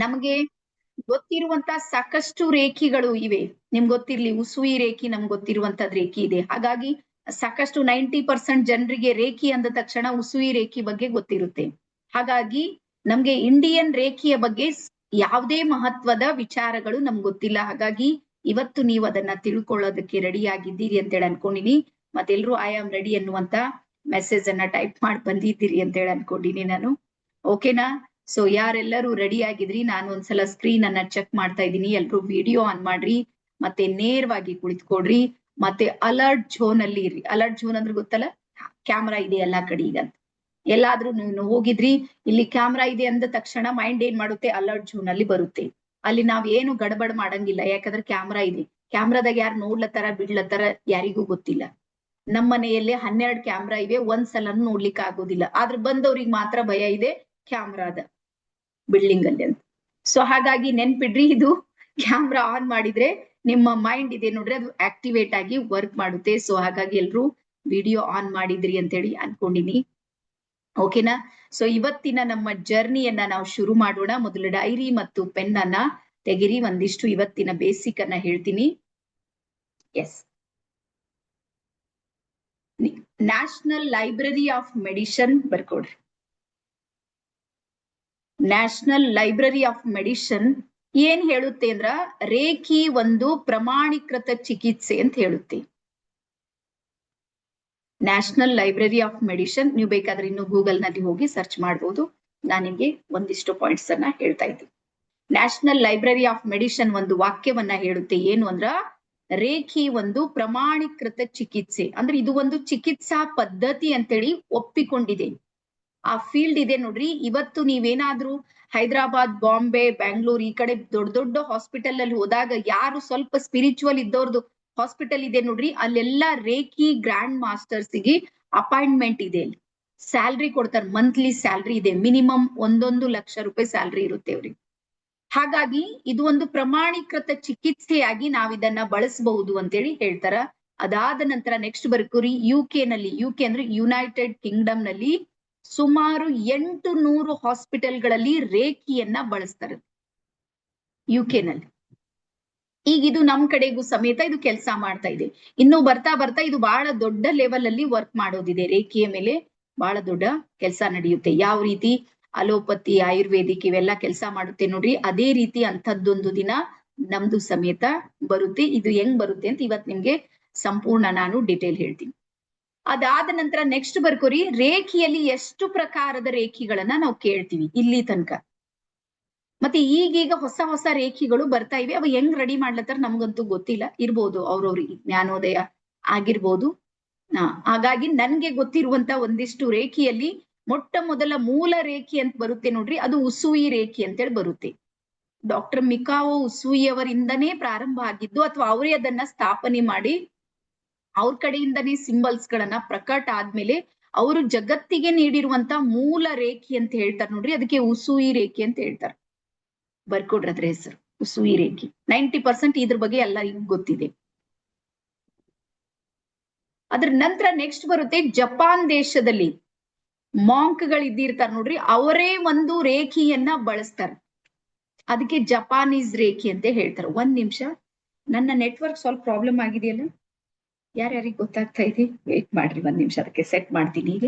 ನಮ್ಗೆ ಗೊತ್ತಿರುವಂತ ಸಾಕಷ್ಟು ರೇಖೆಗಳು ಇವೆ. ನಿಮ್ಗೆ ಗೊತ್ತಿರ್ಲಿ, ಉಸುವಿ ರೇಖಿ ನಮ್ಗೆ ಗೊತ್ತಿರುವಂತದ್ ರೇಖಿ ಇದೆ. ಹಾಗಾಗಿ ಸಾಕಷ್ಟು 90% ಜನರಿಗೆ ರೇಖಿ ಅಂದ ತಕ್ಷಣ ಉಸುವಿ ರೇಖಿ ಬಗ್ಗೆ ಗೊತ್ತಿರುತ್ತೆ. ಹಾಗಾಗಿ ನಮ್ಗೆ ಇಂಡಿಯನ್ ರೇಖಿಯ ಬಗ್ಗೆ ಯಾವುದೇ ಮಹತ್ವದ ವಿಚಾರಗಳು ನಮ್ಗೆ ಗೊತ್ತಿಲ್ಲ. ಹಾಗಾಗಿ ಇವತ್ತು ನೀವು ಅದನ್ನ ತಿಳ್ಕೊಳ್ಳೋದಕ್ಕೆ ರೆಡಿ ಆಗಿದ್ದೀರಿ ಅಂತೇಳಿ ಅನ್ಕೊಂಡಿನಿ. ಮತ್ತೆಲ್ರೂ ಐ ಆಮ್ ರೆಡಿ ಅನ್ನುವಂತ ಮೆಸೇಜ್ ಅನ್ನ ಟೈಪ್ ಮಾಡಿ ಬಂದಿದ್ದೀರಿ ಅಂತೇಳಿ ಅನ್ಕೊಂಡಿನಿ ನಾನು. ಓಕೆನಾ? ಸೊ ಯಾರೆಲ್ಲರೂ ರೆಡಿ ಆಗಿದ್ರಿ, ನಾನು ಒಂದ್ಸಲ ಸ್ಕ್ರೀನ್ ಅನ್ನ ಚೆಕ್ ಮಾಡ್ತಾ ಇದ್ದೀನಿ. ಎಲ್ರು ವಿಡಿಯೋ ಆನ್ ಮಾಡ್ರಿ, ಮತ್ತೆ ನೇರವಾಗಿ ಕುಳಿತುಕೊಡ್ರಿ, ಮತ್ತೆ ಅಲರ್ಟ್ ಝೋನ್ ಅಲ್ಲಿ ಇರ್ರಿ. ಅಲರ್ಟ್ ಝೋನ್ ಅಂದ್ರೆ ಗೊತ್ತಲ್ಲ, ಕ್ಯಾಮ್ರಾ ಇದೆ ಎಲ್ಲಾ ಕಡೆ. ಈಗ ಎಲ್ಲಾದ್ರೂ ನೀವು ಹೋಗಿದ್ರಿ, ಇಲ್ಲಿ ಕ್ಯಾಮ್ರಾ ಇದೆ ಅಂದ ತಕ್ಷಣ ಮೈಂಡ್ ಏನ್ ಮಾಡುತ್ತೆ, ಅಲರ್ಟ್ ಝೋನ್ ಅಲ್ಲಿ ಬರುತ್ತೆ. ಅಲ್ಲಿ ನಾವ್ ಏನು ಗಡಬಡ ಮಾಡಂಗಿಲ್ಲ, ಯಾಕಂದ್ರೆ ಕ್ಯಾಮ್ರಾ ಇದೆ. ಕ್ಯಾಮ್ರಾದಾಗ ಯಾರು ನೋಡ್ಲತ್ತಾರ ಬಿಡ್ಲತ್ತಾರ ಯಾರಿಗೂ ಗೊತ್ತಿಲ್ಲ. ನಮ್ಮ ಮನೆಯಲ್ಲಿ 12 ಕ್ಯಾಮ್ರಾ ಇವೆ, ಒಂದ್ಸಲ ನೋಡ್ಲಿಕ್ಕೆ ಆಗೋದಿಲ್ಲ. ಆದ್ರೆ ಬಂದವ್ರಿಗೆ ಮಾತ್ರ ಭಯ ಇದೆ ಕ್ಯಾಮ್ರಾದ ಬಿಲ್ಡಿಂಗ್ ಅಲ್ಲಿ ಅಂತ. ಸೊ ಹಾಗಾಗಿ ನೆನ್ಪಿಡ್ರಿ, ಇದು ಕ್ಯಾಮ್ರಾ ಆನ್ ಮಾಡಿದ್ರೆ ನಿಮ್ಮ ಮೈಂಡ್ ಇದೆ ನೋಡ್ರಿ, ಅದು ಆಕ್ಟಿವೇಟ್ ಆಗಿ ವರ್ಕ್ ಮಾಡುತ್ತೆ. ಸೊ ಹಾಗಾಗಿ ಎಲ್ರು ವಿಡಿಯೋ ಆನ್ ಮಾಡಿದ್ರಿ ಅಂತೇಳಿ ಅನ್ಕೊಂಡಿನಿ. ಓಕೆನಾ? ಸೊ ಇವತ್ತಿನ ನಮ್ಮ ಜರ್ನಿಯನ್ನ ನಾವು ಶುರು ಮಾಡೋಣ. ಮೊದಲು ಡೈರಿ ಮತ್ತು ಪೆನ್ ಅನ್ನ ತೆಗಿರಿ. ಒಂದಿಷ್ಟು ಇವತ್ತಿನ ಬೇಸಿಕ್ ಅನ್ನ ಹೇಳ್ತೀನಿ. Yes, national library of medicine ಬರ್ಕೊಡ್ರಿ. ನ್ಯಾಷನಲ್ ಲೈಬ್ರರಿ ಆಫ್ ಮೆಡಿಸಿನ್ ಏನ್ ಹೇಳುತ್ತೆ ಅಂದ್ರ, ರೇಖಿ ಒಂದು ಪ್ರಮಾಣೀಕೃತ ಚಿಕಿತ್ಸೆ ಅಂತ ಹೇಳುತ್ತೆ. ನ್ಯಾಷನಲ್ ಲೈಬ್ರರಿ ಆಫ್ ಮೆಡಿಸಿನ್, ನೀವು ಬೇಕಾದ್ರೆ ಇನ್ನು ಗೂಗಲ್ ನಲ್ಲಿ ಹೋಗಿ ಸರ್ಚ್ ಮಾಡಬಹುದು. ನಾನು ನಿಮ್ಗೆ ಒಂದಿಷ್ಟು ಪಾಯಿಂಟ್ಸ್ ಅನ್ನ ಹೇಳ್ತಾ ಇದ್ದೀನಿ. ನ್ಯಾಷನಲ್ ಲೈಬ್ರರಿ ಆಫ್ ಮೆಡಿಸಿನ್ ಒಂದು ವಾಕ್ಯವನ್ನ ಹೇಳುತ್ತೆ. ಏನು ಅಂದ್ರ, ರೇಖಿ ಒಂದು ಪ್ರಮಾಣೀಕೃತ ಚಿಕಿತ್ಸೆ ಅಂದ್ರೆ ಇದು ಒಂದು ಚಿಕಿತ್ಸಾ ಪದ್ಧತಿ ಅಂತೇಳಿ ಒಪ್ಪಿಕೊಂಡಿದೆ. ಆ ಫೀಲ್ಡ್ ಇದೆ ನೋಡ್ರಿ. ಇವತ್ತು ನೀವೇನಾದ್ರೂ ಹೈದರಾಬಾದ್, ಬಾಂಬೆ, ಬ್ಯಾಂಗ್ಳೂರ್ ಈ ಕಡೆ ದೊಡ್ಡ ದೊಡ್ಡ ಹಾಸ್ಪಿಟಲ್ ಅಲ್ಲಿ ಹೋದಾಗ, ಯಾರು ಸ್ವಲ್ಪ ಸ್ಪಿರಿಚುವಲ್ ಇದ್ದವ್ರದ್ದು ಹಾಸ್ಪಿಟಲ್ ಇದೆ ನೋಡ್ರಿ, ಅಲ್ಲೆಲ್ಲಾ ರೇಖಿ ಗ್ರ್ಯಾಂಡ್ ಮಾಸ್ಟರ್ಸ್ಗೆ ಅಪಾಯಿಂಟ್ಮೆಂಟ್ ಇದೆ. ಸ್ಯಾಲ್ರಿ ಕೊಡ್ತಾರೆ, ಮಂತ್ಲಿ ಸ್ಯಾಲ್ರಿ ಇದೆ. ಮಿನಿಮಮ್ 1 ಲಕ್ಷ ರೂಪಾಯಿ ಸ್ಯಾಲ್ರಿ ಇರುತ್ತೆ ಅವ್ರಿಗೆ. ಹಾಗಾಗಿ ಇದು ಒಂದು ಪ್ರಮಾಣೀಕೃತ ಚಿಕಿತ್ಸೆಯಾಗಿ ನಾವಿದನ್ನ ಬಳಸಬಹುದು ಅಂತೇಳಿ ಹೇಳ್ತಾರ. ಅದಾದ ನಂತರ ನೆಕ್ಸ್ಟ್ ಬರ್ಕೋರಿ, ಯುಕೆ ನಲ್ಲಿ, ಯುಕೆ ಅಂದ್ರೆ ಯುನೈಟೆಡ್ ಕಿಂಗ್ಡಮ್ ನಲ್ಲಿ ಸುಮಾರು 800 ಹಾಸ್ಪಿಟಲ್ಗಳಲ್ಲಿ ರೇಖಿಯನ್ನ ಬಳಸ್ತಾರೆ ಯುಕೆ ನಲ್ಲಿ. ಈಗ ಇದು ನಮ್ ಕಡೆಗೂ ಸಮೇತ ಇದು ಕೆಲಸ ಮಾಡ್ತಾ ಇದೆ. ಇನ್ನು ಬರ್ತಾ ಬರ್ತಾ ಇದು ಬಹಳ ದೊಡ್ಡ ಲೆವೆಲ್ ಅಲ್ಲಿ ವರ್ಕ್ ಮಾಡೋದಿದೆ. ರೇಖಿಯ ಮೇಲೆ ಬಹಳ ದೊಡ್ಡ ಕೆಲಸ ನಡೆಯುತ್ತೆ. ಯಾವ ರೀತಿ ಅಲೋಪತಿ, ಆಯುರ್ವೇದಿಕ್ ಇವೆಲ್ಲ ಕೆಲಸ ಮಾಡುತ್ತೆ ನೋಡ್ರಿ, ಅದೇ ರೀತಿ ಅಂಥದ್ದೊಂದು ದಿನ ನಮ್ದು ಸಮೇತ ಬರುತ್ತೆ. ಇದು ಹೆಂಗ್ ಬರುತ್ತೆ ಅಂತ ಇವತ್ ನಿಮ್ಗೆ ಸಂಪೂರ್ಣ ನಾನು ಡಿಟೇಲ್ ಹೇಳ್ತೀನಿ. ಅದಾದ ನಂತರ ನೆಕ್ಸ್ಟ್ ಬರ್ಕೋರಿ, ರೇಖಿಯಲ್ಲಿ ಎಷ್ಟು ಪ್ರಕಾರದ ರೇಖಿಗಳನ್ನ ನಾವು ಕೇಳ್ತೀವಿ ಇಲ್ಲಿ ತನಕ. ಮತ್ತೆ ಈಗೀಗ ಹೊಸ ಹೊಸ ರೇಖಿಗಳು ಬರ್ತಾ ಇವೆ. ಅವ ಹೆಂಗ್ ರೆಡಿ ಮಾಡ್ಲತ್ತಾರ ನಮ್ಗಂತೂ ಗೊತ್ತಿಲ್ಲ. ಇರ್ಬೋದು ಅವ್ರವ್ರಿಗೆ ಜ್ಞಾನೋದಯ ಆಗಿರ್ಬೋದು. ಹಾಗಾಗಿ ನನ್ಗೆ ಗೊತ್ತಿರುವಂತ ಒಂದಿಷ್ಟು ರೇಖಿಯಲ್ಲಿ ಮೊಟ್ಟ ಮೊದಲ ಮೂಲ ರೇಖಿ ಅಂತ ಬರುತ್ತೆ ನೋಡ್ರಿ, ಅದು ಉಸುಯಿ ರೇಖಿ ಅಂತೇಳಿ ಬರುತ್ತೆ. ಡಾಕ್ಟರ್ ಮಿಕಾವೋ ಉಸುಯಿ ಅವರಿಂದನೇ ಪ್ರಾರಂಭ ಆಗಿದ್ದು, ಅಥವಾ ಅವರೇ ಅದನ್ನ ಸ್ಥಾಪನೆ ಮಾಡಿ ಅವ್ರ ಕಡೆಯಿಂದನೇ ಸಿಂಬಲ್ಸ್ ಗಳನ್ನ ಪ್ರಕಟ ಆದ್ಮೇಲೆ ಅವರು ಜಗತ್ತಿಗೆ ನೀಡಿರುವಂತ ಮೂಲ ರೇಖಿ ಅಂತ ಹೇಳ್ತಾರೆ ನೋಡ್ರಿ, ಅದಕ್ಕೆ ಉಸುಯಿ ರೇಖಿ ಅಂತ ಹೇಳ್ತಾರೆ. ಬರ್ಕೊಡ್ರಿ ಅದ್ರ ಹೆಸರು, ಉಸುಯಿ ರೇಖಿ. 90% ಇದ್ರ ಬಗ್ಗೆ ಎಲ್ಲರಿಗೂ ಗೊತ್ತಿದೆ. ಅದ್ರ ನಂತರ ನೆಕ್ಸ್ಟ್ ಬರುತ್ತೆ, ಜಪಾನ್ ದೇಶದಲ್ಲಿ ಮಾಂಕ್ ಗಳು ಇದ್ದಿರ್ತಾರೆ ನೋಡ್ರಿ, ಅವರೇ ಒಂದು ರೇಖಿಯನ್ನ ಬಳಸ್ತಾರೆ. ಅದಕ್ಕೆ ಜಪಾನೀಸ್ ರೇಖಿ ಅಂತ ಹೇಳ್ತಾರೆ. ಒಂದ್ ನಿಮಿಷ, ನನ್ನ ನೆಟ್ವರ್ಕ್ ಸ್ವಲ್ಪ ಪ್ರಾಬ್ಲಮ್ ಆಗಿದೆಯಲ್ಲ, ಯಾರ್ಯಾರಿಗೆ ಗೊತ್ತಾಗ್ತಾ ಇದೆ ವೇಟ್ ಮಾಡ್ರಿ ಒಂದ್ ನಿಮಿಷ, ಅದಕ್ಕೆ ಸೆಟ್ ಮಾಡ್ತೀನಿ ಈಗ.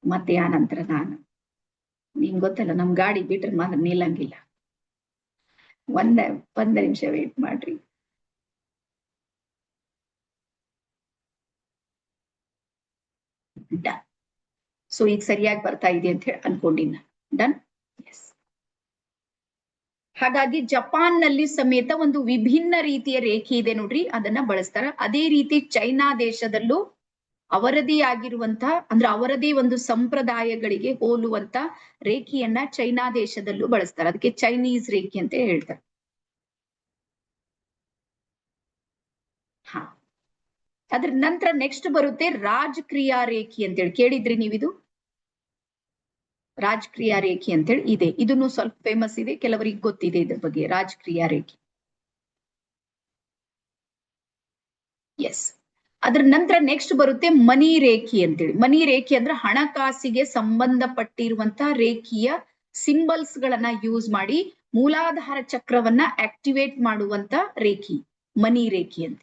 ಮತ್ತೆ ಆ ನಂತರ ನಾನು, ನಿಮ್ಗೆ ಗೊತ್ತಲ್ಲ ನಮ್ ಗಾಡಿ ಬಿಟ್ರೆ ಮಾತ್ರ ನಿಲ್ಲಂಗಿಲ್ಲ. ಒಂದ್ ನಿಮಿಷ ವೇಟ್ ಮಾಡ್ರಿ. ಡನ್. ಸೊ ಈಗ ಸರಿಯಾಗಿ ಬರ್ತಾ ಇದೆ ಅಂತ ಹೇಳಿ ಅನ್ಕೊಂಡಿನ. ಡನ್. ಎಸ್. ಹಾಗಾಗಿ ಜಪಾನ್ ನಲ್ಲಿ ಸಮೇತ ಒಂದು ವಿಭಿನ್ನ ರೀತಿಯ ರೇಖೆ ಇದೆ ನೋಡ್ರಿ, ಅದನ್ನ ಬಳಸ್ತಾರ. ಅದೇ ರೀತಿ ಚೈನಾ ದೇಶದಲ್ಲೂ ಅವರದೇ ಆಗಿರುವಂತ, ಅಂದ್ರೆ ಅವರದೇ ಒಂದು ಸಂಪ್ರದಾಯಗಳಿಗೆ ಹೋಲುವಂತ ರೇಖೆಯನ್ನ ಚೈನಾ ದೇಶದಲ್ಲೂ ಬಳಸ್ತಾರೆ. ಅದಕ್ಕೆ ಚೈನೀಸ್ ರೇಖೆ ಅಂತ ಹೇಳ್ತಾರೆ. ಹಾ, ಅದ್ರ ನಂತರ ನೆಕ್ಸ್ಟ್ ಬರುತ್ತೆ ರಾಜಕ್ರಿಯಾ ರೇಖಿ ಅಂತೇಳಿ. ಕೇಳಿದ್ರಿ ನೀವಿದು? ರಾಜಕ್ರಿಯಾ ರೇಖೆ ಅಂತೇಳಿ ಇದೆ. ಇದನ್ನು ಸ್ವಲ್ಪ ಫೇಮಸ್ ಇದೆ, ಕೆಲವರಿಗೆ ಗೊತ್ತಿದೆ ಇದ್ರ ಬಗ್ಗೆ, ರಾಜಕ್ರಿಯಾ ರೇಖೆ. ಎಸ್. ಅದ್ರ ನಂತರ ನೆಕ್ಸ್ಟ್ ಬರುತ್ತೆ ಮನಿ ರೇಖಿ ಅಂತೇಳಿ. ಮನಿ ರೇಖೆ ಅಂದ್ರೆ ಹಣಕಾಸಿಗೆ ಸಂಬಂಧಪಟ್ಟಿರುವಂತಹ ರೇಖಿಯ ಸಿಂಬಲ್ಸ್ ಗಳನ್ನ ಯೂಸ್ ಮಾಡಿ ಮೂಲಾಧಾರ ಚಕ್ರವನ್ನ ಆಕ್ಟಿವೇಟ್ ಮಾಡುವಂತ ರೇಖಿ ಮನಿ ರೇಖಿ ಅಂತ.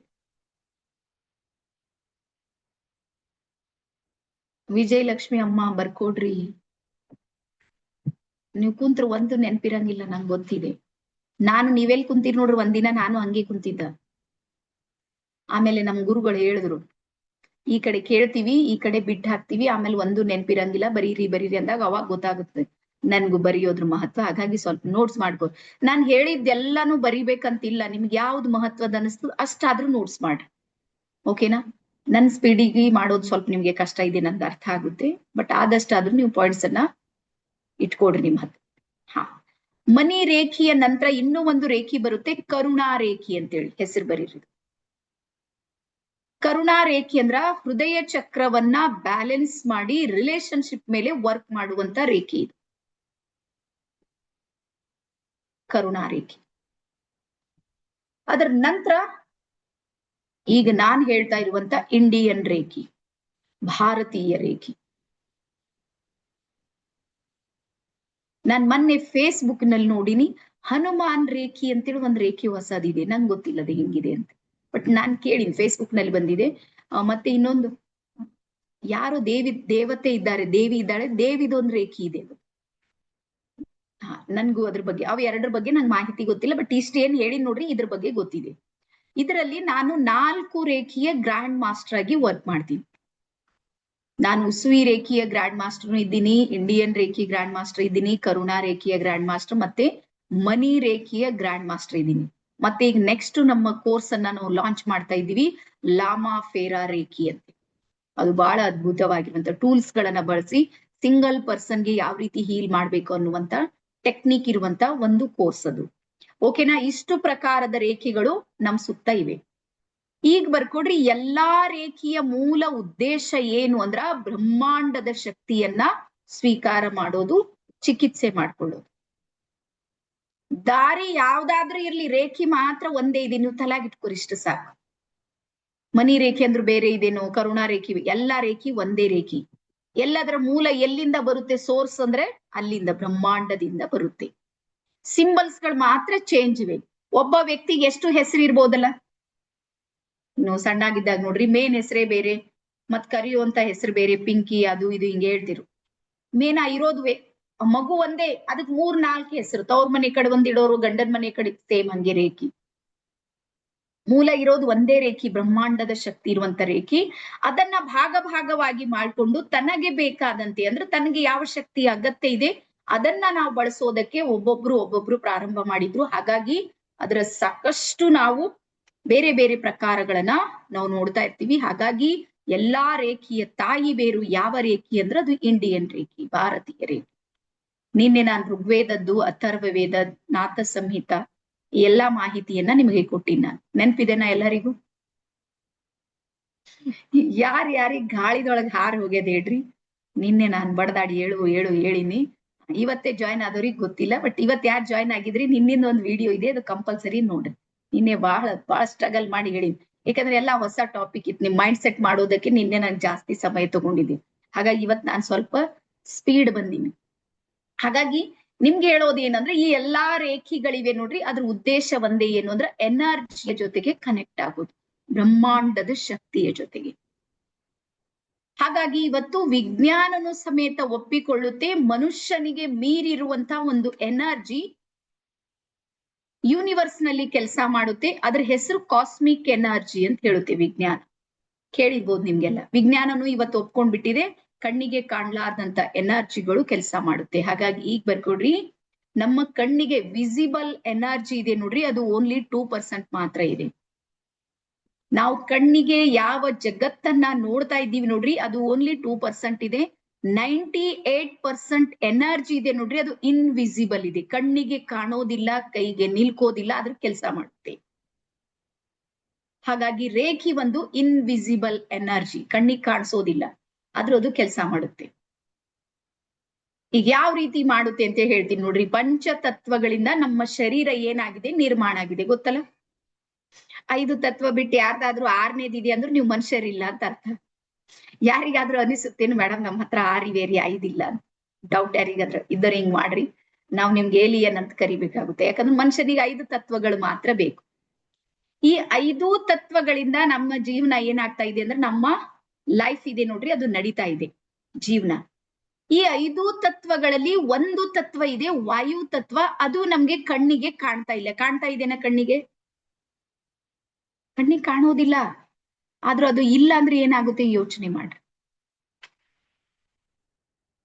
ವಿಜಯಲಕ್ಷ್ಮಿ ಅಮ್ಮ ಬರ್ಕೊಡ್ರಿ. ನೀವು ಕುಂತ್ರ ಒಂದು ನೆನಪಿರಂಗಿಲ್ಲ, ನಂಗೆ ಗೊತ್ತಿದೆ. ನಾನು ನೀವೆಲ್ ಕುಂತೀರಿ ನೋಡ್ರಿ, ಒಂದಿನ ನಾನು ಹಂಗೆ ಕುಂತಿದ್ದ. ಆಮೇಲೆ ನಮ್ ಗುರುಗಳು ಹೇಳಿದ್ರು, ಈ ಕಡೆ ಕೇಳ್ತೀವಿ, ಈ ಕಡೆ ಬಿಟ್ಟು ಹಾಕ್ತಿವಿ, ಆಮೇಲೆ ಒಂದು ನೆನಪಿರಂಗಿಲ್ಲ, ಬರೀರಿ ಬರೀರಿ ಅಂದಾಗ ಅವಾಗ ಗೊತ್ತಾಗುತ್ತೆ ನನ್ಗೂ ಬರೆಯೋದ್ರ ಮಹತ್ವ. ಹಾಗಾಗಿ ಸ್ವಲ್ಪ ನೋಟ್ಸ್ ಮಾಡ್ಕೊ. ನಾನ್ ಹೇಳಿದ್ದೆಲ್ಲಾನು ಬರಿಬೇಕಂತಿಲ್ಲ, ನಿಮ್ಗೆ ಯಾವ್ದು ಮಹತ್ವದ ಅನಿಸ್ತು ಅಷ್ಟಾದ್ರೂ ನೋಟ್ಸ್ ಮಾಡ್ರಿ, ಓಕೆನಾ? ನನ್ ಸ್ಪೀಡಿಗೆ ಮಾಡೋದು ಸ್ವಲ್ಪ ನಿಮ್ಗೆ ಕಷ್ಟ ಇದೆ, ನನ್ಗೆ ಅರ್ಥ ಆಗುತ್ತೆ. ಬಟ್ ಆದಷ್ಟಾದ್ರೂ ನೀವು ಪಾಯಿಂಟ್ಸ್ ಅನ್ನ ಇಟ್ಕೊಡ್ರಿ ನಿಮ್ ಹತ್ರ. ಹಾ, ಮನಿ ರೇಖಿಯ ನಂತರ ಇನ್ನೂ ಒಂದು ರೇಖಿ ಬರುತ್ತೆ, ಕರುಣಾ ರೇಖಿ ಅಂತೇಳಿ. ಹೆಸರು ಬರೀರಿ. ಕರುಣಾ ರೇಖಿ ಅಂದ್ರ ಹೃದಯ ಚಕ್ರವನ್ನ ಬ್ಯಾಲೆನ್ಸ್ ಮಾಡಿ ರಿಲೇಶನ್ಶಿಪ್ ಮೇಲೆ ವರ್ಕ್ ಮಾಡುವಂತ ರೇಖಿ ಇದು, ಕರುಣಾ ರೇಖಿ. ಅದರ ನಂತರ ಈಗ ನಾನ್ ಹೇಳ್ತಾ ಇರುವಂತ ಇಂಡಿಯನ್ ರೇಖಿ, ಭಾರತೀಯ ರೇಖಿ. ನಾನ್ ಮೊನ್ನೆ ಫೇಸ್ಬುಕ್ ನಲ್ಲಿ ನೋಡಿನಿ, ಹನುಮಾನ್ ರೇಖಿ ಅಂತೇಳಿ ಒಂದ್ ರೇಖಿ ಹೊಸದಿದೆ, ನಂಗೆ ಗೊತ್ತಿಲ್ಲ ಅದು ಹೆಂಗಿದೆ ಅಂತ. ಬಟ್ ನಾನ್ ಕೇಳಿನಿ, ಫೇಸ್ಬುಕ್ ನಲ್ಲಿ ಬಂದಿದೆ. ಮತ್ತೆ ಇನ್ನೊಂದು ಯಾರೋ ದೇವತೆ ಇದ್ದಾರೆ, ದೇವಿ ಇದ್ದಾಳೆ, ದೇವಿದೊಂದು ರೇಖಿ ಇದೆ. ನನ್ಗೂ ಅದ್ರ ಬಗ್ಗೆ, ಅವ್ ಎರಡರ ಬಗ್ಗೆ ನಂಗೆ ಮಾಹಿತಿ ಗೊತ್ತಿಲ್ಲ. ಬಟ್ ಇಷ್ಟ ಏನ್ ಹೇಳಿ ನೋಡ್ರಿ, ಇದ್ರ ಬಗ್ಗೆ ಗೊತ್ತಿದೆ. ಇದರಲ್ಲಿ ನಾನು 4 ರೇಖಿಯ ಗ್ರ್ಯಾಂಡ್ ಮಾಸ್ಟರ್ ಆಗಿ ವರ್ಕ್ ಮಾಡ್ತೀನಿ. ನಾನು ಉಸುವಿ ರೇಖಿಯ ಗ್ರ್ಯಾಂಡ್ ಮಾಸ್ಟರ್ ಇದ್ದೀನಿ, ಇಂಡಿಯನ್ ರೇಖಿ ಗ್ರ್ಯಾಂಡ್ ಮಾಸ್ಟರ್ ಇದ್ದೀನಿ, ಕರುಣಾ ರೇಖಿಯ ಗ್ರ್ಯಾಂಡ್ ಮಾಸ್ಟರ್, ಮತ್ತೆ ಮನಿ ರೇಖಿಯ ಗ್ರ್ಯಾಂಡ್ ಮಾಸ್ಟರ್ ಇದ್ದೀನಿ. ಮತ್ತೆ ಈಗ ನೆಕ್ಸ್ಟ್ ನಮ್ಮ ಕೋರ್ಸ್ ಅನ್ನ ನಾವು ಲಾಂಚ್ ಮಾಡ್ತಾ ಇದ್ದೀವಿ, ಲಾಮಾ ಫೇರಾ ರೇಖಿ ಅಂತ. ಅದು ಬಹಳ ಅದ್ಭುತವಾಗಿರುವಂತ ಟೂಲ್ಸ್ ಗಳನ್ನ ಬಳಸಿ ಸಿಂಗಲ್ ಪರ್ಸನ್ಗೆ ಯಾವ ರೀತಿ ಹೀಲ್ ಮಾಡ್ಬೇಕು ಅನ್ನುವಂತ ಟೆಕ್ನಿಕ್ ಇರುವಂತ ಒಂದು ಕೋರ್ಸ್ ಅದು, ಓಕೆನಾ? ಇಷ್ಟು ಪ್ರಕಾರದ ರೇಖೆಗಳು ನಮ್ ಸುತ್ತ ಇವೆ. ಈಗ ಬರ್ಕೊಡ್ರಿ, ಎಲ್ಲಾ ರೇಖಿಯ ಮೂಲ ಉದ್ದೇಶ ಏನು ಅಂದ್ರ ಬ್ರಹ್ಮಾಂಡದ ಶಕ್ತಿಯನ್ನ ಸ್ವೀಕಾರ ಮಾಡೋದು, ಚಿಕಿತ್ಸೆ ಮಾಡ್ಕೊಳ್ಳೋದು. ದಾರಿ ಯಾವ್ದಾದ್ರೂ ಇರ್ಲಿ, ರೇಖಿ ಮಾತ್ರ ಒಂದೇ ಇದೆ, ನೀವು ತಲೆಗಿಟ್ಕೊರಿ, ಇಷ್ಟು ಸಾಕು. ಮನಿ ರೇಖೆ ಅಂದ್ರೂ ಬೇರೆ ಇದೇನೋ, ಕರುಣಾ ರೇಖಿ, ಎಲ್ಲಾ ರೇಖಿ ಒಂದೇ ರೇಖಿ. ಎಲ್ಲದರ ಮೂಲ ಎಲ್ಲಿಂದ ಬರುತ್ತೆ, ಸೋರ್ಸ್ ಅಂದ್ರೆ ಅಲ್ಲಿಂದ, ಬ್ರಹ್ಮಾಂಡದಿಂದ ಬರುತ್ತೆ. ಸಿಂಬಲ್ಸ್ ಗಳು ಮಾತ್ರ ಚೇಂಜ್ ಇವೆ. ಒಬ್ಬ ವ್ಯಕ್ತಿಗೆ ಎಷ್ಟು ಹೆಸರು ಇರ್ಬೋದಲ್ಲ, ನೀವು ಸಣ್ಣಾಗಿದ್ದಾಗ ನೋಡ್ರಿ, ಮೇನ್ ಹೆಸರೇ ಬೇರೆ, ಮತ್ ಕರೆಯುವಂತ ಹೆಸರು ಬೇರೆ, ಪಿಂಕಿ ಅದು ಇದು ಹಿಂಗೆ ಹೇಳ್ತಿರು. ಮೇನ ಇರೋದುವೆ ಮಗು ಒಂದೇ, ಅದಕ್ 3-4 ಹೆಸರು, ತವ್ರ ಮನೆ ಕಡೆ ಒಂದ್ ಇಡೋರು, ಗಂಡನ ಮನೆ ಕಡೆ ಸೇಮ್, ಹಂಗೆ ರೇಖಿ. ಮೂಲ ಇರೋದು ಒಂದೇ ರೇಖಿ, ಬ್ರಹ್ಮಾಂಡದ ಶಕ್ತಿ ಇರುವಂತ ರೇಖಿ. ಅದನ್ನ ಭಾಗವಾಗಿ ಮಾಡ್ಕೊಂಡು ತನಗೆ ಬೇಕಾದಂತೆ, ಅಂದ್ರೆ ತನಗೆ ಯಾವ ಶಕ್ತಿ ಅಗತ್ಯ ಇದೆ ಅದನ್ನ ನಾವು ಬಳಸೋದಕ್ಕೆ ಒಬ್ಬೊಬ್ರು ಪ್ರಾರಂಭ ಮಾಡಿದ್ರು. ಹಾಗಾಗಿ ಅದರ ಸಾಕಷ್ಟು ನಾವು ಬೇರೆ ಬೇರೆ ಪ್ರಕಾರಗಳನ್ನ ನಾವು ನೋಡ್ತಾ ಇರ್ತೀವಿ. ಹಾಗಾಗಿ ಎಲ್ಲಾ ರೇಖಿಯ ತಾಯಿ ಬೇರು ಯಾವ ರೇಖಿ ಅಂದ್ರೆ ಅದು ಇಂಡಿಯನ್ ರೇಖಿ, ಭಾರತೀಯ ರೇಖಿ. ನಿನ್ನೆ ನಾನು ಋಗ್ವೇದದ್ದು, ಅಥರ್ವ ವೇದ, ನಾಥ ಸಂಹಿತ ಎಲ್ಲಾ ಮಾಹಿತಿಯನ್ನ ನಿಮಗೆ ಕೊಟ್ಟಿನಿ. ನಾನು ನೆನ್ಪಿದೆನಾ ಎಲ್ಲರಿಗೂ? ಯಾರಿಗ್ ಗಾಳಿದೊಳಗೆ ಹಾರಿ ಹೋಗ್ಯದ ಹೇಳ್ರಿ. ನಿನ್ನೆ ನಾನ್ ಬಡದಾಡಿ ಹೇಳಿನಿ. ಇವತ್ತೇ ಜಾಯ್ನ್ ಆದವ್ರಿಗೆ ಗೊತ್ತಿಲ್ಲ, ಬಟ್ ಇವತ್ ಯಾರು ಜಾಯ್ನ್ ಆಗಿದ್ರಿ, ನಿನ್ನಿಂದ ಒಂದು ವಿಡಿಯೋ ಇದೆ, ಅದು ಕಂಪಲ್ಸರಿ ನೋಡ್ರಿ. ನಿನ್ನೆ ಬಹಳ ಸ್ಟ್ರಗಲ್ ಮಾಡಿ ಹೇಳಿನಿ, ಯಾಕಂದ್ರೆ ಎಲ್ಲಾ ಹೊಸ ಟಾಪಿಕ್ ಇತ್ತು. ನಿಮ್ ಮೈಂಡ್ ಸೆಟ್ ಮಾಡೋದಕ್ಕೆ ನಿನ್ನೆ ನಾನು ಜಾಸ್ತಿ ಸಮಯ ತಗೊಂಡಿದ್ದೀನಿ. ಹಾಗಾಗಿ ಇವತ್ ನಾನು ಸ್ವಲ್ಪ ಸ್ಪೀಡ್ ಬಂದೀನಿ. ಹಾಗಾಗಿ ನಿಮ್ಗೆ ಹೇಳೋದು ಏನಂದ್ರೆ, ಈ ಎಲ್ಲಾ ರೇಖಿಗಳಿವೆ ನೋಡ್ರಿ, ಅದ್ರ ಉದ್ದೇಶ ಒಂದೇ, ಏನು ಅಂದ್ರೆ ಎನರ್ಜಿಯ ಜೊತೆಗೆ ಕನೆಕ್ಟ್ ಆಗೋದು, ಬ್ರಹ್ಮಾಂಡದ ಶಕ್ತಿಯ ಜೊತೆಗೆ. ಹಾಗಾಗಿ ಇವತ್ತು ವಿಜ್ಞಾನನು ಸಮೇತ ಒಪ್ಪಿಕೊಳ್ಳುತ್ತೆ, ಮನುಷ್ಯನಿಗೆ ಮೀರಿರುವಂತ ಒಂದು ಎನರ್ಜಿ ಯೂನಿವರ್ಸ್ ನಲ್ಲಿ ಕೆಲಸ ಮಾಡುತ್ತೆ. ಅದ್ರ ಹೆಸರು ಕಾಸ್ಮಿಕ್ ಎನರ್ಜಿ ಅಂತ ಹೇಳುತ್ತೆ ವಿಜ್ಞಾನ. ಕೇಳಿರ್ಬೋದು ನಿಮ್ಗೆಲ್ಲ. ವಿಜ್ಞಾನನು ಇವತ್ತು ಒಪ್ಕೊಂಡ್ಬಿಟ್ಟಿದೆ, ಕಣ್ಣಿಗೆ ಕಾಣ್ಲಾರ್ದಂತ ಎನರ್ಜಿಗಳು ಕೆಲಸ ಮಾಡುತ್ತೆ. ಹಾಗಾಗಿ ಈಗ ಬರ್ಕೊಡ್ರಿ, ನಮ್ಮ ಕಣ್ಣಿಗೆ ವಿಸಿಬಲ್ ಎನರ್ಜಿ ಇದೆ ನೋಡ್ರಿ, ಅದು ಓನ್ಲಿ 2% ಮಾತ್ರ ಇದೆ. ನಾವು ಕಣ್ಣಿಗೆ ಯಾವ ಜಗತ್ತನ್ನ ನೋಡ್ತಾ ಇದ್ದೀವಿ ನೋಡ್ರಿ, ಅದು ಓನ್ಲಿ 2% ಇದೆ. 98% ಎನರ್ಜಿ ಇದೆ ನೋಡ್ರಿ, ಅದು ಇನ್ವಿಸಿಬಲ್ ಇದೆ, ಕಣ್ಣಿಗೆ ಕಾಣೋದಿಲ್ಲ, ಕೈಗೆ ನಿಲ್ಕೋದಿಲ್ಲ, ಅದ್ರ ಕೆಲಸ ಮಾಡುತ್ತೆ. ಹಾಗಾಗಿ ರೇಖಿ ಒಂದು ಇನ್ವಿಸಿಬಲ್ ಎನರ್ಜಿ, ಕಣ್ಣಿಗೆ ಕಾಣಿಸೋದಿಲ್ಲ, ಅದು ಕೆಲಸ ಮಾಡುತ್ತೆ. ಈಗ ಯಾವ ರೀತಿ ಮಾಡುತ್ತೆ ಅಂತ ಹೇಳ್ತೀನಿ ನೋಡ್ರಿ. ಪಂಚತತ್ವಗಳಿಂದ ನಮ್ಮ ಶರೀರ ಏನಾಗಿದೆ, ನಿರ್ಮಾಣ ಆಗಿದೆ, ಗೊತ್ತಲ್ಲ? 5 ತತ್ವ ಬಿಟ್ಟು ಯಾರ್ದಾದ್ರೂ 6ನೇದಿದೆ ಅಂದ್ರೆ ನೀವು ಮನುಷ್ಯರಿಲ್ಲ ಅಂತ ಅರ್ಥ. ಯಾರಿಗಾದ್ರೂ ಅನಿಸುತ್ತೇನು ಮೇಡಮ್ ನಮ್ಮ ಹತ್ರ 6 ಇವೆ ರೀ, 5 ಇಲ್ಲ? ಡೌಟ್ ಯಾರಿಗಾದ್ರೂ ಇದ್ದರ ಹಿಂಗ್ ಮಾಡ್ರಿ. ನಾವು ನಿಮ್ಗೆ ಏಲಿಯನ್ ಅಂತ ಕರಿಬೇಕಾಗುತ್ತೆ. ಯಾಕಂದ್ರೆ ಮನುಷ್ಯನಿಗೆ 5 ತತ್ವಗಳು ಮಾತ್ರ ಬೇಕು. ಈ 5 ತತ್ವಗಳಿಂದ ನಮ್ಮ ಜೀವನ ಏನಾಗ್ತಾ ಇದೆ ಅಂದ್ರೆ ನಮ್ಮ ಲೈಫ್ ಇದೆ ನೋಡ್ರಿ, ಅದು ನಡೀತಾ ಇದೆ ಜೀವನ. ಈ 5 ತತ್ವಗಳಲ್ಲಿ ಒಂದು ತತ್ವ ಇದೆ, ವಾಯು ತತ್ವ. ಅದು ನಮ್ಗೆ ಕಣ್ಣಿಗೆ ಕಾಣ್ತಾ ಇಲ್ಲ. ಕಾಣ್ತಾ ಇದೆನಾ ಕಣ್ಣಿಗೆ? ಕಣ್ಣಿಗೆ ಕಾಣೋದಿಲ್ಲ. ಆದ್ರೂ ಅದು ಇಲ್ಲ ಅಂದ್ರೆ ಏನಾಗುತ್ತೆ ಯೋಚನೆ ಮಾಡ್ರಿ.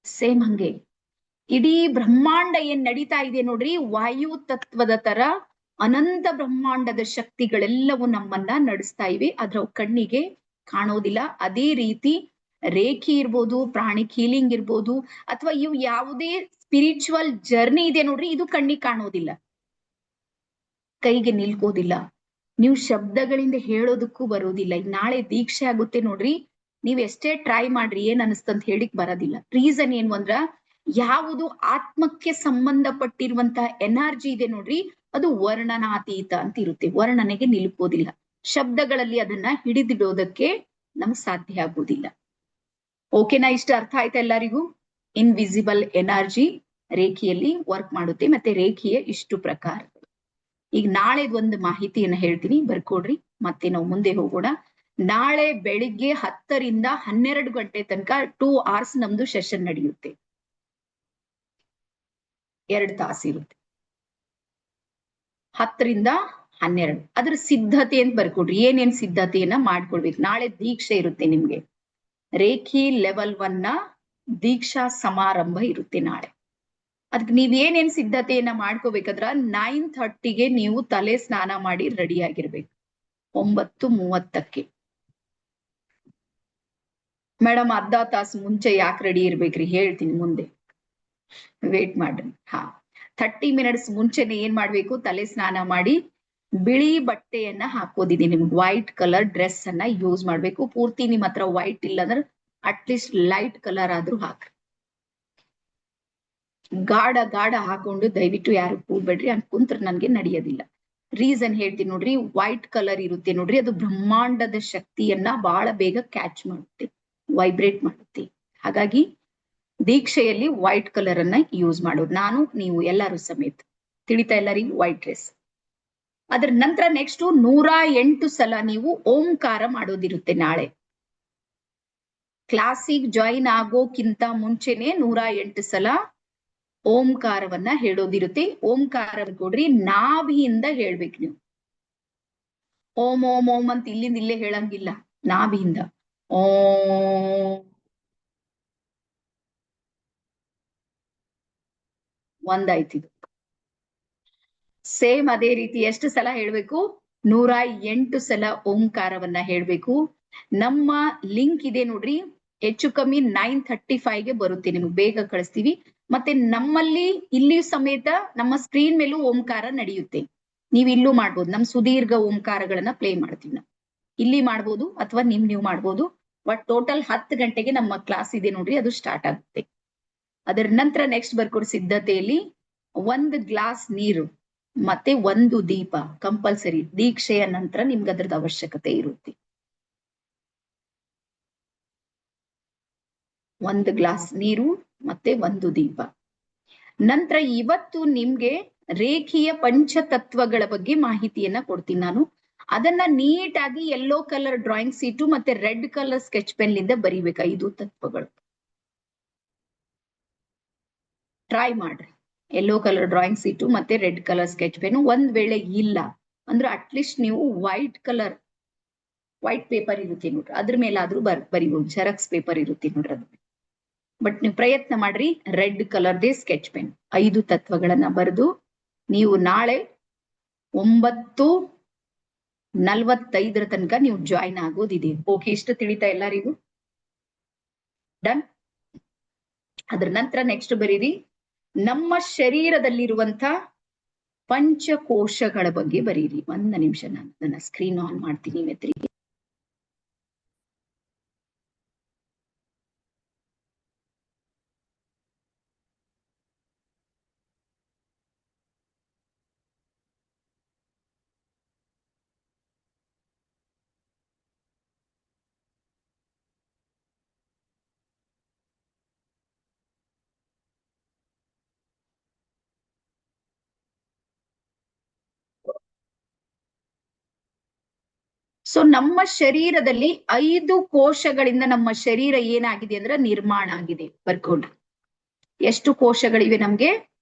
ಸೇಮ್ ಹಂಗೆ ಇಡೀ ಬ್ರಹ್ಮಾಂಡ ಏನ್ ನಡೀತಾ ಇದೆ ನೋಡ್ರಿ, ವಾಯು ತತ್ವದ ತರ ಅನಂತ ಬ್ರಹ್ಮಾಂಡದ ಶಕ್ತಿಗಳೆಲ್ಲವೂ ನಮ್ಮನ್ನ ನಡೆಸ್ತಾ ಇವೆ. ಅದ್ರ ಕಣ್ಣಿಗೆ ಕಾಣೋದಿಲ್ಲ. ಅದೇ ರೀತಿ ರೇಖಿ ಇರ್ಬೋದು, ಪ್ರಾಣಿಕ್ ಹೀಲಿಂಗ್ ಇರ್ಬೋದು, ಅಥವಾ ಇವು ಯಾವುದೇ ಸ್ಪಿರಿಚುವಲ್ ಜರ್ನಿ ಇದೆ ನೋಡ್ರಿ, ಇದು ಕಣ್ಣಿಗೆ ಕಾಣೋದಿಲ್ಲ, ಕೈಗೆ ನಿಲ್ಕೋದಿಲ್ಲ. ನೀವು ಶಬ್ದಗಳಿಂದ ಹೇಳೋದಕ್ಕೂ ಬರೋದಿಲ್ಲ. ಈಗ ನಾಳೆ ದೀಕ್ಷೆ ಆಗುತ್ತೆ ನೋಡ್ರಿ, ನೀವ್ ಎಷ್ಟೇ ಟ್ರೈ ಮಾಡ್ರಿ ಏನ್ ಅನಿಸ್ತಂತ ಹೇಳಿಕ್ ಬರೋದಿಲ್ಲ. ರೀಸನ್ ಏನು ಅಂದ್ರ, ಯಾವುದು ಆತ್ಮಕ್ಕೆ ಸಂಬಂಧಪಟ್ಟಿರುವಂತ ಎನರ್ಜಿ ಇದೆ ನೋಡ್ರಿ, ಅದು ವರ್ಣನಾತೀತ ಅಂತ ಇರುತ್ತೆ, ವರ್ಣನೆಗೆ ನಿಲ್ಕೋದಿಲ್ಲ. ಶಬ್ದಗಳಲ್ಲಿ ಅದನ್ನ ಹಿಡಿದಿಡೋದಕ್ಕೆ ನಮ್ಗೆ ಸಾಧ್ಯ ಆಗುದಿಲ್ಲ. ಓಕೆನಾ? ಇಷ್ಟು ಅರ್ಥ ಆಯ್ತಾ ಎಲ್ಲರಿಗೂ? ಇನ್ವಿಸಿಬಲ್ ಎನರ್ಜಿ ರೇಖೆಯಲ್ಲಿ ವರ್ಕ್ ಮಾಡುತ್ತೆ, ಮತ್ತೆ ರೇಖೆಯ ಇಷ್ಟು ಪ್ರಕಾರ. ಈಗ ನಾಳೆದ್ ಒಂದು ಮಾಹಿತಿಯನ್ನ ಹೇಳ್ತೀನಿ, ಬರ್ಕೊಡ್ರಿ. ಮತ್ತೆ ನಾವು ಮುಂದೆ ಹೋಗೋಣ. ನಾಳೆ ಬೆಳಿಗ್ಗೆ 10 ರಿಂದ 12 ಗಂಟೆ ತನಕ 2 hours ನಮ್ದು ಸೆಷನ್ ನಡೆಯುತ್ತೆ. 2 ತಾಸು ಇರುತ್ತೆ. 10 ರಿಂದ 12. ಅದ್ರ ಸಿದ್ಧತೆ ಅಂತ ಬರ್ಕೊಡ್ರಿ. ಏನೇನ್ ಸಿದ್ಧತೆಯನ್ನ ಮಾಡ್ಕೊಳ್ಬೇಕು. ನಾಳೆ ದೀಕ್ಷೆ ಇರುತ್ತೆ ನಿಮ್ಗೆ. ರೇಖಿ ಲೆವೆಲ್ 1 ನ ದೀಕ್ಷಾ ಸಮಾರಂಭ ಇರುತ್ತೆ ನಾಳೆ. ಅದಕ್ಕೆ ನೀವ್ ಏನೇನ್ ಸಿದ್ಧತೆಯನ್ನ ಮಾಡ್ಕೋಬೇಕಾದ್ರ 9:30ಗೆ ನೀವು ತಲೆ ಸ್ನಾನ ಮಾಡಿ ರೆಡಿ ಆಗಿರ್ಬೇಕು. 9:30ಕ್ಕೆ. ಮೇಡಮ್ ಅರ್ಧ ತಾಸು ಮುಂಚೆ ಯಾಕೆ ರೆಡಿ ಇರ್ಬೇಕ್ರಿ? ಹೇಳ್ತೀನಿ ಮುಂದೆ, ವೇಟ್ ಮಾಡ್ರಿ. 30 minutes ಮುಂಚೆನೆ ಏನ್ ಮಾಡ್ಬೇಕು, ತಲೆ ಸ್ನಾನ ಮಾಡಿ ಬಿಳಿ ಬಟ್ಟೆಯನ್ನ ಹಾಕೋದಿದೆ. ನಿಮ್ಗೆ ವೈಟ್ ಕಲರ್ ಡ್ರೆಸ್ ಅನ್ನ ಯೂಸ್ ಮಾಡ್ಬೇಕು. ಪೂರ್ತಿ ನಿಮ್ ಹತ್ರ ವೈಟ್ ಇಲ್ಲ ಅಂದ್ರೆ ಅಟ್ಲೀಸ್ಟ್ ಲೈಟ್ ಕಲರ್ ಆದ್ರೂ ಹಾಕ್ರಿ. ಗಾಢ ಹಾಕೊಂಡು ದಯವಿಟ್ಟು ಯಾರು ಕೂಡ್ಬೇಡ್ರಿ. ಹಂಗ್ ಕುಂತ್ರ ನನ್ಗೆ ನಡೆಯೋದಿಲ್ಲ. ರೀಸನ್ ಹೇಳ್ತೀನಿ ನೋಡ್ರಿ, ವೈಟ್ ಕಲರ್ ಇರುತ್ತೆ ನೋಡ್ರಿ, ಅದು ಬ್ರಹ್ಮಾಂಡದ ಶಕ್ತಿಯನ್ನ ಬಹಳ ಬೇಗ ಕ್ಯಾಚ್ ಮಾಡುತ್ತೆ, ವೈಬ್ರೇಟ್ ಮಾಡುತ್ತೆ. ಹಾಗಾಗಿ ದೀಕ್ಷೆಯಲ್ಲಿ ವೈಟ್ ಕಲರ್ ಅನ್ನ ಯೂಸ್ ಮಾಡೋದು, ನಾನು ನೀವು ಎಲ್ಲರೂ ಸಮೇತ. ತಿಳಿತಾ ಎಲ್ಲರಿಗೂ? White dress. ಅದ್ರ ನಂತರ ನೆಕ್ಸ್ಟ್ 108 ಸಲ ನೀವು ಓಂಕಾರ ಮಾಡೋದಿರುತ್ತೆ ನಾಳೆ. ಕ್ಲಾಸಿಗೆ ಜಾಯಿನ್ ಆಗೋಕ್ಕಿಂತ ಮುಂಚೆನೆ 108 ಸಲ ಓಂಕಾರವನ್ನ ಹೇಳೋದಿರುತ್ತೆ. ಓಂಕಾರ ಕೊಡ್ರಿ, ನಾಭಿಯಿಂದ ಹೇಳ್ಬೇಕು ನೀವು. ಓಂ ಓಂ ಓಂ ಅಂತ ಇಲ್ಲಿಂದ ಇಲ್ಲೇ ಹೇಳಂಗಿಲ್ಲ, ನಾಭಿಯಿಂದ ಓಂ. ಒಂದಾಯ್ತಿದು. ಸೇಮ್ ಅದೇ ರೀತಿ ಎಷ್ಟು ಸಲ ಹೇಳ್ಬೇಕು? 108 ಸಲ ಓಂಕಾರವನ್ನ ಹೇಳ್ಬೇಕು. ನಮ್ಮ ಲಿಂಕ್ ಇದೆ ನೋಡ್ರಿ, ಹೆಚ್ಚು ಕಮ್ಮಿ 9:35ಗೆ ಬರುತ್ತೆ, ನಿಮ್ಗೆ ಬೇಗ ಕಳಿಸ್ತೀವಿ. ಮತ್ತೆ ನಮ್ಮಲ್ಲಿ ಇಲ್ಲಿ ಸಮೇತ ನಮ್ಮ ಸ್ಕ್ರೀನ್ ಮೇಲೂ ಓಂಕಾರ ನಡೆಯುತ್ತೆ. ನೀವ್ ಇಲ್ಲೂ ಮಾಡ್ಬೋದು. ನಮ್ ಸುದೀರ್ಘ ಓಂಕಾರಗಳನ್ನ ಪ್ಲೇ ಮಾಡ್ತೀವಿ ನಾವು. ಇಲ್ಲಿ ಮಾಡ್ಬೋದು ಅಥವಾ ನೀವು ಮಾಡ್ಬೋದು. ಬಟ್ ಟೋಟಲ್ 10 ಗಂಟೆಗೆ ನಮ್ಮ ಕ್ಲಾಸ್ ಇದೆ ನೋಡ್ರಿ, ಅದು ಸ್ಟಾರ್ಟ್ ಆಗುತ್ತೆ. ಅದರ ನಂತರ ನೆಕ್ಸ್ಟ್ ಬರ್ಕೊಡ್ ಸಿದ್ಧತೆಯಲ್ಲಿ 1 ಗ್ಲಾಸ್ ನೀರು ಮತ್ತೆ 1 ದೀಪ ಕಂಪಲ್ಸರಿ. ದೀಕ್ಷೆಯ ನಂತರ ನಿಮ್ಗೆ ಅದ್ರದ್ದು ಅವಶ್ಯಕತೆ ಇರುತ್ತೆ. 1 ಗ್ಲಾಸ್ ನೀರು ಮತ್ತೆ 1 ದೀಪ. ನಂತರ ಇವತ್ತು ನಿಮ್ಗೆ ರೇಖೀಯ ಪಂಚತತ್ವಗಳ ಬಗ್ಗೆ ಮಾಹಿತಿಯನ್ನ ಕೊಡ್ತೀನಿ ನಾನು. ಅದನ್ನ ನೀಟಾಗಿ ಯೆಲ್ಲೋ ಕಲರ್ ಡ್ರಾಯಿಂಗ್ ಶೀಟು ಮತ್ತೆ ರೆಡ್ ಕಲರ್ ಸ್ಕೆಚ್ ಪೆನ್ ಲಿಂದ ಬರಿಬೇಕು 5 ತತ್ವಗಳು. ಟ್ರೈ ಮಾಡ್ರಿ. ಯೆಲ್ಲೋ ಕಲರ್ ಡ್ರಾಯಿಂಗ್ ಶೀಟು ಮತ್ತೆ ರೆಡ್ ಕಲರ್ ಸ್ಕೆಚ್ ಪೆನ್. ಒಂದ್ ವೇಳೆ ಇಲ್ಲ ಅಂದ್ರೆ ಅಟ್ಲೀಸ್ಟ್ ನೀವು ವೈಟ್ ಪೇಪರ್ ಇರುತ್ತೆ ನೋಡ್ರಿ, ಅದ್ರ ಮೇಲಾದ್ರೂ ಬರಿಬಹುದು. ಜೆರಾಕ್ಸ್ ಪೇಪರ್ ಇರುತ್ತೆ ನೋಡ್ರಿ ಅದ್ರ. ಬಟ್ ನೀವು ಪ್ರಯತ್ನ ಮಾಡ್ರಿ, ರೆಡ್ ಕಲರ್ದೇ ಸ್ಕೆಚ್ ಪೆನ್ 5 ತತ್ವಗಳನ್ನ ಬರೆದು ನೀವು ನಾಳೆ 9:45 ತನಕ ನೀವು ಜಾಯಿನ್ ಆಗೋದಿದೆ. ಓಕೆ, ಇಷ್ಟು ತಿಳಿತಾ ಎಲ್ಲರಿಗೂ? ಡನ್. ಅದ್ರ ನಂತರ ನೆಕ್ಸ್ಟ್ ಬರೀರಿ, ನಮ್ಮ ಶರೀರದಲ್ಲಿರುವಂತ ಪಂಚಕೋಶಗಳ ಬಗ್ಗೆ ಬರೀರಿ. 1 ನಿಮಿಷ, ನಾನು ನನ್ನ ಸ್ಕ್ರೀನ್ ಆನ್ ಮಾಡ್ತೀನಿ ಮೆತ್ರಿಗೆ. ಸೊ ನಮ್ಮ ಶರೀರದಲ್ಲಿ 5 ಕೋಶಗಳಿಂದ ನಮ್ಮ ಶರೀರ ಏನಾಗಿದೆ ಅಂದ್ರೆ ನಿರ್ಮಾಣ ಆಗಿದೆ. ಬರ್ಕೊಡ್ರಿ. ಎಷ್ಟು ಕೋಶಗಳಿವೆ ನಮ್ಗೆ?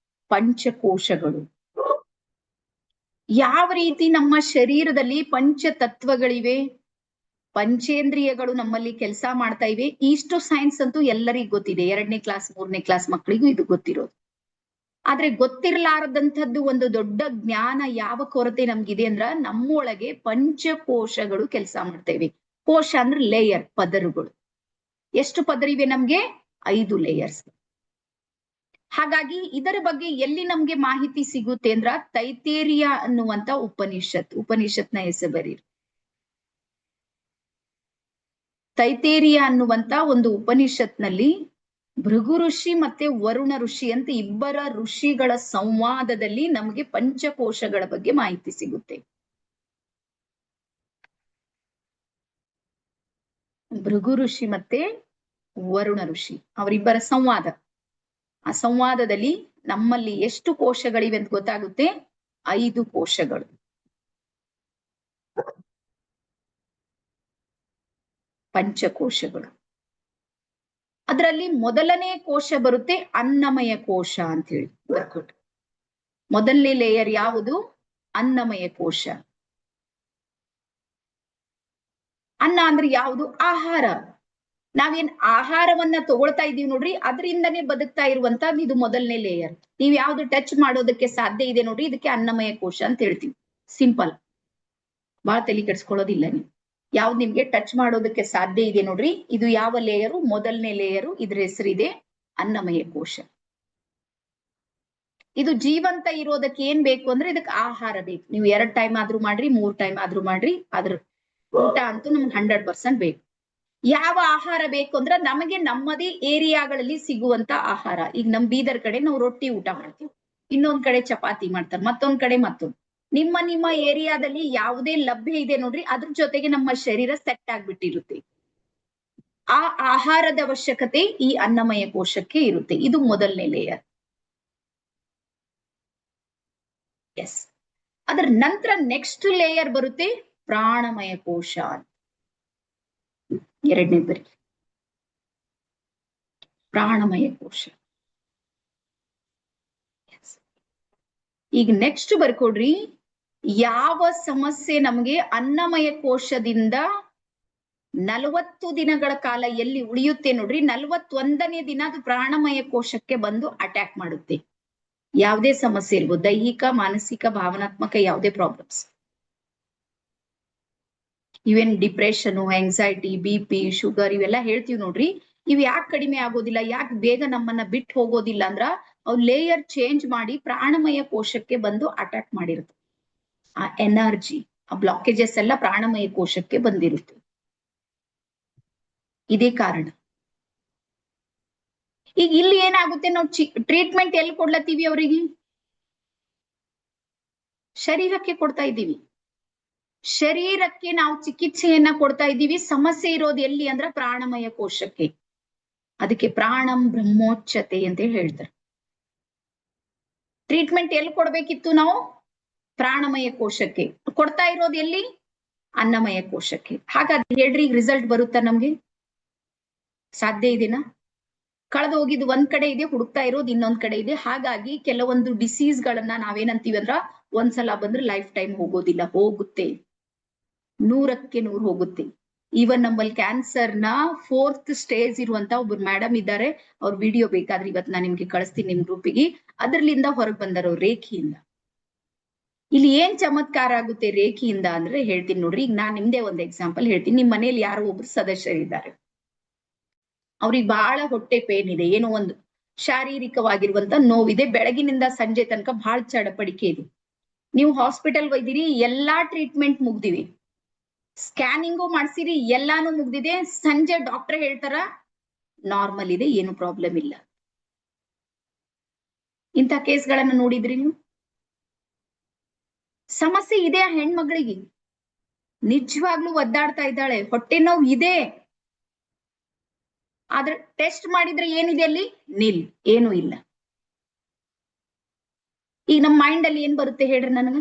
ಪಂಚಕೋಶಗಳು. ಯಾವ ರೀತಿ ನಮ್ಮ ಶರೀರದಲ್ಲಿ ಪಂಚತತ್ವಗಳಿವೆ, ಪಂಚೇಂದ್ರಿಯಗಳು ನಮ್ಮಲ್ಲಿ ಕೆಲಸ ಮಾಡ್ತಾ ಇವೆ. ಇಷ್ಟು ಸೈನ್ಸ್ ಅಂತೂ ಎಲ್ಲರಿಗೂ ಗೊತ್ತಿದೆ. 2ನೇ ಕ್ಲಾಸ್ 3ನೇ ಕ್ಲಾಸ್ ಮಕ್ಕಳಿಗೂ ಇದು ಗೊತ್ತಿರೋದು. ಆದ್ರೆ ಗೊತ್ತಿರಲಾರದಂಥದ್ದು ಒಂದು ದೊಡ್ಡ ಜ್ಞಾನ ಯಾವ ಕೊರತೆ ನಮ್ಗಿದೆ ಅಂದ್ರ ನಮ್ಮೊಳಗೆ ಪಂಚಕೋಶಗಳು ಕೆಲಸ ಮಾಡ್ತೇವೆ. ಕೋಶ ಅಂದ್ರೆ ಲೇಯರ್, ಪದರುಗಳು. ಎಷ್ಟು ಪದರಿವೆ ನಮ್ಗೆ? 5 ಲೇಯರ್ಸ್. ಹಾಗಾಗಿ ಇದರ ಬಗ್ಗೆ ಎಲ್ಲಿ ನಮ್ಗೆ ಮಾಹಿತಿ ಸಿಗುತ್ತೆ ಅಂದ್ರ ತೈತೇರಿಯ ಅನ್ನುವಂತ ಉಪನಿಷತ್ನ ಹೆಸರು ಬರೀರಿ. ತೈತೇರಿಯ ಅನ್ನುವಂತ ಒಂದು ಉಪನಿಷತ್ನಲ್ಲಿ ಭೃಗು ಋಷಿ ಮತ್ತೆ ವರುಣ ಋಷಿ ಅಂತ ಇಬ್ಬರ ಋಷಿಗಳ ಸಂವಾದದಲ್ಲಿ ನಮಗೆ ಪಂಚಕೋಶಗಳ ಬಗ್ಗೆ ಮಾಹಿತಿ ಸಿಗುತ್ತೆ. ಭೃಗು ಋಷಿ ಮತ್ತೆ ವರುಣ ಋಷಿ ಅವರಿಬ್ಬರ ಸಂವಾದ. ಆ ಸಂವಾದದಲ್ಲಿ ನಮ್ಮಲ್ಲಿ ಎಷ್ಟು ಕೋಶಗಳಿವೆ ಅಂತ ಗೊತ್ತಾಗುತ್ತೆ. 5 ಕೋಶಗಳು. ಪಂಚಕೋಶಗಳು. ಅದರಲ್ಲಿ ಮೊದಲನೇ ಕೋಶ ಬರುತ್ತೆ ಅನ್ನಮಯ ಕೋಶ ಅಂತ ಹೇಳಿ ಬರ್ಕೊಟ್ಟು. ಮೊದಲನೇ ಲೇಯರ್ ಯಾವುದು? ಅನ್ನಮಯ ಕೋಶ. ಅನ್ನ ಅಂದ್ರೆ ಯಾವುದು? ಆಹಾರ. ನಾವೇನ್ ಆಹಾರವನ್ನ ತಗೊಳ್ತಾ ಇದೀವಿ ನೋಡ್ರಿ, ಅದರಿಂದನೇ ಬದುಕ್ತಾ ಇರುವಂತ ಇದು ಮೊದಲನೇ ಲೇಯರ್. ನೀವ್ ಯಾವ್ದು ಟಚ್ ಮಾಡೋದಕ್ಕೆ ಸಾಧ್ಯ ಇದೆ ನೋಡ್ರಿ, ಇದಕ್ಕೆ ಅನ್ನಮಯ ಕೋಶ ಅಂತ ಹೇಳ್ತೀವಿ. ಸಿಂಪಲ್, ಬಹಳ ತಲೆ ಕೆಡ್ಸ್ಕೊಳ್ಳೋದಿಲ್ಲ ನೀವು. ಯಾವ್ದು ನಿಮ್ಗೆ ಟಚ್ ಮಾಡೋದಕ್ಕೆ ಸಾಧ್ಯ ಇದೆ ನೋಡ್ರಿ, ಇದು ಯಾವ ಲೇಯರು? ಮೊದಲನೇ ಲೇಯರು. ಇದ್ರ ಹೆಸರಿದೆ ಅನ್ನಮಯ ಕೋಶ. ಇದು ಜೀವಂತ ಇರೋದಕ್ಕೆ ಏನ್ ಬೇಕು ಅಂದ್ರೆ ಇದಕ್ಕೆ ಆಹಾರ ಬೇಕು. ನೀವು 2 ಟೈಮ್ ಆದ್ರೂ ಮಾಡ್ರಿ, 3 ಟೈಮ್ ಆದ್ರೂ ಮಾಡ್ರಿ, ಅದ್ರ ಊಟ ಅಂತೂ ನಮ್ಗೆ 100% ಬೇಕು. ಯಾವ ಆಹಾರ ಬೇಕು ಅಂದ್ರೆ ನಮಗೆ ನಮ್ಮದೇ ಏರಿಯಾಗಳಲ್ಲಿ ಸಿಗುವಂತ ಆಹಾರ. ಈಗ ನಮ್ ಬೀದರ್ ಕಡೆ ನಾವು ರೊಟ್ಟಿ ಊಟ ಮಾಡ್ತೀವಿ, ಇನ್ನೊಂದ್ ಕಡೆ ಚಪಾತಿ ಮಾಡ್ತಾರೆ, ಮತ್ತೊಂದ್ ಕಡೆ ಮತ್ತೊಂದು. ನಿಮ್ಮ ಏರಿಯಾದಲ್ಲಿ ಯಾವುದೇ ಲಭ್ಯ ಇದೆ ನೋಡ್ರಿ, ಅದ್ರ ಜೊತೆಗೆ ನಮ್ಮ ಶರೀರ ಸೆಟ್ ಆಗ್ಬಿಟ್ಟಿರುತ್ತೆ. ಆ ಆಹಾರದ ಅವಶ್ಯಕತೆ ಈ ಅನ್ನಮಯ ಕೋಶಕ್ಕೆ ಇರುತ್ತೆ. ಇದು ಮೊದಲನೇ ಲೇಯರ್. ಎಸ್. ಅದರ ನಂತರ ನೆಕ್ಸ್ಟ್ ಲೇಯರ್ ಬರುತ್ತೆ ಪ್ರಾಣಮಯ ಕೋಶ. 2ನೇ ಬರಿ ಪ್ರಾಣಮಯ ಕೋಶ. ಈಗ ನೆಕ್ಸ್ಟ್ ಬರ್ಕೊಡ್ರಿ. ಯಾವ ಸಮಸ್ಯೆ ನಮ್ಗೆ ಅನ್ನಮಯ ಕೋಶದಿಂದ 40 ದಿನಗಳ ಕಾಲ ಎಲ್ಲಿ ಉಳಿಯುತ್ತೆ ನೋಡ್ರಿ, 41ನೇ ದಿನ ಅದು ಪ್ರಾಣಮಯ ಕೋಶಕ್ಕೆ ಬಂದು ಅಟ್ಯಾಕ್ ಮಾಡುತ್ತೆ. ಯಾವುದೇ ಸಮಸ್ಯೆ ಇರ್ಬೋದು, ದೈಹಿಕ, ಮಾನಸಿಕ, ಭಾವನಾತ್ಮಕ, ಯಾವುದೇ ಪ್ರಾಬ್ಲಮ್ಸ್. ಇವೇನ್ ಡಿಪ್ರೆಷನ್, ಆಂಗ್ಸೈಟಿ, BP, ಶುಗರ್ ಇವೆಲ್ಲ ಹೇಳ್ತೀವಿ ನೋಡ್ರಿ, ಇವ್ ಯಾಕೆ ಕಡಿಮೆ ಆಗೋದಿಲ್ಲ, ಯಾಕೆ ಬೇಗ ನಮ್ಮನ್ನ ಬಿಟ್ಟು ಹೋಗೋದಿಲ್ಲ ಅಂದ್ರ ಅವ್ ಲೇಯರ್ ಚೇಂಜ್ ಮಾಡಿ ಪ್ರಾಣಮಯ ಕೋಶಕ್ಕೆ ಬಂದು ಅಟ್ಯಾಕ್ ಮಾಡಿರುತ್ತೆ. ಆ ಎನರ್ಜಿ, ಆ ಬ್ಲಾಕೇಜಸ್ ಎಲ್ಲ ಪ್ರಾಣಮಯ ಕೋಶಕ್ಕೆ ಬಂದಿರುತ್ತೆ. ಇದೇ ಕಾರಣ. ಈಗ ಇಲ್ಲಿ ಏನಾಗುತ್ತೆ, ನಾವು ಟ್ರೀಟ್ಮೆಂಟ್ ಎಲ್ಲಿ ಕೊಡ್ಲತ್ತೀವಿ ಅವರಿಗೆ? ಶರೀರಕ್ಕೆ ಕೊಡ್ತಾ ಇದ್ದೀವಿ. ಶರೀರಕ್ಕೆ ನಾವು ಚಿಕಿತ್ಸೆಯನ್ನ ಕೊಡ್ತಾ ಇದ್ದೀವಿ. ಸಮಸ್ಯೆ ಇರೋದು ಎಲ್ಲಿ ಅಂದ್ರ ಪ್ರಾಣಮಯ ಕೋಶಕ್ಕೆ. ಅದಕ್ಕೆ ಪ್ರಾಣಂ ಬ್ರಹ್ಮೋಚ್ಚತೆ ಅಂತ ಹೇಳ್ತಾರೆ. ಟ್ರೀಟ್ಮೆಂಟ್ ಎಲ್ಲಿ ಕೊಡ್ಬೇಕಿತ್ತು ನಾವು? ಪ್ರಾಣಮಯ ಕೋಶಕ್ಕೆ. ಕೊಡ್ತಾ ಇರೋದು ಎಲ್ಲಿ? ಅನ್ನಮಯ ಕೋಶಕ್ಕೆ. ಹಾಗಾದ್ರೆ ಹೇಳ್ರಿ, ರಿಸಲ್ಟ್ ಬರುತ್ತಾ ನಮ್ಗೆ? ಸಾಧ್ಯ ಇದೆನಾ? ಕಳೆದು ಹೋಗಿದ್ದು ಒಂದ್ ಕಡೆ ಇದೆ, ಹುಡುಕ್ತಾ ಇರೋದು ಇನ್ನೊಂದ್ ಕಡೆ ಇದೆ. ಹಾಗಾಗಿ ಕೆಲವೊಂದು ಡಿಸೀಸ್ ಗಳನ್ನ ನಾವೇನಂತೀವಿ ಅಂದ್ರ ಒಂದ್ಸಲ ಬಂದ್ರೆ ಲೈಫ್ ಟೈಮ್ ಹೋಗೋದಿಲ್ಲ, ಹೋಗುತ್ತೆ, 100ಕ್ಕೆ 100 ಹೋಗುತ್ತೆ. ಈವನ್ ನಮ್ಮಲ್ಲಿ ಕ್ಯಾನ್ಸರ್ ನ 4th ಸ್ಟೇಜ್ ಇರುವಂತ ಒಬ್ರು ಮೇಡಮ್ ಇದ್ದಾರೆ. ಅವ್ರ ವಿಡಿಯೋ ಬೇಕಾದ್ರೆ ಇವತ್ತು ನಾನು ನಿಮ್ಗೆ ಕಳಿಸ್ತೀನಿ ನಿಮ್ ಗ್ರೂಪಿಗೆ. ಅದ್ರಲ್ಲಿಂದ ಹೊರಗೆ ಬಂದರು ರೇಖೆಯಿಂದ. ಇಲ್ಲಿ ಏನ್ ಚಮತ್ಕಾರ ಆಗುತ್ತೆ ರೇಖೆಯಿಂದ ಅಂದ್ರೆ ಹೇಳ್ತೀನಿ ನೋಡ್ರಿ. ಈಗ ನಾನ್ ನಿಮ್ದೇ ಒಂದು ಎಕ್ಸಾಂಪಲ್ ಹೇಳ್ತೀನಿ. ನಿಮ್ ಮನೇಲಿ ಯಾರೋ ಒಬ್ರು ಸದಸ್ಯರಿದ್ದಾರೆ, ಅವ್ರಿಗೆ ಬಹಳ ಹೊಟ್ಟೆ ಪೇನ್ ಇದೆ, ಏನೋ ಒಂದು ಶಾರೀರಿಕವಾಗಿರುವಂತ ನೋವಿದೆ, ಬೆಳಗಿನಿಂದ ಸಂಜೆ ತನಕ ಬಹಳ ಚಡಪಡಿಕೆ ಇದೆ. ನೀವು ಹಾಸ್ಪಿಟಲ್ ಒಯ್ದಿರಿ, ಎಲ್ಲಾ ಟ್ರೀಟ್ಮೆಂಟ್ ಮುಗ್ದಿವಿ, ಸ್ಕ್ಯಾನಿಂಗು ಮಾಡ್ಸಿರಿ, ಎಲ್ಲಾನು ಮುಗ್ದಿದೆ. ಸಂಜೆ ಡಾಕ್ಟರ್ ಹೇಳ್ತಾರ ನಾರ್ಮಲ್ ಇದೆ, ಏನು ಪ್ರಾಬ್ಲಮ್ ಇಲ್ಲ. ಇಂಥ ಕೇಸ್ಗಳನ್ನ ನೋಡಿದ್ರಿ ನೀವು? ಸಮಸ್ಯೆ ಇದೆ ಆ ಹೆಣ್ಮಗಳಿಗೆ, ನಿಜವಾಗ್ಲೂ ಒದ್ದಾಡ್ತಾ ಇದ್ದಾಳೆ, ಹೊಟ್ಟೆ ನೋವು ಇದೆ. ಆದ್ರೆ ಟೆಸ್ಟ್ ಮಾಡಿದ್ರೆ ಏನಿದೆ ಅಲ್ಲಿ? ನಿಲ್, ಏನು ಇಲ್ಲ. ಈಗ ನಮ್ಮ ಮೈಂಡ್ ಅಲ್ಲಿ ಏನ್ ಬರುತ್ತೆ ಹೇಳ್ರಿ ನನಗ?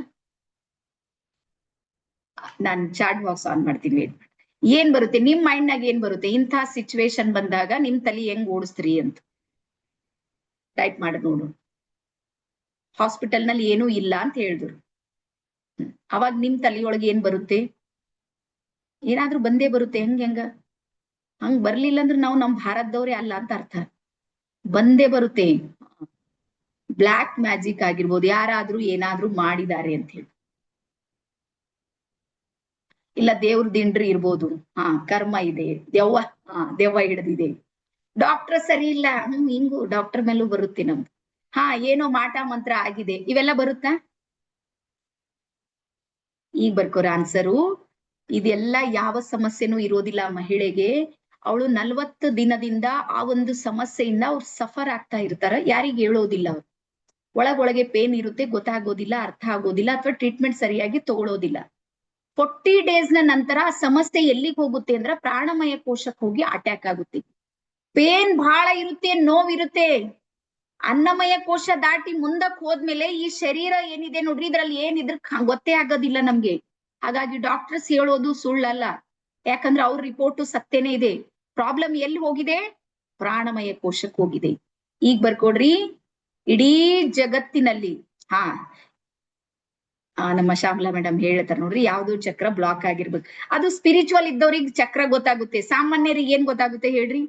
ನಾನು ಚಾಟ್ ಬಾಕ್ಸ್ ಆನ್ ಮಾಡ್ತೀನಿ, ವೇಟ್ ಮಾಡಿ. ಏನ್ ಬರುತ್ತೆ ನಿಮ್ ಮೈಂಡ್ ನಾಗ, ಏನ್ ಬರುತ್ತೆ ಇಂಥ ಸಿಚುವೇಶನ್ ಬಂದಾಗ ನಿಮ್ ತಲೆ ಹೆಂಗ್ ಓಡಿಸ್ತೀರಿ ಅಂತ ಟೈಪ್ ಮಾಡಿ ನೋಡು. ಹಾಸ್ಪಿಟಲ್ ನಲ್ಲಿ ಏನೂ ಇಲ್ಲ ಅಂತ ಹೇಳಿದ್ರು, ಅವಾಗ ನಿಮ್ ತಲೆಯೊಳಗೆ ಏನ್ ಬರುತ್ತೆ? ಏನಾದ್ರೂ ಬಂದೇ ಬರುತ್ತೆ. ಹೆಂಗ ಹಂಗ್ ಬರ್ಲಿಲ್ಲ ಅಂದ್ರೆ ನಾವು ನಮ್ ಭಾರತದವ್ರೇ ಅಲ್ಲ ಅಂತ ಅರ್ಥ. ಬಂದೇ ಬರುತ್ತೆ. ಬ್ಲ್ಯಾಕ್ ಮ್ಯಾಜಿಕ್ ಆಗಿರ್ಬೋದು, ಯಾರಾದ್ರೂ ಏನಾದ್ರೂ ಮಾಡಿದ್ದಾರೆ ಅಂತ ಹೇಳಿ, ಇಲ್ಲ ದೇವ್ರ ದಿಂಡ್ರಿ ಇರ್ಬೋದು, ಕರ್ಮ ಇದೆ, ದೆವ್ವ ಹಿಡಿದಿದೆ, ಡಾಕ್ಟರ್ ಸರಿ ಇಲ್ಲ, ಹಿಂಗು ಡಾಕ್ಟರ್ ಮೇಲೂ ಬರುತ್ತೆ ನಮ್ದು. ಏನೋ ಮಾಟ ಮಂತ್ರ ಆಗಿದೆ, ಇವೆಲ್ಲ ಬರುತ್ತಾ? ಈಗ ಬರ್ಕೋರ ಆನ್ಸರು. ಇದೆಲ್ಲ ಯಾವ ಸಮಸ್ಯೆನೂ ಇರೋದಿಲ್ಲ ಮಹಿಳೆಗೆ. ಅವಳು 40 ದಿನದಿಂದ ಆ ಒಂದು ಸಮಸ್ಯೆಯಿಂದ ಅವ್ರು ಸಫರ್ ಆಗ್ತಾ ಇರ್ತಾರ, ಯಾರಿಗ್ ಹೇಳೋದಿಲ್ಲ. ಅವ್ರು ಒಳಗೊಳಗೆ ಪೇನ್ ಇರುತ್ತೆ, ಗೊತ್ತಾಗೋದಿಲ್ಲ, ಅರ್ಥ ಆಗೋದಿಲ್ಲ, ಅಥವಾ ಟ್ರೀಟ್ಮೆಂಟ್ ಸರಿಯಾಗಿ ತಗೊಳ್ಳೋದಿಲ್ಲ. 40 ಡೇಸ್ ನ ನಂತರ ಆ ಸಮಸ್ಯೆ ಎಲ್ಲಿಗೆ ಹೋಗುತ್ತೆ ಅಂದ್ರೆ ಪ್ರಾಣಮಯ ಕೋಶಕ್ಕೆ ಹೋಗಿ ಅಟ್ಯಾಕ್ ಆಗುತ್ತೆ. ಪೇನ್ ಬಹಳ ಇರುತ್ತೆ, ನೋವಿರುತ್ತೆ. ಅನ್ನಮಯ ಕೋಶ ದಾಟಿ ಮುಂದಕ್ಕೆ ಹೋದ್ಮೇಲೆ ಈ ಶರೀರ ಏನಿದೆ ನೋಡ್ರಿ, ಇದ್ರಲ್ಲಿ ಏನಿದ್ರ ಗೊತ್ತೇ ಆಗೋದಿಲ್ಲ ನಮ್ಗೆ. ಹಾಗಾಗಿ ಡಾಕ್ಟರ್ಸ್ ಹೇಳೋದು ಸುಳ್ಳಲ್ಲ, ಯಾಕಂದ್ರೆ ಅವ್ರ ರಿಪೋರ್ಟು ಸತ್ಯನೇ ಇದೆ. ಪ್ರಾಬ್ಲಮ್ ಎಲ್ಲಿ ಹೋಗಿದೆ? ಪ್ರಾಣಮಯ ಕೋಶಕ್ಕೆ ಹೋಗಿದೆ. ಈಗ ಬರ್ಕೊಡ್ರಿ. ಇಡೀ ಜಗತ್ತಿನಲ್ಲಿ ನಮ್ಮ ಶ್ಯಾಮಲಾ ಮೇಡಮ್ ಹೇಳ್ತಾರೆ ನೋಡ್ರಿ, ಯಾವ್ದು ಚಕ್ರ ಬ್ಲಾಕ್ ಆಗಿರ್ಬೇಕು. ಅದು ಸ್ಪಿರಿಚುವಲ್ ಇದ್ದವ್ರಿಗೆ ಚಕ್ರ ಗೊತ್ತಾಗುತ್ತೆ, ಸಾಮಾನ್ಯರಿಗೆ ಏನ್ ಗೊತ್ತಾಗುತ್ತೆ ಹೇಳ್ರಿ?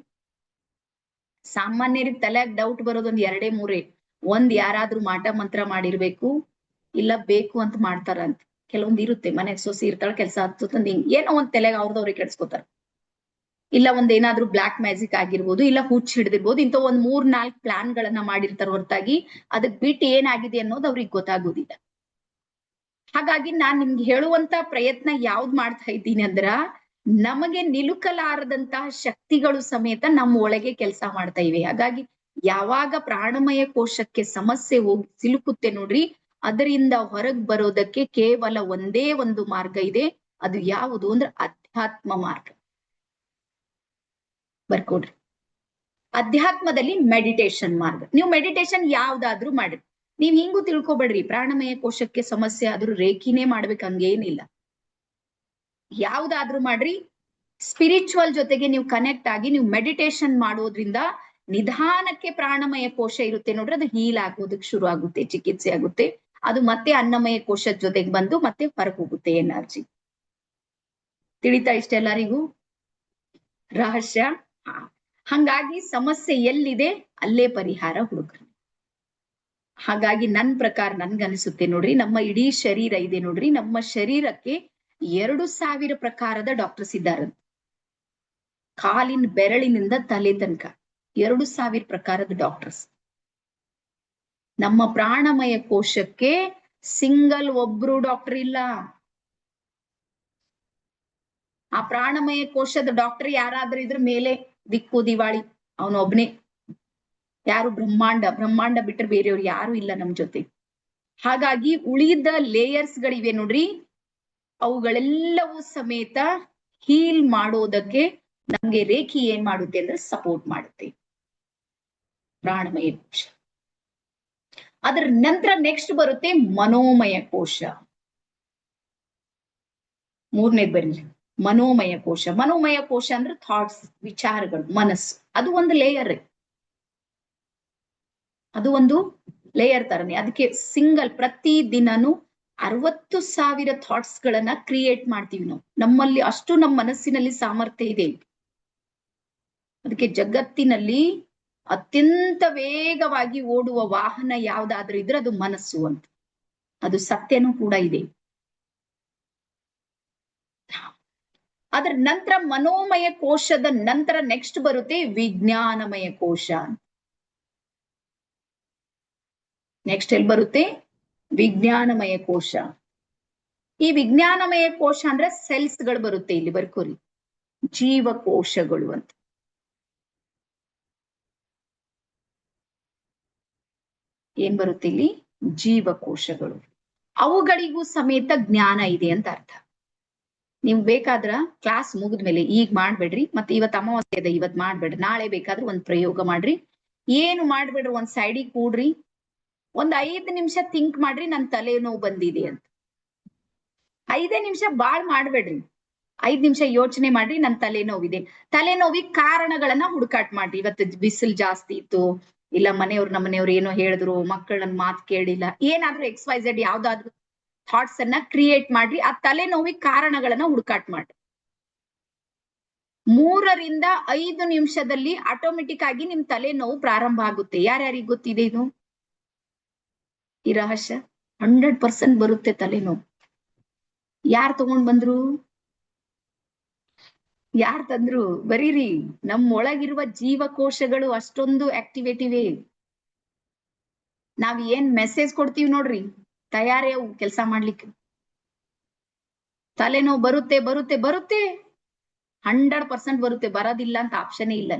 ಸಾಮಾನ್ಯರಿಗೆ ತಲೆಯಾಗ ಡೌಟ್ ಬರೋದೊಂದ್ 2-3. ಒಂದ್ ಯಾರಾದ್ರೂ ಮಾಟ ಮಂತ್ರ ಮಾಡಿರ್ಬೇಕು, ಇಲ್ಲ ಬೇಕು ಅಂತ ಮಾಡ್ತಾರಂತ. ಕೆಲವೊಂದ್ ಇರುತ್ತೆ, ಮನೆಗ್ ಸೊಸಿ ಇರ್ತಾಳ, ಕೆಲಸ ಹತ್ತಂದ್ ಹಿಂಗ್ ಏನೋ ಒಂದ್ ತಲೆಗೆ ಅವ್ರದವ್ರಿಗೆ ಕೆಡ್ಸ್ಕೊತಾರ. ಇಲ್ಲ ಒಂದ್ ಏನಾದ್ರೂ ಬ್ಲಾಕ್ ಮ್ಯಾಜಿಕ್ ಆಗಿರ್ಬೋದು, ಇಲ್ಲ ಹುಚ್ಚ ಹಿಡಿದಿರ್ಬೋದು. ಇಂಥ ಒಂದ್ 3-4 ಪ್ಲಾನ್ ಗಳನ್ನ ಮಾಡಿರ್ತಾರ ಹೊರತಾಗಿ ಅದಕ್ ಬಿಟ್ಟು ಏನಾಗಿದೆ ಅನ್ನೋದು ಅವ್ರಿಗೆ ಗೊತ್ತಾಗೋದಿಲ್ಲ. ಹಾಗಾಗಿ ನಾನ್ ನಿಮ್ಗೆ ಹೇಳುವಂತ ಪ್ರಯತ್ನ ಯಾವ್ದ್ ಮಾಡ್ತಾ ಇದ್ದೀನಿ ಅಂದ್ರ, ನಮಗೆ ನಿಲುಕಲಾರದಂತಹ ಶಕ್ತಿಗಳು ಸಮೇತ ನಮ್ಮ ಒಳಗೆ ಕೆಲಸ ಮಾಡ್ತಾ ಇವೆ. ಹಾಗಾಗಿ ಯಾವಾಗ ಪ್ರಾಣಮಯ ಕೋಶಕ್ಕೆ ಸಮಸ್ಯೆ ಹೋಗಿ ಸಿಲುಕುತ್ತೆ ನೋಡ್ರಿ, ಅದರಿಂದ ಹೊರಗ್ ಬರೋದಕ್ಕೆ ಕೇವಲ ಒಂದೇ ಒಂದು ಮಾರ್ಗ ಇದೆ. ಅದು ಯಾವುದು ಅಂದ್ರೆ ಅಧ್ಯಾತ್ಮ ಮಾರ್ಗ. ಬರ್ಕೊಡ್ರಿ. ಅಧ್ಯಾತ್ಮದಲ್ಲಿ ಮೆಡಿಟೇಷನ್ ಮಾರ್ಗ. ನೀವು ಮೆಡಿಟೇಷನ್ ಯಾವ್ದಾದ್ರೂ ಮಾಡ್ರಿ, ನೀವ್ ಹಿಂಗೂ ತಿಳ್ಕೊಬೇಡ್ರಿ ಪ್ರಾಣಮಯ ಕೋಶಕ್ಕೆ ಸಮಸ್ಯೆ ಆದ್ರೂ ರೇಖಿನೇ ಮಾಡ್ಬೇಕು ಹಂಗೇನಿಲ್ಲ. ಯಾವ್ದಾದ್ರೂ ಮಾಡ್ರಿ, ಸ್ಪಿರಿಚುವಲ್ ಜೊತೆಗೆ ನೀವು ಕನೆಕ್ಟ್ ಆಗಿ ನೀವು ಮೆಡಿಟೇಷನ್ ಮಾಡೋದ್ರಿಂದ ನಿಧಾನಕ್ಕೆ ಪ್ರಾಣಮಯ ಕೋಶ ಇರುತ್ತೆ ನೋಡ್ರಿ, ಅದು ಹೀಲ್ ಆಗೋದಕ್ಕೆ ಶುರು ಆಗುತ್ತೆ, ಚಿಕಿತ್ಸೆ ಆಗುತ್ತೆ. ಅದು ಮತ್ತೆ ಅನ್ನಮಯ ಕೋಶದ ಜೊತೆಗೆ ಬಂದು ಮತ್ತೆ ಹೊರಗೆ ಹೋಗುತ್ತೆ ಎನರ್ಜಿ. ತಿಳಿತಾ ಇಷ್ಟೆಲ್ಲರಿಗೂ ರಹಸ್ಯ? ಹಂಗಾಗಿ ಸಮಸ್ಯೆ ಎಲ್ಲಿದೆ ಅಲ್ಲೇ ಪರಿಹಾರ ಹುಡುಕ್ರಿ. ಹಾಗಾಗಿ ನನ್ ಪ್ರಕಾರ ನನ್ಗನ್ಸುತ್ತೆ ನೋಡ್ರಿ, ನಮ್ಮ ಇಡೀ ಶರೀರ ಇದೆ ನೋಡ್ರಿ, ನಮ್ಮ ಶರೀರಕ್ಕೆ 2000 ಪ್ರಕಾರದ ಡಾಕ್ಟರ್ಸ್ ಇದ್ದಾರೆ. ಕಾಲಿನ ಬೆರಳಿನಿಂದ ತಲೆ ತನಕ 2000 ಪ್ರಕಾರದ ಡಾಕ್ಟರ್ಸ್. ನಮ್ಮ ಪ್ರಾಣಮಯ ಕೋಶಕ್ಕೆ ಸಿಂಗಲ್ ಒಬ್ರು ಡಾಕ್ಟರ್ ಇಲ್ಲ. ಆ ಪ್ರಾಣಮಯ ಕೋಶದ ಡಾಕ್ಟರ್ ಯಾರಾದ್ರೂ ಇದ್ರ ಮೇಲೆ ದಿಕ್ಕು ದಿವಾಳಿ ಅವನೊಬ್ನೇ. ಯಾರು? ಬ್ರಹ್ಮಾಂಡ ಬಿಟ್ಟರೆ ಬೇರೆಯವ್ರು ಯಾರು ಇಲ್ಲ ನಮ್ ಜೊತೆ. ಹಾಗಾಗಿ ಉಳಿದ ಲೇಯರ್ಸ್ ಗಳಿವೆ ನೋಡ್ರಿ, ಅವುಗಳೆಲ್ಲವೂ ಸಮೇತ ಹೀಲ್ ಮಾಡೋದಕ್ಕೆ ನಮ್ಗೆ ರೇಖಿ ಏನ್ ಮಾಡುತ್ತೆ ಅಂದ್ರೆ ಸಪೋರ್ಟ್ ಮಾಡುತ್ತೆ, ಪ್ರಾಣಮಯ ಕೋಶ. ಅದರ ನಂತರ ನೆಕ್ಸ್ಟ್ ಬರುತ್ತೆ ಮನೋಮಯ ಕೋಶ. 3ನೇದ್ ಬನ್ನಿ, ಮನೋಮಯ ಕೋಶ. ಮನೋಮಯ ಕೋಶ ಅಂದ್ರೆ ಥಾಟ್ಸ್, ವಿಚಾರಗಳು, ಮನಸ್ಸು. ಅದು ಒಂದು ಲೇಯರ್, ಅದು ಒಂದು ಲೇಯರ್ ತರನೇ. ಅದಕ್ಕೆ ಸಿಂಗಲ್ ಪ್ರತಿ ದಿನನೂ 60,000 ಥಾಟ್ಸ್ ಗಳನ್ನ ಕ್ರಿಯೇಟ್ ಮಾಡ್ತೀವಿ ನಾವು. ನಮ್ಮಲ್ಲಿ ಅಷ್ಟು ನಮ್ಮ ಮನಸ್ಸಿನಲ್ಲಿ ಸಾಮರ್ಥ್ಯ ಇದೆ. ಅದಕ್ಕೆ ಜಗತ್ತಿನಲ್ಲಿ ಅತ್ಯಂತ ವೇಗವಾಗಿ ಓಡುವ ವಾಹನ ಯಾವ್ದಾದ್ರೂ ಇದ್ರೆ ಅದು ಮನಸ್ಸು ಅಂತ. ಅದು ಸತ್ಯನೂ ಕೂಡ ಇದೆ. ಅದರ ನಂತರ ಮನೋಮಯ ಕೋಶದ ನಂತರ ನೆಕ್ಸ್ಟ್ ಬರುತ್ತೆ ವಿಜ್ಞಾನಮಯ ಕೋಶ. ನೆಕ್ಸ್ಟ್ ಎಲ್ಲಿ ಬರುತ್ತೆ? ವಿಜ್ಞಾನಮಯ ಕೋಶ. ಈ ವಿಜ್ಞಾನಮಯ ಕೋಶ ಅಂದ್ರೆ ಸೆಲ್ಸ್ ಗಳು ಬರುತ್ತೆ, ಇಲ್ಲಿ ಬರ್ಕೋರಿ, ಜೀವಕೋಶಗಳು ಅಂತ. ಏನ್ ಬರುತ್ತೆ ಇಲ್ಲಿ? ಜೀವಕೋಶಗಳು. ಅವುಗಳಿಗೂ ಸಮೇತ ಜ್ಞಾನ ಇದೆ ಅಂತ ಅರ್ಥ. ನೀವು ಬೇಕಾದ್ರ ಕ್ಲಾಸ್ ಮುಗಿದ್ಮೇಲೆ, ಈಗ ಮಾಡ್ಬೇಡ್ರಿ, ಮತ್ತೆ ಇವತ್ತು ಅಮಾವಾಸ್ಯೆ ಇದೆ, ಇವತ್ ಮಾಡ್ಬೇಡ್ರಿ, ನಾಳೆ ಬೇಕಾದ್ರೆ ಒಂದ್ ಪ್ರಯೋಗ ಮಾಡ್ರಿ. ಏನು ಮಾಡ್ಬೇಡ್ರಿ, ಒಂದ್ ಸೈಡಿಗೆ ಕೂಡ್ರಿ, ಒಂದ್ 5 ನಿಮಿಷ ಥಿಂಕ್ ಮಾಡ್ರಿ, ನನ್ ತಲೆ ನೋವು ಬಂದಿದೆ ಅಂತ. 5 ನಿಮಿಷ ಬಾಳ್ ಮಾಡ್ಬೇಡ್ರಿ. 5 ನಿಮಿಷ ಯೋಚನೆ ಮಾಡ್ರಿ, ನನ್ ತಲೆನೋವಿದೆ. ತಲೆನೋವಿಗೆ ಕಾರಣಗಳನ್ನ ಹುಡುಕಾಟ ಮಾಡ್ರಿ. ಇವತ್ತು ಬಿಸಿಲು ಜಾಸ್ತಿ ಇತ್ತು, ಇಲ್ಲ ಮನೆಯವ್ರು ನಮ್ಮನೆಯವ್ರು ಏನೋ ಹೇಳಿದ್ರು, ಮಕ್ಕಳು ನನ್ ಮಾತು ಕೇಳಿಲ್ಲ, ಏನಾದ್ರೂ XYZ ಯಾವ್ದಾದ್ರು ಥಾಟ್ಸ್ ಅನ್ನ ಕ್ರಿಯೇಟ್ ಮಾಡ್ರಿ. ಆ ತಲೆನೋವಿಗೆ ಕಾರಣಗಳನ್ನ ಹುಡುಕಾಟ ಮಾಡ್ರಿ. 3 ರಿಂದ 5 ನಿಮಿಷದಲ್ಲಿ ಆಟೋಮೆಟಿಕ್ ಆಗಿ ನಿಮ್ ತಲೆನೋವು ಪ್ರಾರಂಭ ಆಗುತ್ತೆ. ಯಾರ್ಯಾರಿಗೆ ಗೊತ್ತಿದೆ ಇದು ಈ ರಹಸ್ಯ? 100% ಬರುತ್ತೆ ತಲೆನೋವು. ಯಾರ್ ತಗೊಂಡ್ ಬಂದ್ರು? ಯಾರ್ ತಂದ್ರು? ಬರೀರಿ. ಒಳಗಿರುವ ಜೀವಕೋಶಗಳು ಅಷ್ಟೊಂದು ಆಕ್ಟಿವೇಟ್ ಇವೆ. ನಾವ್ ಏನ್ ಮೆಸೇಜ್ ಕೊಡ್ತೀವಿ ನೋಡ್ರಿ, ತಯಾರೇ ಅವು ಕೆಲಸ ಮಾಡ್ಲಿಕ್ಕೆ. ತಲೆನೋವು ಬರುತ್ತೆ ಬರುತ್ತೆ ಬರುತ್ತೆ, 100% ಬರುತ್ತೆ. ಬರೋದಿಲ್ಲ ಅಂತ ಆಪ್ಷನೇ ಇಲ್ಲ.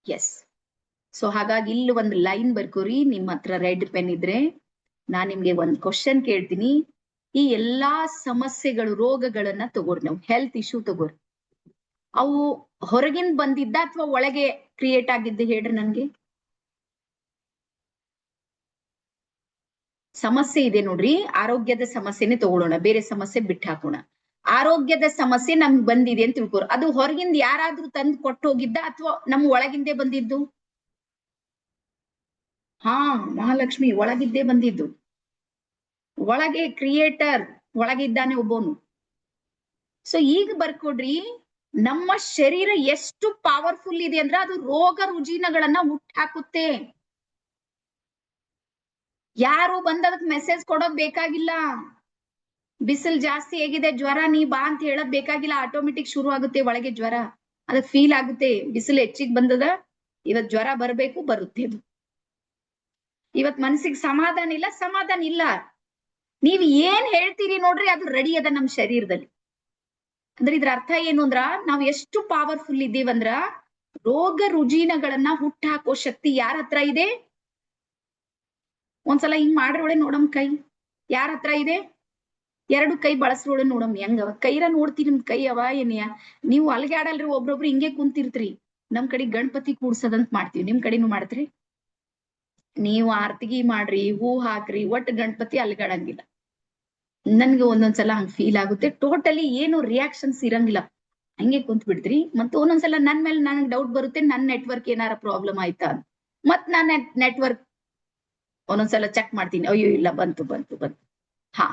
ಎಸ್. ಸೊ ಹಾಗಾಗಿ ಇಲ್ಲಿ ಒಂದು ಲೈನ್ ಬರ್ಕೋರಿ. ನಿಮ್ಮ ಹತ್ರ ರೆಡ್ ಪೆನ್ ಇದ್ರೆ ನಾನ್ ನಿಮ್ಗೆ ಒಂದ್ ಕ್ವಶನ್ ಕೇಳ್ತೀನಿ. ಈ ಎಲ್ಲಾ ಸಮಸ್ಯೆಗಳು, ರೋಗಗಳನ್ನ ತಗೋರಿ, ನಾವು ಹೆಲ್ತ್ ಇಶ್ಯೂ ತಗೋರಿ. ಅವು ಹೊರಗಿಂದ ಬಂದಿದ್ದ ಅಥವಾ ಒಳಗೆ ಕ್ರಿಯೇಟ್ ಆಗಿದ್ದ ಹೇಳ್ರಿ ನನ್ಗೆ. ಸಮಸ್ಯೆ ಇದೆ ನೋಡ್ರಿ, ಆರೋಗ್ಯದ ಸಮಸ್ಯೆನೆ ತಗೊಳ್ಳೋಣ, ಬೇರೆ ಸಮಸ್ಯೆ ಬಿಟ್ಟು ಹಾಕೋಣ. ಆರೋಗ್ಯದ ಸಮಸ್ಯೆ ನಮ್ಗೆ ಬಂದಿದೆ ಅಂತ ತಿಳ್ಕೋರು. ಅದು ಹೊರಗಿಂದ ಯಾರಾದ್ರೂ ತಂದು ಕೊಟ್ಟು ಹೋಗಿದ್ದ ಅಥವಾ ನಮ್ ಒಳಗಿಂದೇ ಬಂದಿದ್ದು? ಹಾ, ಮಹಾಲಕ್ಷ್ಮಿ ಒಳಗಿದ್ದೇ ಬಂದಿದ್ದು. ಒಳಗೆ ಕ್ರಿಯೇಟರ್ ಒಳಗಿದ್ದಾನೆ ಒಬ್ಬನು. ಸೊ ಈಗ ಬರ್ಕೊಡ್ರಿ, ನಮ್ಮ ಶರೀರ ಎಷ್ಟು ಪವರ್ಫುಲ್ ಇದೆ ಅಂದ್ರೆ ಅದು ರೋಗ ರುಜಿನಗಳನ್ನ ಹುಟ್ಟಾಕುತ್ತೆ. ಯಾರು ಬಂದದಕ್ ಮೆಸೇಜ್ ಕೊಡೋದ್ ಬೇಕಾಗಿಲ್ಲ. ಬಿಸಿಲು ಜಾಸ್ತಿ ಹೇಗಿದೆ, ಜ್ವರ ನೀ ಬಾ ಅಂತ ಹೇಳೋದ್ ಬೇಕಾಗಿಲ್ಲ. ಆಟೋಮೆಟಿಕ್ ಶುರು ಆಗುತ್ತೆ ಒಳಗೆ ಜ್ವರ. ಅದಕ್ಕೆ ಫೀಲ್ ಆಗುತ್ತೆ, ಬಿಸಿಲು ಹೆಚ್ಚಿಗೆ ಬಂದದ, ಇವತ್ ಜ್ವರ ಬರ್ಬೇಕು, ಬರುತ್ತೆ. ಅದು ಇವತ್ ಮನಸ್ಸಿಗೆ ಸಮಾಧಾನ ಇಲ್ಲ. ನೀವ್ ಏನ್ ಹೇಳ್ತೀರಿ ನೋಡ್ರಿ, ಅದು ರೆಡಿ ಅದ ನಮ್ ಶರೀರದಲ್ಲಿ. ಅಂದ್ರೆ ಇದ್ರ ಅರ್ಥ ಏನು ಅಂದ್ರ, ನಾವ್ ಎಷ್ಟು ಪವರ್ಫುಲ್ ಇದ್ದೀವಂದ್ರ ರೋಗ ರುಜಿನಗಳನ್ನ ಹುಟ್ಟಾಕೋ ಶಕ್ತಿ ಯಾರ ಹತ್ರ ಇದೆ? ಒಂದ್ಸಲ ಹಿಂಗ್ ಮಾಡ್ರೊಳೆ ನೋಡಮ್ ಕೈ, ಯಾರ ಹತ್ರ ಇದೆ? 2 ಕೈ ಬಳಸ್ರೊಳೆ ನೋಡಮ್ ಹೆಂಗವ. ಕೈರ ನೋಡ್ತೀರಿ, ನಿಮ್ ಕೈ ಅವ ಏನಿಯ? ನೀವು ಅಲ್ಗಾಡಲ್ರಿ, ಒಬ್ರೊಬ್ರು ಹಿಂಗೆ ಕುಂತಿರ್ತ್ರಿ. ನಮ್ ಕಡೆ ಗಣಪತಿ ಕೂಡ್ಸದಂತ ಮಾಡ್ತೀವಿ, ನಿಮ್ ಕಡೆನು ಮಾಡ್ತೀರಿ? ನೀವು ಆರ್ತಿಗಿ ಮಾಡ್ರಿ, ಹೂ ಹಾಕ್ರಿ, ಒಟ್ಟು ಗಣಪತಿ ಅಲ್ಗಾಡಂಗಿಲ್ಲ. ನನ್ಗೆ ಒಂದೊಂದ್ಸಲ ಹಂಗ್ ಫೀಲ್ ಆಗುತ್ತೆ. ಟೋಟಲಿ ಏನು ರಿಯಾಕ್ಷನ್ಸ್ ಇರಂಗಿಲ್ಲ, ಹಂಗೆ ಕುಂತ್ ಬಿಡ್ತ್ರಿ. ಮತ್ತೆ ಒಂದೊಂದ್ಸಲ ನನ್ ಮೇಲೆ ನನಗ್ ಡೌಟ್ ಬರುತ್ತೆ, ನನ್ ನೆಟ್ವರ್ಕ್ ಏನಾರ ಪ್ರಾಬ್ಲಮ್ ಆಯ್ತಾ. ಮತ್ ನಾನ್ ನೆಟ್ವರ್ಕ್ ಒಂದೊಂದ್ಸಲ ಚೆಕ್ ಮಾಡ್ತೀನಿ, ಅಯ್ಯೋ ಇಲ್ಲ, ಬಂತು. ಹಾ.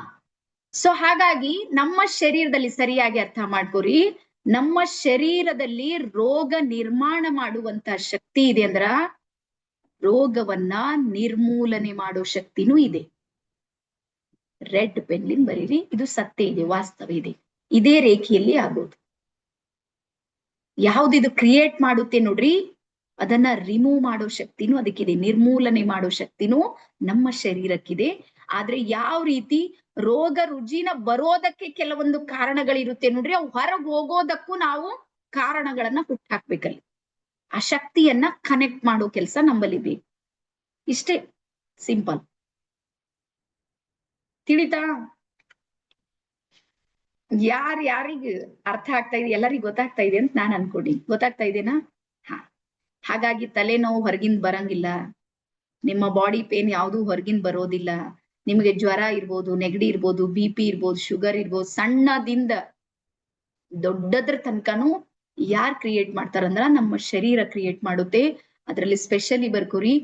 ಸೊ ಹಾಗಾಗಿ ನಮ್ಮ ಶರೀರದಲ್ಲಿ ಸರಿಯಾಗಿ ಅರ್ಥ ಮಾಡ್ಕೋರಿ, ನಮ್ಮ ಶರೀರದಲ್ಲಿ ರೋಗ ನಿರ್ಮಾಣ ಮಾಡುವಂತ ಶಕ್ತಿ ಇದೆ ಅಂದ್ರ ರೋಗವನ್ನ ನಿರ್ಮೂಲನೆ ಮಾಡೋ ಶಕ್ತಿನೂ ಇದೆ. ರೆಡ್ ಪೆನ್ಲಿನ್ ಬರೀರಿ, ಇದು ಸತ್ಯ ಇದೆ, ವಾಸ್ತವ ಇದೆ. ಇದೇ ರೇಖೆಯಲ್ಲಿ ಆಗೋದು. ಯಾವ್ದಿದು ಕ್ರಿಯೇಟ್ ಮಾಡುತ್ತೆ ನೋಡ್ರಿ, ಅದನ್ನ ರಿಮೂವ್ ಮಾಡೋ ಶಕ್ತಿನೂ ಅದಕ್ಕಿದೆ, ನಿರ್ಮೂಲನೆ ಮಾಡೋ ಶಕ್ತಿನೂ ನಮ್ಮ ಶರೀರಕ್ಕಿದೆ. ಆದ್ರೆ ಯಾವ ರೀತಿ ರೋಗ ರುಜಿನ ಬರೋದಕ್ಕೆ ಕೆಲವೊಂದು ಕಾರಣಗಳಿರುತ್ತೆ ನೋಡ್ರಿ, ಅವು ಹೊರಗೆ ಹೋಗೋದಕ್ಕೂ ನಾವು ಕಾರಣಗಳನ್ನ ಹುಟ್ಟಾಕ್ಬೇಕಲ್ಲಿ. ಆ ಶಕ್ತಿಯನ್ನ ಕನೆಕ್ಟ್ ಮಾಡೋ ಕೆಲಸ ನಮ್ಮಲ್ಲಿ ಬೇಕು. ಇಷ್ಟೇ ಸಿಂಪಲ್. ತಿಳಿತಾ? ಯಾರಿಗೆ ಅರ್ಥ ಆಗ್ತಾ ಇದೆ? ಎಲ್ಲರಿಗೂ ಗೊತ್ತಾಗ್ತಾ ಇದೆ ಅಂತ ನಾನ್ ಅನ್ಕೊಂಡಿ. ಗೊತ್ತಾಗ್ತಾ ಇದೆನಾ? ಹಾ. ಹಾಗಾಗಿ ತಲೆನೋವು ಹೊರಗಿಂದ ಬರಂಗಿಲ್ಲ, ನಿಮ್ಮ ಬಾಡಿ ಪೇನ್ ಯಾವ್ದು ಹೊರಗಿಂದ ಬರೋದಿಲ್ಲ. ನಿಮಗೆ ಜ್ವರ ಇರ್ಬೋದು, ನೆಗಡಿ ಇರ್ಬೋದು, BP ಇರ್ಬೋದು, ಶುಗರ್ ಇರ್ಬೋದು, ಸಣ್ಣದಿಂದ ದೊಡ್ಡದ್ರ ತನಕನೂ ಯಾರ್ ಕ್ರಿಯೇಟ್ ಮಾಡ್ತಾರಂದ್ರ ನಮ್ಮ ಶರೀರ ಕ್ರಿಯೇಟ್ ಮಾಡುತ್ತೆ. ಅದ್ರಲ್ಲಿ ಸ್ಪೆಷಲಿ ಬರ್ಕೋರಿ,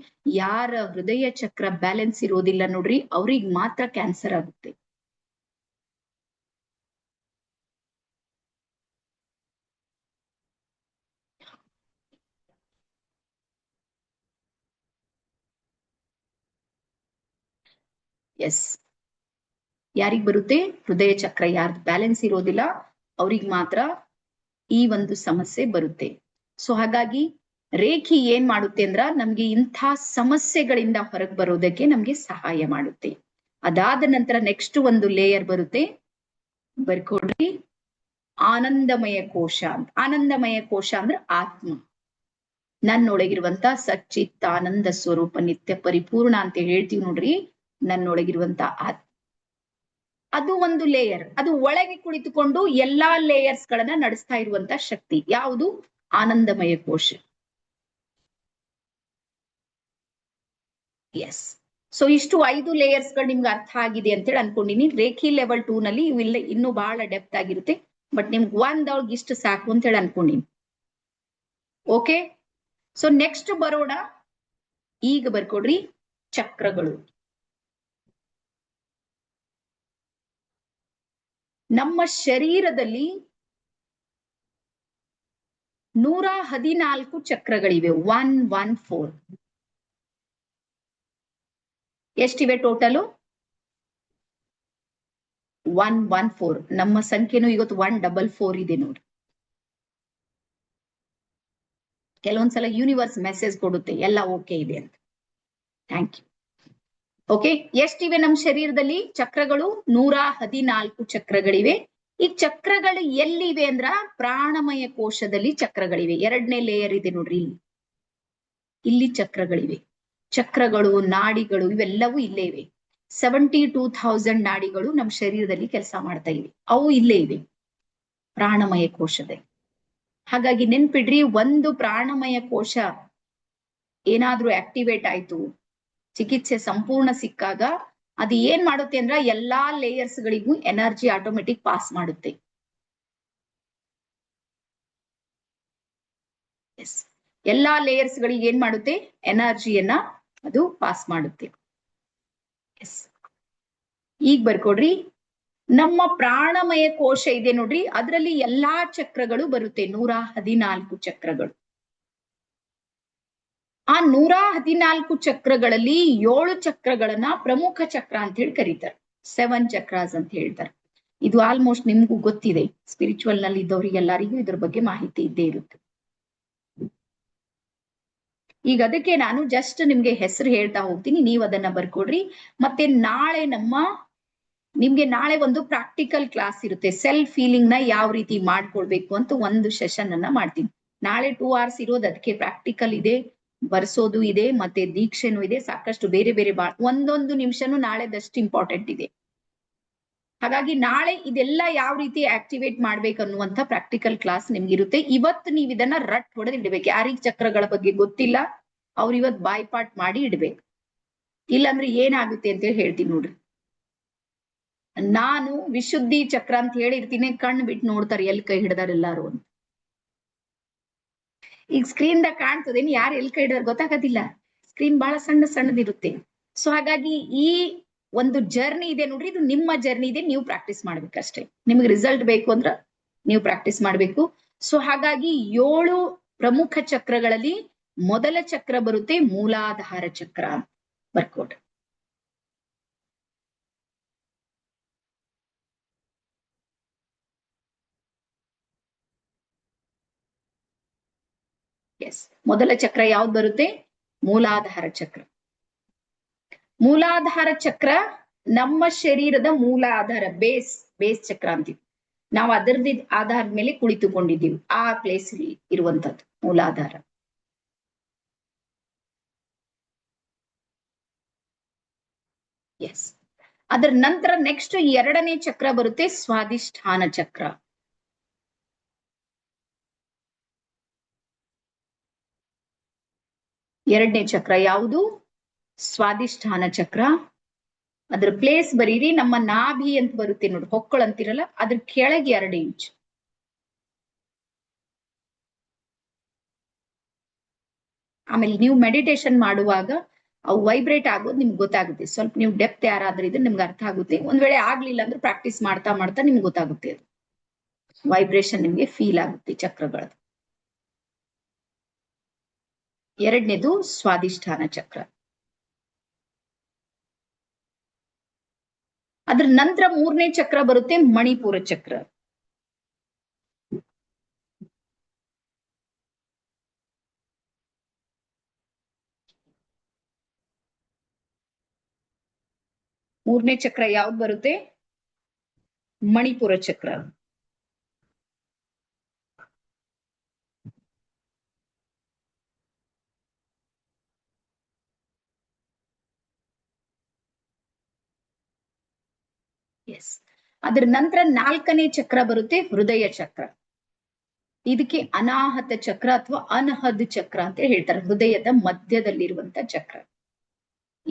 ಯಾರ ಹೃದಯ ಚಕ್ರ ಬ್ಯಾಲೆನ್ಸ್ ಇರೋದಿಲ್ಲ ನೋಡ್ರಿ, ಅವ್ರಿಗೆ ಮಾತ್ರ ಕ್ಯಾನ್ಸರ್ ಆಗುತ್ತೆ. ಎಸ್, ಯಾರಿಗ್ ಬರುತ್ತೆ? ಹೃದಯ ಚಕ್ರ ಯಾರ್ದು ಬ್ಯಾಲೆನ್ಸ್ ಇರೋದಿಲ್ಲ ಅವ್ರಿಗೆ ಮಾತ್ರ ಈ ಒಂದು ಸಮಸ್ಯೆ ಬರುತ್ತೆ. ಸೊ ಹಾಗಾಗಿ ರೇಖಿ ಏನ್ ಮಾಡುತ್ತೆ ಅಂದ್ರ ನಮ್ಗೆ ಇಂಥ ಸಮಸ್ಯೆಗಳಿಂದ ಹೊರಗೆ ಬರೋದಕ್ಕೆ ನಮ್ಗೆ ಸಹಾಯ ಮಾಡುತ್ತೆ. ಅದಾದ ನಂತರ ನೆಕ್ಸ್ಟ್ ಒಂದು ಲೇಯರ್ ಬರುತ್ತೆ, ಬರ್ಕೊಡ್ರಿ, ಆನಂದಮಯ ಕೋಶ ಅಂತ. ಆನಂದಮಯ ಕೋಶ ಅಂದ್ರೆ ಆತ್ಮ, ನನ್ನೊಳಗಿರುವಂತ ಸಚ್ಚಿತ್ ಆನಂದ ಸ್ವರೂಪ ನಿತ್ಯ ಪರಿಪೂರ್ಣ ಅಂತ ಹೇಳ್ತೀವಿ ನೋಡ್ರಿ, ನನ್ನೊಳಗಿರುವಂತ ಆತ್ಮ. ಅದು ಒಂದು ಲೇಯರ್, ಅದು ಒಳಗೆ ಕುಳಿತುಕೊಂಡು ಎಲ್ಲಾ ಲೇಯರ್ಸ್ ಗಳನ್ನ ನಡೆಸ್ತಾ ಇರುವಂತ ಶಕ್ತಿ ಯಾವುದು? ಆನಂದಮಯ ಕೋಶ. ಎಸ್. ಸೊ ಇಷ್ಟು 5 ಲೇಯರ್ಸ್ ಗಳು ನಿಮ್ಗೆ ಅರ್ಥ ಆಗಿದೆ ಅಂತೇಳಿ ಅನ್ಕೊಂಡಿನಿ. ರೇಖಿ ಲೆವೆಲ್ 2 ನಲ್ಲಿ ಇವಿಲ್ಲ ಇನ್ನೂ ಬಹಳ ಡೆಪ್ತ್ ಆಗಿರುತ್ತೆ, ಬಟ್ ನಿಮ್ಗೆ ಒಂದೊಳಗೆ ಇಷ್ಟು ಸಾಕು ಅಂತೇಳಿ ಅನ್ಕೊಂಡಿನಿ. ಓಕೆ, ಸೊ ನೆಕ್ಸ್ಟ್ ಬರೋಣ. ಈಗ ಬರ್ಕೊಡ್ರಿ ಚಕ್ರಗಳು. ನಮ್ಮ ಶರೀರದಲ್ಲಿ 114 ಚಕ್ರಗಳಿವೆ. 114 ಎಷ್ಟಿವೆ ಟೋಟಲು? 114. ನಮ್ಮ ಸಂಖ್ಯೆನೂ ಇವತ್ತು 144 ಇದೆ ನೋಡಿ. ಕೆಲವೊಂದ್ಸಲ ಯೂನಿವರ್ಸ್ ಮೆಸೇಜ್ ಕೊಡುತ್ತೆ ಎಲ್ಲ ಓಕೆ ಇದೆ ಅಂತ. Thank you. ಓಕೆ, ಎಷ್ಟಿವೆ ನಮ್ಮ ಶರೀರದಲ್ಲಿ ಚಕ್ರಗಳು? 114 ಚಕ್ರಗಳಿವೆ. ಈ ಚಕ್ರಗಳು ಎಲ್ಲಿವೆ ಅಂದ್ರ ಪ್ರಾಣಮಯ ಕೋಶದಲ್ಲಿ ಚಕ್ರಗಳಿವೆ. 2ನೇ ಲೇಯರ್ ಇದೆ ನೋಡ್ರಿ, ಇಲ್ಲಿ ಚಕ್ರಗಳಿವೆ. ಚಕ್ರಗಳು, ನಾಡಿಗಳು ಇವೆಲ್ಲವೂ ಇಲ್ಲೇ ಇವೆ. 72,000 ನಾಡಿಗಳು ನಮ್ಮ ಶರೀರದಲ್ಲಿ ಕೆಲಸ ಮಾಡ್ತಾ ಇವೆ. ಅವು ಇಲ್ಲೇ ಇವೆ ಪ್ರಾಣಮಯ ಕೋಶದಲ್ಲಿ. ಹಾಗಾಗಿ ನೆನ್ಪಿಡ್ರಿ, ಒಂದು ಪ್ರಾಣಮಯ ಕೋಶ ಏನಾದ್ರೂ ಆಕ್ಟಿವೇಟ್ ಆಯ್ತು, ಚಿಕಿತ್ಸೆ ಸಂಪೂರ್ಣ ಸಿಕ್ಕಾಗ ಅದು ಏನ್ ಮಾಡುತ್ತೆ ಅಂದ್ರ ಎಲ್ಲಾ ಲೇಯರ್ಸ್ ಗಳಿಗೂ ಎನರ್ಜಿ ಆಟೋಮೆಟಿಕ್ ಪಾಸ್ ಮಾಡುತ್ತೆ. ಎಲ್ಲಾ ಲೇಯರ್ಸ್ ಗಳಿಗೆ ಏನ್ ಮಾಡುತ್ತೆ? ಎನರ್ಜಿಯನ್ನ ಅದು ಪಾಸ್ ಮಾಡುತ್ತೆ. ಈಗ ಬರ್ಕೊಡ್ರಿ, ನಮ್ಮ ಪ್ರಾಣಮಯ ಕೋಶ ಇದೆ ನೋಡ್ರಿ, ಅದರಲ್ಲಿ ಎಲ್ಲಾ ಚಕ್ರಗಳು ಬರುತ್ತೆ. 114 ಚಕ್ರಗಳು. ಆ 114 ಚಕ್ರಗಳಲ್ಲಿ 7 ಚಕ್ರಗಳನ್ನ ಪ್ರಮುಖ ಚಕ್ರ ಅಂತ ಹೇಳಿ ಕರೀತಾರೆ. 7 ಚಕ್ರಾಸ್ ಅಂತ ಹೇಳ್ತಾರೆ. ಇದು ಆಲ್ಮೋಸ್ಟ್ ನಿಮ್ಗೂ ಗೊತ್ತಿದೆ, ಸ್ಪಿರಿಚುವಲ್ ನಲ್ಲಿ ಇದ್ದವ್ರಿಗೆ ಎಲ್ಲರಿಗೂ ಇದ್ರ ಬಗ್ಗೆ ಮಾಹಿತಿ ಇದ್ದೇ ಇರುತ್ತೆ. ಈಗ ಅದಕ್ಕೆ ನಾನು ಜಸ್ಟ್ ನಿಮ್ಗೆ ಹೆಸರು ಹೇಳ್ತಾ ಹೋಗ್ತೀನಿ, ನೀವು ಅದನ್ನ ಬರ್ಕೊಡ್ರಿ. ಮತ್ತೆ ನಿಮ್ಗೆ ನಾಳೆ ಒಂದು ಪ್ರಾಕ್ಟಿಕಲ್ ಕ್ಲಾಸ್ ಇರುತ್ತೆ. ಸೆಲ್ಫ್ ಫೀಲಿಂಗ್ ನ ಯಾವ ರೀತಿ ಮಾಡ್ಕೊಳ್ಬೇಕು ಅಂತ ಒಂದು ಸೆಷನ್ ಅನ್ನ ಮಾಡ್ತೀನಿ. ನಾಳೆ 2 hours ಇರೋದು ಅದಕ್ಕೆ. ಪ್ರಾಕ್ಟಿಕಲ್ ಇದೆ, ಬರ್ಸೋದು ಇದೆ, ಮತ್ತೆ ದೀಕ್ಷೆನೂ ಇದೆ, ಸಾಕಷ್ಟು ಬೇರೆ ಬೇರೆ ಒಂದೊಂದು ನಿಮಿಷನೂ ನಾಳೆದಷ್ಟು ಇಂಪಾರ್ಟೆಂಟ್ ಇದೆ. ಹಾಗಾಗಿ ನಾಳೆ ಇದೆಲ್ಲ ಯಾವ ರೀತಿ ಆಕ್ಟಿವೇಟ್ ಮಾಡ್ಬೇಕು ಅನ್ನುವಂತ ಪ್ರಾಕ್ಟಿಕಲ್ ಕ್ಲಾಸ್ ನಿಮ್ಗಿರುತ್ತೆ. ಇವತ್ತು ನೀವು ಇದನ್ನ ರಟ್ ಹೊಡೆದು ಇಡ್ಬೇಕು. ಯಾರಿಗ ಚಕ್ರಗಳ ಬಗ್ಗೆ ಗೊತ್ತಿಲ್ಲ ಅವ್ರು ಇವತ್ತು ಬಾಯ್ಪಾಟ್ ಮಾಡಿ ಇಡ್ಬೇಕು. ಇಲ್ಲಾಂದ್ರೆ ಏನಾಗುತ್ತೆ ಅಂತ ಹೇಳಿ ಹೇಳ್ತೀನಿ ನೋಡ್ರಿ. ನಾನು ವಿಶುದ್ಧಿ ಚಕ್ರ ಅಂತ ಹೇಳಿರ್ತೀನಿ, ಕಣ್ಣು ಬಿಟ್ಟು ನೋಡ್ತಾರೆ ಎಲ್ಲಿ ಕೈ ಹಿಡ್ದಾರ ಎಲ್ಲಾರು ಅಂತ. ಈಗ ಸ್ಕ್ರೀನ್ ದಾಗ ಕಾಣ್ತದೇನು ಯಾರು ಎಲ್ಲಿ ಕೈ ಹಿಡಿದಾರ ಗೊತ್ತಾಗೋದಿಲ್ಲ, ಸ್ಕ್ರೀನ್ ಬಹಳ ಸಣ್ಣದಿರುತ್ತೆ. ಸೊ ಹಾಗಾಗಿ ಈ ಒಂದು ಜರ್ನಿ ಇದೆ ನೋಡ್ರಿ, ಇದು ನಿಮ್ಮ ಜರ್ನಿ ಇದೆ, ನೀವು ಪ್ರಾಕ್ಟೀಸ್ ಮಾಡ್ಬೇಕಷ್ಟೇ. ನಿಮ್ಗೆ ರಿಸಲ್ಟ್ ಬೇಕು ಅಂದ್ರ ನೀವು ಪ್ರಾಕ್ಟೀಸ್ ಮಾಡ್ಬೇಕು. ಸೊ ಹಾಗಾಗಿ 7 ಪ್ರಮುಖ ಚಕ್ರಗಳಲ್ಲಿ ಮೊದಲ ಚಕ್ರ ಬರುತ್ತೆ ಮೂಲಾಧಾರ ಚಕ್ರ ಅಂತ ಬರ್ಕೊಡ್ರಿ. ಎಸ್, ಮೊದಲ ಚಕ್ರ ಯಾವ್ದು ಬರುತ್ತೆ? ಮೂಲಾಧಾರ ಚಕ್ರ. ಮೂಲಾಧಾರ ಚಕ್ರ ನಮ್ಮ ಶರೀರದ ಮೂಲ ಆಧಾರ, ಬೇಸ್ ಚಕ್ರ ಅಂತೀವಿ ನಾವು. ಅದರದ್ದು ಆಧಾರದ ಮೇಲೆ ಕುಳಿತುಕೊಂಡಿದ್ದೀವಿ. ಆ ಪ್ಲೇಸ್ ಇರುವಂತದ್ದು ಮೂಲಾಧಾರ. ಎಸ್, ಅದರ ನಂತರ ನೆಕ್ಸ್ಟ್ 2ನೇ ಚಕ್ರ ಬರುತ್ತೆ ಸ್ವಾಧಿಷ್ಠಾನ ಚಕ್ರ. ಎರಡನೇ ಚಕ್ರ ಯಾವುದು? ಸ್ವಾಧಿಷ್ಠಾನ ಚಕ್ರ. ಅದ್ರ ಪ್ಲೇಸ್ ಬರೀರಿ, ನಮ್ಮ ನಾಭಿ ಅಂತ ಬರುತ್ತೆ ನೋಡಿ, ಹೊಕ್ಕಳು ಅಂತಿರಲ್ಲ, ಅದ್ರ ಕೆಳಗೆ 2 ಇಂಚ್. ಆಮೇಲೆ ನೀವು ಮೆಡಿಟೇಷನ್ ಮಾಡುವಾಗ ಅವು ವೈಬ್ರೇಟ್ ಆಗೋದು ನಿಮ್ಗೆ ಗೊತ್ತಾಗುತ್ತೆ. ಸ್ವಲ್ಪ ನೀವು ಡೆಪ್ತ್ ಯಾರಾದ್ರೂ ಇದ್ರೆ ನಿಮ್ಗೆ ಅರ್ಥ ಆಗುತ್ತೆ. ಒಂದ್ ವೇಳೆ ಆಗ್ಲಿಲ್ಲ ಅಂದ್ರೆ ಪ್ರಾಕ್ಟೀಸ್ ಮಾಡ್ತಾ ಮಾಡ್ತಾ ನಿಮ್ಗೆ ಗೊತ್ತಾಗುತ್ತೆ. ಅದು ವೈಬ್ರೇಷನ್ ನಿಮ್ಗೆ ಫೀಲ್ ಆಗುತ್ತೆ ಚಕ್ರಗಳದ್ದು. 2ನೇದು ಸ್ವಾಧಿಷ್ಠಾನ ಚಕ್ರ. ಅದ್ರ ನಂತರ 3ನೇ ಚಕ್ರ ಬರುತ್ತೆ ಮಣಿಪುರ ಚಕ್ರ. ಮೂರನೇ ಚಕ್ರ ಯಾವ್ದು ಬರುತ್ತೆ? ಮಣಿಪುರ ಚಕ್ರ. ಎಸ್, ಅದ್ರ ನಂತರ 4ನೇ ಚಕ್ರ ಬರುತ್ತೆ ಹೃದಯ ಚಕ್ರ. ಇದಕ್ಕೆ ಅನಾಹತ ಚಕ್ರ ಅಥವಾ ಅನಹದ್ ಚಕ್ರ ಅಂತ ಹೇಳ್ತಾರೆ. ಹೃದಯದ ಮಧ್ಯದಲ್ಲಿರುವಂತ ಚಕ್ರ.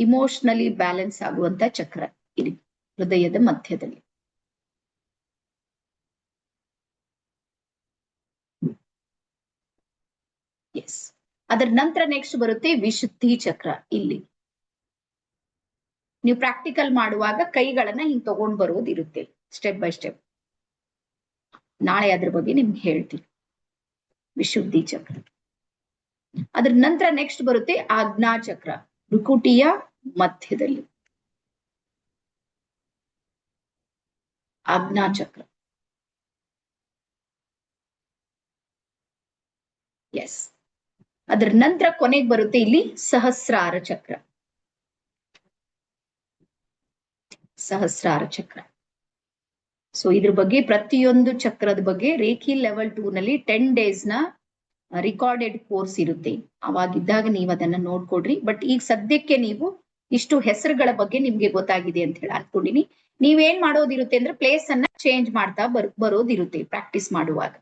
ಇಮೋಷನಲಿ ಬ್ಯಾಲೆನ್ಸ್ ಆಗುವಂತ ಚಕ್ರ ಇಲ್ಲಿ ಹೃದಯದ ಮಧ್ಯದಲ್ಲಿ. ಎಸ್. ಅದರ ನಂತರ ನೆಕ್ಸ್ಟ್ ಬರುತ್ತೆ ವಿಶುದ್ಧಿ ಚಕ್ರ ಇಲ್ಲಿ. ನೀವು ಪ್ರಾಕ್ಟಿಕಲ್ ಮಾಡುವಾಗ ಕೈಗಳನ್ನ ಹಿಂಗ್ ತಗೊಂಡ್ ಬರೋದಿರುತ್ತೆ ಸ್ಟೆಪ್ ಬೈ ಸ್ಟೆಪ್. ನಾಳೆ ಅದ್ರ ಬಗ್ಗೆ ನಿಮ್ಗೆ ಹೇಳ್ತೀನಿ. ವಿಶುದ್ಧಿ ಚಕ್ರ. ಅದ್ರ ನಂತರ ನೆಕ್ಸ್ಟ್ ಬರುತ್ತೆ ಆಜ್ಞಾ ಚಕ್ರ ಭ್ರುಕುಟಿಯ ಮಧ್ಯದಲ್ಲಿ. ಆಜ್ಞಾ ಚಕ್ರ. ಎಸ್. ಅದ್ರ ನಂತರ ಕೊನೆಗೆ ಬರುತ್ತೆ ಇಲ್ಲಿ ಸಹಸ್ರಾರ ಚಕ್ರ. ಸಹಸ್ರಾರ ಚಕ್ರ. ಸೊ ಇದ್ರ ಬಗ್ಗೆ ಪ್ರತಿಯೊಂದು ಚಕ್ರದ ಬಗ್ಗೆ ರೇಖಿ ಲೆವೆಲ್ 2 ನಲ್ಲಿ 10 days ನ ರಿಕಾರ್ಡೆಡ್ ಕೋರ್ಸ್ ಇರುತ್ತೆ. ಅವಾಗಿದ್ದಾಗ ನೀವು ಅದನ್ನ ನೋಡ್ಕೊಡ್ರಿ. ಬಟ್ ಈಗ ಸದ್ಯಕ್ಕೆ ನೀವು ಇಷ್ಟು ಹೆಸರುಗಳ ಬಗ್ಗೆ ನಿಮ್ಗೆ ಗೊತ್ತಾಗಿದೆ ಅಂತ ಹೇಳಿ ಅನ್ಕೊಂಡಿನಿ. ನೀವೇನ್ ಮಾಡೋದಿರುತ್ತೆ ಅಂದ್ರೆ ಪ್ಲೇಸ್ ಅನ್ನ ಚೇಂಜ್ ಮಾಡ್ತಾ ಬರೋದಿರುತ್ತೆ ಪ್ರಾಕ್ಟೀಸ್ ಮಾಡುವಾಗ.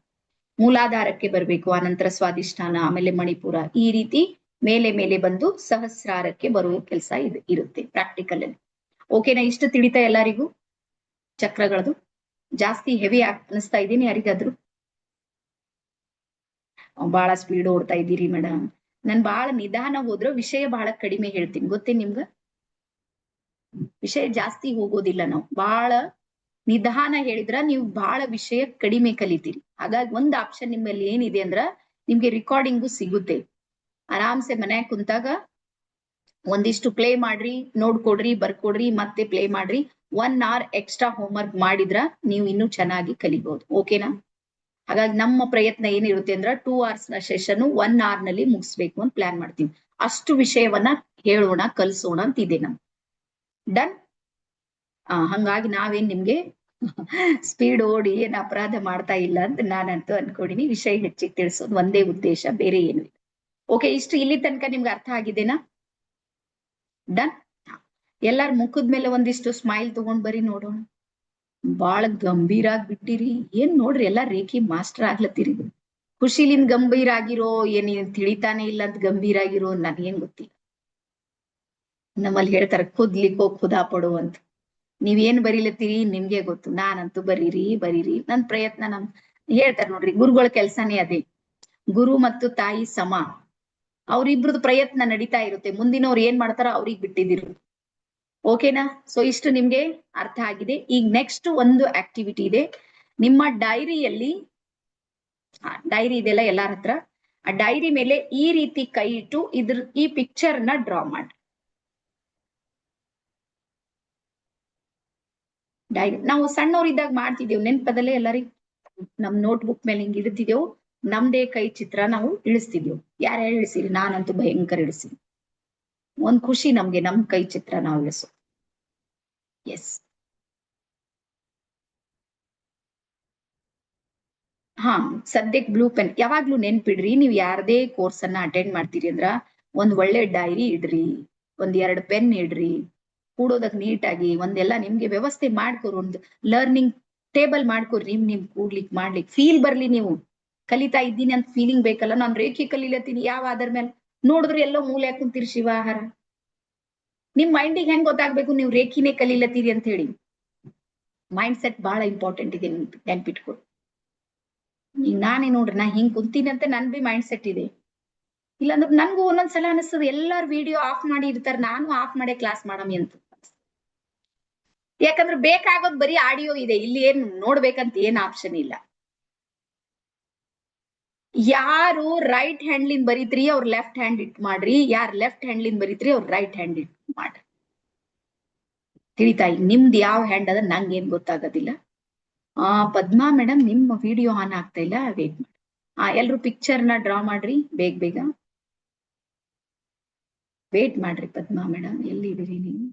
ಮೂಲಾಧಾರಕ್ಕೆ ಬರ್ಬೇಕು, ಆನಂತರ ಸ್ವಾದಿಷ್ಠಾನ, ಆಮೇಲೆ ಮಣಿಪುರ, ಈ ರೀತಿ ಮೇಲೆ ಮೇಲೆ ಬಂದು ಸಹಸ್ರಾರಕ್ಕೆ ಬರುವ ಕೆಲಸ ಇರುತ್ತೆ ಪ್ರಾಕ್ಟಿಕಲ್ ಅಲ್ಲಿ. ಓಕೆನಾ? ಇಷ್ಟು ತಿಳಿತಾ ಎಲ್ಲರಿಗೂ ಚಕ್ರಗಳದು? ಜಾಸ್ತಿ ಹೆವಿ ಅನಿಸ್ತಾ ಇದ್ದೀನಿ ಯಾರಿಗಾದ್ರು? ಬಹಳ ಸ್ಪೀಡ್ ಓಡ್ತಾ ಇದ್ದೀರಿ ಮೇಡಮ್. ನಾನ್ ಬಹಳ ನಿಧಾನ ಹೋದ್ರೆ ವಿಷಯ ಬಹಳ ಕಡಿಮೆ ಹೇಳ್ತೀನಿ, ಗೊತ್ತೇ ನಿಮ್ಗ? ವಿಷಯ ಜಾಸ್ತಿ ಹೋಗೋದಿಲ್ಲ ನಾವು. ಬಹಳ ನಿಧಾನ ಹೇಳಿದ್ರ ನೀವು ಬಹಳ ವಿಷಯ ಕಡಿಮೆ ಕಲಿತೀರಿ. ಹಾಗಾಗಿ ಒಂದ್ ಆಪ್ಷನ್ ನಿಮ್ಮಲ್ಲಿ ಏನಿದೆ ಅಂದ್ರ ನಿಮ್ಗೆ ರಿಕಾರ್ಡಿಂಗು ಸಿಗುತ್ತೆ. ಆರಾಮ್ಸೆ ಮನ್ಯಾಗ ಕುಂತಾಗ ಒಂದಿಷ್ಟು ಪ್ಲೇ ಮಾಡ್ರಿ, ನೋಡ್ಕೊಡ್ರಿ, ಬರ್ಕೊಡ್ರಿ, ಮತ್ತೆ ಪ್ಲೇ ಮಾಡ್ರಿ. 1 hour ಎಕ್ಸ್ಟ್ರಾ ಹೋಮ್ವರ್ಕ್ ಮಾಡಿದ್ರ ನೀವು ಇನ್ನೂ ಚೆನ್ನಾಗಿ ಕಲಿಬಹುದು. ಓಕೆನಾ? ಹಾಗಾಗಿ ನಮ್ಮ ಪ್ರಯತ್ನ ಏನಿರುತ್ತೆ ಅಂದ್ರ 2 hours ನ ಸೆಷನ್ 1 hour ನಲ್ಲಿ ಮುಗಿಸ್ಬೇಕು ಅಂತ ಪ್ಲಾನ್ ಮಾಡ್ತೀವಿ. ಅಷ್ಟು ವಿಷಯವನ್ನ ಹೇಳೋಣ, ಕಲ್ಸೋಣ ಅಂತ ಇದೆ ನಮ್. ಡನ್? ಹಂಗಾಗಿ ನಾವೇನ್ ನಿಮ್ಗೆ ಸ್ಪೀಡ್ ಓಡಿ ಏನ್ ಅಪರಾಧ ಮಾಡ್ತಾ ಇಲ್ಲ ಅಂತ ನಾನಂತೂ ಅನ್ಕೊಂಡಿನಿ. ವಿಷಯ ಹೆಚ್ಚಿಗೆ ತಿಳಿಸೋದು ಒಂದೇ ಉದ್ದೇಶ, ಬೇರೆ ಏನು ಇಲ್ಲ. ಓಕೆ, ಇಷ್ಟು ಇಲ್ಲಿ ತನಕ ನಿಮ್ಗೆ ಅರ್ಥ ಆಗಿದೆನಾ? ಡನ್? ಎಲ್ಲಾರ ಮುಖದ ಮೇಲೆ ಒಂದಿಷ್ಟು ಸ್ಮೈಲ್ ತಗೊಂಡ್ ಬರಿ ನೋಡೋಣ. ಬಾಳ ಗಂಭೀರ ಆಗ್ಬಿಟ್ಟಿರಿ ಏನ್ ನೋಡ್ರಿ, ಎಲ್ಲಾ ರೇಖಿ ಮಾಸ್ಟರ್ ಆಗ್ಲತ್ತೀರಿ. ಖುಷಿಲಿಂದ ಗಂಭೀರ ಆಗಿರೋ, ಏನ್ ತಿಳಿತಾನೆ ಇಲ್ಲ ಅಂತ ಗಂಭೀರ ಆಗಿರೋ ನನ್ಗೇನ್ ಗೊತ್ತಿಲ್ಲ. ನಮ್ಮಲ್ಲಿ ಹೇಳ್ತಾರ ಖುದ್ಲಿಕ್ಕೋ ಖುದಾ ಪಡೋ ಅಂತ. ನೀವೇನ್ ಬರೀಲತ್ತೀರಿ ನಿಮ್ಗೆ ಗೊತ್ತು. ನಾನಂತೂ ಬರೀರಿ ಬರೀರಿ, ನನ್ ಪ್ರಯತ್ನ ಹೇಳ್ತಾರ ನೋಡ್ರಿ, ಗುರುಗಳ ಕೆಲ್ಸಾನೇ ಅದೇ. ಗುರು ಮತ್ತು ತಾಯಿ ಸಮ, ಅವ್ರಿಬ್ರದ್ದು ಪ್ರಯತ್ನ ನಡೀತಾ ಇರುತ್ತೆ. ಮುಂದಿನವ್ರು ಏನ್ ಮಾಡ್ತಾರ ಅವ್ರಿಗೆ ಬಿಟ್ಟಿದಿರು. ಓಕೆನಾ? ಸೊ ಇಷ್ಟು ನಿಮ್ಗೆ ಅರ್ಥ ಆಗಿದೆ. ಈಗ ನೆಕ್ಸ್ಟ್ ಒಂದು ಆಕ್ಟಿವಿಟಿ ಇದೆ ನಿಮ್ಮ ಡೈರಿಯಲ್ಲಿ. ಡೈರಿ ಇದೆಲ್ಲ ಎಲ್ಲಾರ ಹತ್ರ. ಆ ಡೈರಿ ಮೇಲೆ ಈ ರೀತಿ ಕೈ ಇಟ್ಟು ಈ ಪಿಕ್ಚರ್ ನ ಡ್ರಾ ಮಾಡಿ. ಡೈರಿ ನಾವು ಸಣ್ಣವರಿದ್ದಾಗ ಮಾಡ್ತಿದ್ದೇವು, ನೆನ್ಪದಲ್ಲೇ ಎಲ್ಲರಿಗೂ. ನಮ್ ನೋಟ್ ಬುಕ್ ಮೇಲೆ ಹಿಂಗ್ ಇಡ್ತಿದ್ದೆವು, ನಮ್ದೇ ಕೈ ಚಿತ್ರ ನಾವು ಇಳಿಸ್ತಿದ್ದೆವು. ಯಾರ್ಯಾರು ಇಳಿಸಿರಿ? ನಾನಂತೂ ಭಯಂಕರ ಇಳಿಸಿನಿ. ಒಂದ್ ಖುಷಿ ನಮ್ಗೆ ನಮ್ ಕೈ ಚಿತ್ರ ನಾವು ಇಳಿಸೋ. ಎಸ್. ಸದ್ಯಕ್ ಬ್ಲೂ ಪೆನ್ ಯಾವಾಗ್ಲೂ ನೆನ್ಪಿಡ್ರಿ. ನೀವ್ ಯಾರದೇ ಕೋರ್ಸ್ ಅನ್ನ ಅಟೆಂಡ್ ಮಾಡ್ತೀರಿ ಅಂದ್ರ ಒಂದ್ ಒಳ್ಳೆ ಡೈರಿ ಇಡ್ರಿ, 1-2 ಪೆನ್ ಇಡ್ರಿ, ಕೂಡೋದಕ್ ನೀಟಾಗಿ ಒಂದೆಲ್ಲ ನಿಮ್ಗೆ ವ್ಯವಸ್ಥೆ ಮಾಡ್ಕೊರಿ. ಒಂದು ಲರ್ನಿಂಗ್ ಟೇಬಲ್ ಮಾಡ್ಕೊರಿ. ನಿಮ್ ಕೂಡ್ಲಿಕ್ ಮಾಡ್ಲಿಕ್ ಫೀಲ್ ಬರ್ಲಿ. ನೀವು ಕಲಿತಾ ಇದ್ದೀನಿ ಅಂತ ಫೀಲಿಂಗ್ ಬೇಕಲ್ಲ. ನಾನ್ ರೇಖೆ ಕಲಿಲತ್ತೀನಿ ಯಾವ ಆಧಾರ ಮೇಲೆ ನೋಡಿದ್ರೆ ಎಲ್ಲೋ ಮೂಲೆ ಕುಂತೀರಿ ಶಿವಾಹಾರ. ನಿಮ್ ಮೈಂಡಿಗೆ ಹೆಂಗ್ ಗೊತ್ತಾಗ್ಬೇಕು ನೀವು ರೇಖಿನೇ ಕಲಿಲತ್ತೀರಿ ಅಂತ ಹೇಳಿ? ಮೈಂಡ್ ಸೆಟ್ ಬಹಳ ಇಂಪಾರ್ಟೆಂಟ್ ಇದೆ, ನೆನ್ಪಿಟ್ಕೊಡಿ. ಈಗ ನಾನೇ ನೋಡ್ರಿ, ನಾ ಹಿಂಗ್ ಕುಂತೀನಿ ಅಂತ ನನ್ ಬಿ ಮೈಂಡ್ ಸೆಟ್ ಇದೆ. ಇಲ್ಲಾಂದ್ರೆ ನನ್ಗೂ ಒಂದೊಂದ್ಸಲ ಅನಿಸ್ತದೆ ಎಲ್ಲಾರು ವಿಡಿಯೋ ಆಫ್ ಮಾಡಿ ಇರ್ತಾರೆ, ನಾನು ಆಫ್ ಮಾಡೇ ಕ್ಲಾಸ್ ಮಾಡಮಿ ಅಂತ. ಯಾಕಂದ್ರೆ ಬೇಕಾಗೋದ್ ಬರೀ ಆಡಿಯೋ ಇದೆ, ಇಲ್ಲಿ ಏನ್ ನೋಡ್ಬೇಕಂತ ಏನ್ ಆಪ್ಷನ್ ಇಲ್ಲ. ಯಾರು ರೈಟ್ ಹ್ಯಾಂಡ್ಲಿಂದ ಬರೀತ್ರಿ ಅವ್ರ ಲೆಫ್ಟ್ ಹ್ಯಾಂಡ್ ಇಟ್ ಮಾಡ್ರಿ, ಯಾರು ಲೆಫ್ಟ್ ಹ್ಯಾಂಡ್ಲಿಂದ ಬರೀತ್ರಿ ಅವ್ರ ರೈಟ್ ಹ್ಯಾಂಡ್ ಇಟ್ ಮಾಡ್ರಿ. ತಿಳಿತಾ? ನಿಮ್ದು ಯಾವ ಹ್ಯಾಂಡ್ ಅದ ನಂಗೇನ್ ಗೊತ್ತಾಗೋದಿಲ್ಲ. ಪದ್ಮಾ ಮೇಡಮ್ ನಿಮ್ಮ ವಿಡಿಯೋ ಆನ್ ಆಗ್ತಾ ಇಲ್ಲ, ವೇಟ್ ಮಾಡಿ. ಎಲ್ರು ಪಿಕ್ಚರ್ ನ ಡ್ರಾ ಮಾಡ್ರಿ ಬೇಗ ಬೇಗ. ವೇಟ್ ಮಾಡ್ರಿ ಪದ್ಮಾ ಮೇಡಮ್, ಎಲ್ಲಿದ್ದೀರಿ ನೀವು?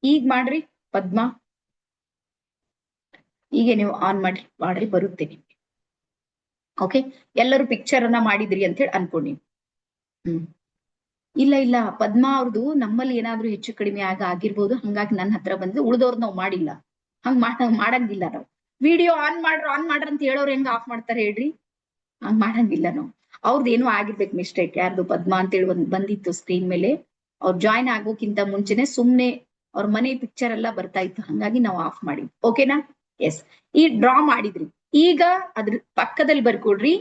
ಈಗ ಮಾಡ್ರಿ ಪದ್ಮಾ, ಈಗ ನೀವು ಆನ್ ಮಾಡ್ರಿ ಬರುತ್ತೆ ನಿಮ್ಗೆ. ಓಕೆ, ಎಲ್ಲರೂ ಪಿಕ್ಚರ್ ಅನ್ನ ಮಾಡಿದ್ರಿ ಅಂತ ಹೇಳಿ ಅನ್ಕೊಂಡಿ. ಇಲ್ಲ ಪದ್ಮಾ ಅವ್ರದ್ದು ನಮ್ಮಲ್ಲಿ ಏನಾದ್ರೂ ಹೆಚ್ಚು ಕಡಿಮೆ ಆಗಿರ್ಬೋದು, ಹಂಗಾಗಿ ನನ್ನ ಹತ್ರ ಬಂದು ಉಳ್ದವ್ರು ನಾವು ಮಾಡಿಲ್ಲ. ಮಾಡಂಗಿಲ್ಲ ನಾವು. ವಿಡಿಯೋ ಆನ್ ಮಾಡ್ರ ಅಂತ ಹೇಳೋರು ಹೆಂಗ ಆಫ್ ಮಾಡ್ತಾರೆ ಹೇಳ್ರಿ? ಹಂಗ್ ಮಾಡಂಗಿಲ್ಲ ನಾವು. ಅವ್ರದ್ದು ಏನೋ ಆಗಿರ್ಬೇಕು ಮಿಸ್ಟೇಕ್. ಯಾರ್ದು ಪದ್ಮಾ ಅಂತೇಳಿ ಬಂದಿತ್ತು ಸ್ಕ್ರೀನ್ ಮೇಲೆ. ಅವ್ರು ಜಾಯ್ನ್ ಆಗೋಕ್ಕಿಂತ ಮುಂಚೆನೆ ಸುಮ್ನೆ ಅವ್ರ ಮನೆ ಪಿಕ್ಚರ್ ಎಲ್ಲ ಬರ್ತಾ ಇತ್ತು, ಹಂಗಾಗಿ ನಾವು ಆಫ್ ಮಾಡಿದ್ವಿ. ಓಕೆನಾ? ಎಸ್. ಈ ಡ್ರಾ ಮಾಡಿದ್ರಿ. ಈಗ ಅದ್ರ ಪಕ್ಕದಲ್ಲಿ ಬರ್ಕೊಡ್ರಿ,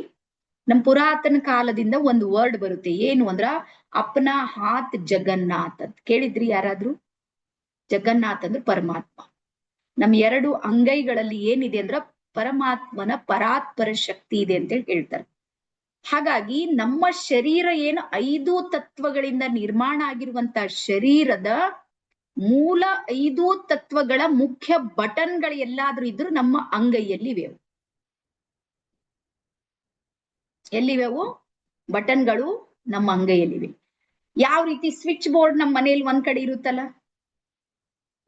ನಮ್ ಪುರಾತನ ಕಾಲದಿಂದ ಒಂದು ವರ್ಡ್ ಬರುತ್ತೆ. ಏನು ಅಂದ್ರ ಅಪ್ನ ಹಾತ್ ಜಗನ್ನಾಥ್ ಅಂತ ಕೇಳಿದ್ರಿ ಯಾರಾದ್ರೂ? ಜಗನ್ನಾಥ್ ಅಂದ್ರೆ ಪರಮಾತ್ಮ. ನಮ್ ಎರಡು ಅಂಗೈಗಳಲ್ಲಿ ಏನಿದೆ ಅಂದ್ರ ಪರಮಾತ್ಮನ ಪರಾತ್ಪರ ಶಕ್ತಿ ಇದೆ ಅಂತ ಹೇಳ್ತಾರೆ. ಹಾಗಾಗಿ ನಮ್ಮ ಶರೀರ ಏನು 5 ತತ್ವಗಳಿಂದ ನಿರ್ಮಾಣ ಆಗಿರುವಂತ ಶರೀರದ ಮೂಲ 5 ತತ್ವಗಳ ಮುಖ್ಯ ಬಟನ್ಗಳು ಎಲ್ಲಾದ್ರೂ ಇದ್ರು ನಮ್ಮ ಅಂಗೈಯಲ್ಲಿ ಎಲ್ಲಿವೆವು ಬಟನ್ಗಳು? ನಮ್ಮ ಅಂಗೈಯಲ್ಲಿವೆ. ಯಾವ ರೀತಿ ಸ್ವಿಚ್ ಬೋರ್ಡ್ ನಮ್ಮ ಮನೆಯಲ್ಲಿ ಒಂದ್ ಕಡೆ ಇರುತ್ತಲ್ಲ,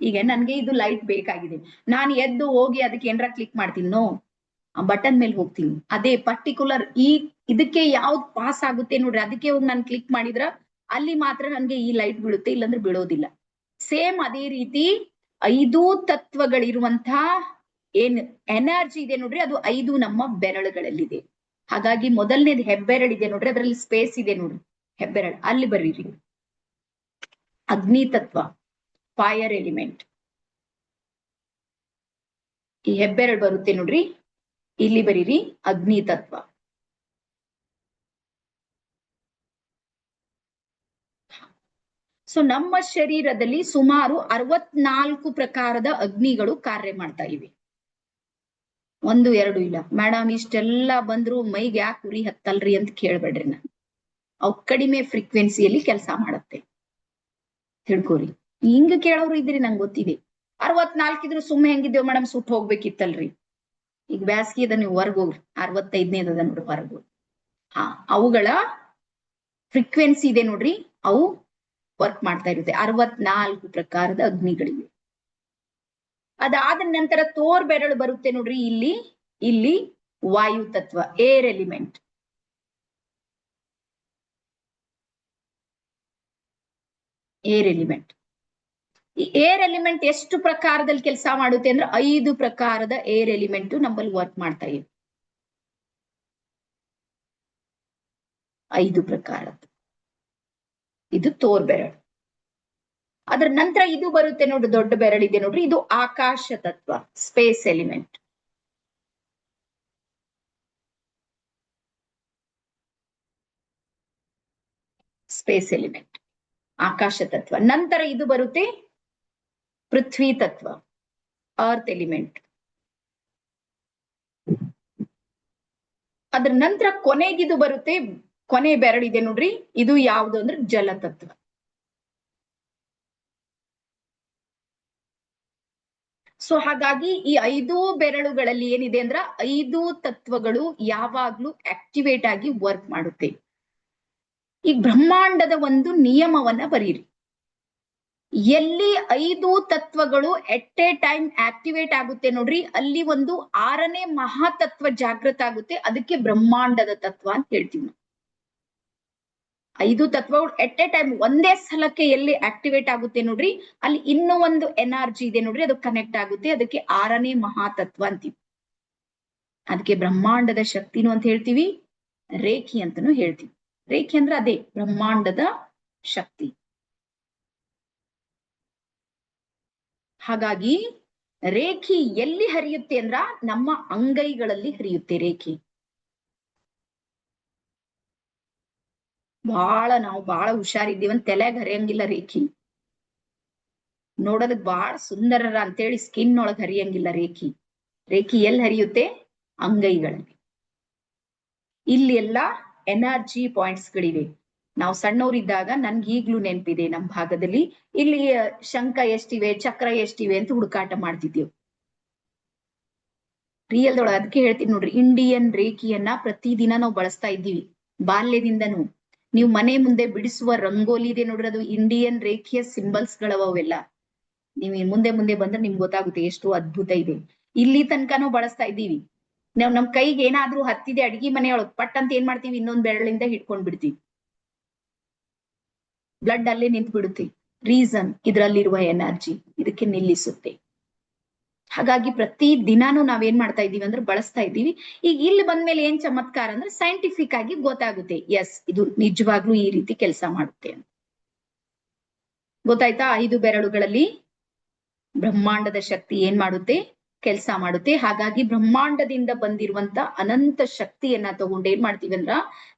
ಈಗ ನನ್ಗೆ ಇದು ಲೈಟ್ ಬೇಕಾಗಿದೆ, ನಾನು ಎದ್ದು ಹೋಗಿ ಅದಕ್ಕೆ ಏನಾರ ಕ್ಲಿಕ್ ಮಾಡ್ತೀನಿ, ನೋ, ಆ ಬಟನ್ ಮೇಲೆ ಹೋಗ್ತೀನಿ. ಅದೇ ಪರ್ಟಿಕ್ಯುಲರ್ ಇದಕ್ಕೆ ಯಾವ್ದು ಪಾಸ್ ಆಗುತ್ತೆ ನೋಡ್ರಿ, ಅದಕ್ಕೆ ಹೋಗಿ ನಾನು ಕ್ಲಿಕ್ ಮಾಡಿದ್ರ ಅಲ್ಲಿ ಮಾತ್ರ ನನ್ಗೆ ಈ ಲೈಟ್ ಬೀಳುತ್ತೆ, ಇಲ್ಲಾಂದ್ರೆ ಬೀಳೋದಿಲ್ಲ. ಸೇಮ್ ಅದೇ ರೀತಿ 5 ತತ್ವಗಳಿರುವಂತಹ ಏನ್ ಎನರ್ಜಿ ಇದೆ ನೋಡ್ರಿ, ಅದು 5 ನಮ್ಮ ಬೆರಳುಗಳಲ್ಲಿದೆ. ಹಾಗಾಗಿ ಮೊದಲನೇದು ಹೆಬ್ಬೆರಳು ಇದೆ ನೋಡ್ರಿ, ಅದ್ರಲ್ಲಿ ಸ್ಪೇಸ್ ಇದೆ ನೋಡ್ರಿ, ಹೆಬ್ಬೆರಳು ಅಲ್ಲಿ ಬರೀರಿ. ಅಗ್ನಿ ತತ್ವ, ಫೈರ್ ಎಲಿಮೆಂಟ್. ಈ ಹೆಬ್ಬೆರಳು ಬರುತ್ತೆ ನೋಡ್ರಿ, ಇಲ್ಲಿ ಬರೀರಿ ಅಗ್ನಿ ತತ್ವ. ಸೊ ನಮ್ಮ ಶರೀರದಲ್ಲಿ ಸುಮಾರು 64 ಪ್ರಕಾರದ ಅಗ್ನಿಗಳು ಕಾರ್ಯ ಮಾಡ್ತಾ ಇವೆ. 1, 2 ಇಲ್ಲ. ಮೇಡಮ್ ಇಷ್ಟೆಲ್ಲ ಬಂದ್ರು ಮೈಗೆ ಯಾಕೆ ಉರಿ ಹತ್ತಲ್ರಿ ಅಂತ ಕೇಳ್ಬೇಡ್ರಿ. ನಾನು ಅವು ಕಡಿಮೆ ಫ್ರೀಕ್ವೆನ್ಸಿಯಲ್ಲಿ ಕೆಲಸ ಮಾಡುತ್ತೆ, ತಿಳ್ಕೊರಿ. ಹಿಂಗ ಕೇಳೋರು ಇದ್ರಿ, ನಂಗೆ ಗೊತ್ತಿದೆ. 64 ಇದ್ರು ಸುಮ್ಮನೆ ಹೆಂಗಿದ್ದೇವ್ ಮೇಡಮ್, ಸುಟ್ಟು ಹೋಗ್ಬೇಕಿತ್ತಲ್ರಿ. ಈಗ ಬ್ಯಾಸ್ಗಿ ಅದ, ನೀವು ಹೊರಗೆ ಹೋಗ್ರಿ. 65ನೇದ ನೋಡ್ರಿ ಹೊರಗೆ. ಅವುಗಳ ಫ್ರೀಕ್ವೆನ್ಸಿ ಇದೆ ನೋಡ್ರಿ, ಅವು ವರ್ಕ್ ಮಾಡ್ತಾ ಇರುತ್ತೆ. 64 ಪ್ರಕಾರದ ಅಗ್ನಿಗಳಿವೆ. ಅದಾದ ನಂತರ ತೋರ್ ಬೆರಳು ಬರುತ್ತೆ ನೋಡ್ರಿ, ಇಲ್ಲಿ ವಾಯು ತತ್ವ, ಏರ್ ಎಲಿಮೆಂಟ್. Air element. ಈ ಏರ್ ಎಲಿಮೆಂಟ್ ಎಷ್ಟು ಪ್ರಕಾರದಲ್ಲಿ ಕೆಲಸ ಮಾಡುತ್ತೆ ಅಂದ್ರೆ 5 ಪ್ರಕಾರದ ಏರ್ ಎಲಿಮೆಂಟ್ ನಮ್ಮಲ್ಲಿ ವರ್ಕ್ ಮಾಡ್ತಾ ಇದೆ. 5 ಪ್ರಕಾರದ್ದು. ಇದು ತೋರ್ ಬೆರಳು. ಅದ್ರ ನಂತರ ಇದು ಬರುತ್ತೆ ನೋಡ್ರಿ, ದೊಡ್ಡ ಬೆರಳಿದೆ ನೋಡ್ರಿ, ಇದು ಆಕಾಶ ತತ್ವ, ಸ್ಪೇಸ್ ಎಲಿಮೆಂಟ್. ಸ್ಪೇಸ್ ಎಲಿಮೆಂಟ್, ಆಕಾಶ ತತ್ವ. ನಂತರ ಇದು ಬರುತ್ತೆ ಪೃಥ್ವಿ ತತ್ವ, ಅರ್ತ್ ಎಲಿಮೆಂಟ್. ಅದ್ರ ನಂತರ ಕೊನೆಗಿದು ಬರುತ್ತೆ, ಕೊನೆ ಬೆರಳಿದೆ ನೋಡ್ರಿ, ಇದು ಯಾವುದು ಅಂದ್ರೆ ಜಲತತ್ವ. ಸೊ ಹಾಗಾಗಿ ಈ 5 ಬೆರಳುಗಳಲ್ಲಿ ಏನಿದೆ ಅಂದ್ರ 5 ತತ್ವಗಳು ಯಾವಾಗ್ಲೂ ಆಕ್ಟಿವೇಟ್ ಆಗಿ ವರ್ಕ್ ಮಾಡುತ್ತೆ. ಈ ಬ್ರಹ್ಮಾಂಡದ ಒಂದು ನಿಯಮವನ್ನ ಬರೀರಿ. ಎಲ್ಲಿ 5 ತತ್ವಗಳು ಎಟ್ ಎ ಟೈಮ್ ಆಕ್ಟಿವೇಟ್ ಆಗುತ್ತೆ ನೋಡ್ರಿ, ಅಲ್ಲಿ ಒಂದು 6ನೇ ಮಹಾತತ್ವ ಜಾಗೃತ ಆಗುತ್ತೆ. ಅದಕ್ಕೆ ಬ್ರಹ್ಮಾಂಡದ ತತ್ವ ಅಂತ ಹೇಳ್ತೀವಿ. 5 ತತ್ವಗಳು ಎಟ್ ಎ ಟೈಮ್ ಒಂದೇ ಸಲಕ್ಕೆ ಎಲ್ಲಿ ಆಕ್ಟಿವೇಟ್ ಆಗುತ್ತೆ ನೋಡ್ರಿ, ಅಲ್ಲಿ ಇನ್ನೂ ಒಂದು ಎನರ್ಜಿ ಇದೆ ನೋಡ್ರಿ, ಅದು ಕನೆಕ್ಟ್ ಆಗುತ್ತೆ. ಅದಕ್ಕೆ 6ನೇ ಮಹಾತತ್ವ ಅಂತೀವಿ. ಅದಕ್ಕೆ ಬ್ರಹ್ಮಾಂಡದ ಶಕ್ತಿನೂ ಅಂತ ಹೇಳ್ತೀವಿ, ರೇಖಿ ಅಂತಾನು ಹೇಳ್ತೀವಿ. ರೇಖಿ ಅಂದ್ರೆ ಅದೇ ಬ್ರಹ್ಮಾಂಡದ ಶಕ್ತಿ. ಹಾಗಾಗಿ ರೇಖಿ ಎಲ್ಲಿ ಹರಿಯುತ್ತೆ ಅಂದ್ರ ನಮ್ಮ ಅಂಗೈಗಳಲ್ಲಿ ಹರಿಯುತ್ತೆ ರೇಖಿ. ನಾವು ಬಹಳ ಹುಷಾರಿದ್ದೀವಂತ ತಲೆಗೆ ಹರಿಯಂಗಿಲ್ಲ ರೇಖಿ. ನೋಡೋದಕ್ ಬಹಳ ಸುಂದರರ ಅಂತೇಳಿ ಸ್ಕಿನ್ ಒಳಗ್ ಹರಿಯಂಗಿಲ್ಲ ರೇಖಿ. ರೇಖಿ ಎಲ್ಲಿ ಹರಿಯುತ್ತೆ? ಅಂಗೈಗಳಲ್ಲಿ. ಇಲ್ಲಿ ಎಲ್ಲ ಎನರ್ಜಿ ಪಾಯಿಂಟ್ಸ್ ಗಳಿವೆ. ನಾವು ಸಣ್ಣವರಿದ್ದಾಗ ನನ್ಗೆ ಈಗ್ಲೂ ನೆನಪಿದೆ, ನಮ್ಮ ಭಾಗದಲ್ಲಿ ಇಲ್ಲಿ ಶಂಖ ಎಷ್ಟಿವೆ, ಚಕ್ರ ಎಷ್ಟಿವೆ ಅಂತ ಹುಡುಕಾಟ ಮಾಡ್ತಿದ್ದೇವೆ ರಿಯಲ್ದೊಳಗೆ. ಅದಕ್ಕೆ ಹೇಳ್ತೀನಿ ನೋಡ್ರಿ, ಇಂಡಿಯನ್ ರೇಖಿಯನ್ನ ಪ್ರತಿದಿನ ನಾವು ಬಳಸ್ತಾ ಇದ್ದೀವಿ ಬಾಲ್ಯದಿಂದನೂ. ನೀವು ಮನೆ ಮುಂದೆ ಬಿಡಿಸುವ ರಂಗೋಲಿ ಇದೆ ನೋಡ್ರಿ, ಅದು ಇಂಡಿಯನ್ ರೇಖಿಯ ಸಿಂಬಲ್ಸ್ ಗಳವೆಲ್ಲ. ನೀವು ಮುಂದೆ ಬಂದ್ರೆ ನಿಮ್ಗೆ ಗೊತ್ತಾಗುತ್ತೆ ಎಷ್ಟು ಅದ್ಭುತ ಇದೆ. ಇಲ್ಲಿ ತನಕ ನಾವು ಬಳಸ್ತಾ ಇದ್ದೀವಿ. ನಾವು ನಮ್ ಕೈಗೆ ಏನಾದ್ರೂ ಹತ್ತಿದೆ ಅಡಿಗೆ ಮನೆಯೊಳಗ್, ಪಟ್ ಅಂತ ಏನ್ ಮಾಡ್ತೀವಿ, ಇನ್ನೊಂದ್ ಬೆರಳಿಂದ ಹಿಡ್ಕೊಂಡ್ ಬಿಡ್ತೀವಿ. ಬ್ಲಡ್ ಅಲ್ಲೇ ನಿಂತು ಬಿಡುತ್ತೆ. ರೀಸನ್ ಇದರಲ್ಲಿರುವ ಎನರ್ಜಿ ಇದಕ್ಕೆ ನಿಲ್ಲಿಸುತ್ತೆ. ಹಾಗಾಗಿ ಪ್ರತಿ ದಿನಾನು ನಾವೇನ್ ಮಾಡ್ತಾ ಇದೀವಿ ಅಂದ್ರೆ ಬಳಸ್ತಾ ಇದ್ದೀವಿ. ಈಗ ಇಲ್ಲಿ ಬಂದ್ಮೇಲೆ ಏನ್ ಚಮತ್ಕಾರ ಅಂದ್ರೆ ಸೈಂಟಿಫಿಕ್ ಆಗಿ ಗೊತ್ತಾಗುತ್ತೆ, ಎಸ್ ಇದು ನಿಜವಾಗ್ಲೂ ಈ ರೀತಿ ಕೆಲಸ ಮಾಡುತ್ತೆ ಅಂತ. ಗೊತ್ತಾಯ್ತಾ? 5 ಬೆರಳುಗಳಲ್ಲಿ ಬ್ರಹ್ಮಾಂಡದ ಶಕ್ತಿ ಏನ್ ಮಾಡುತ್ತೆ, ಕೆಲಸ ಮಾಡುತ್ತೆ. ಹಾಗಾಗಿ ಬ್ರಹ್ಮಾಂಡದಿಂದ ಬಂದಿರುವಂತ ಅನಂತ ಶಕ್ತಿಯನ್ನ ತಗೊಂಡು ಏನ್ ಮಾಡ್ತೀವಿ ಅಂದ್ರ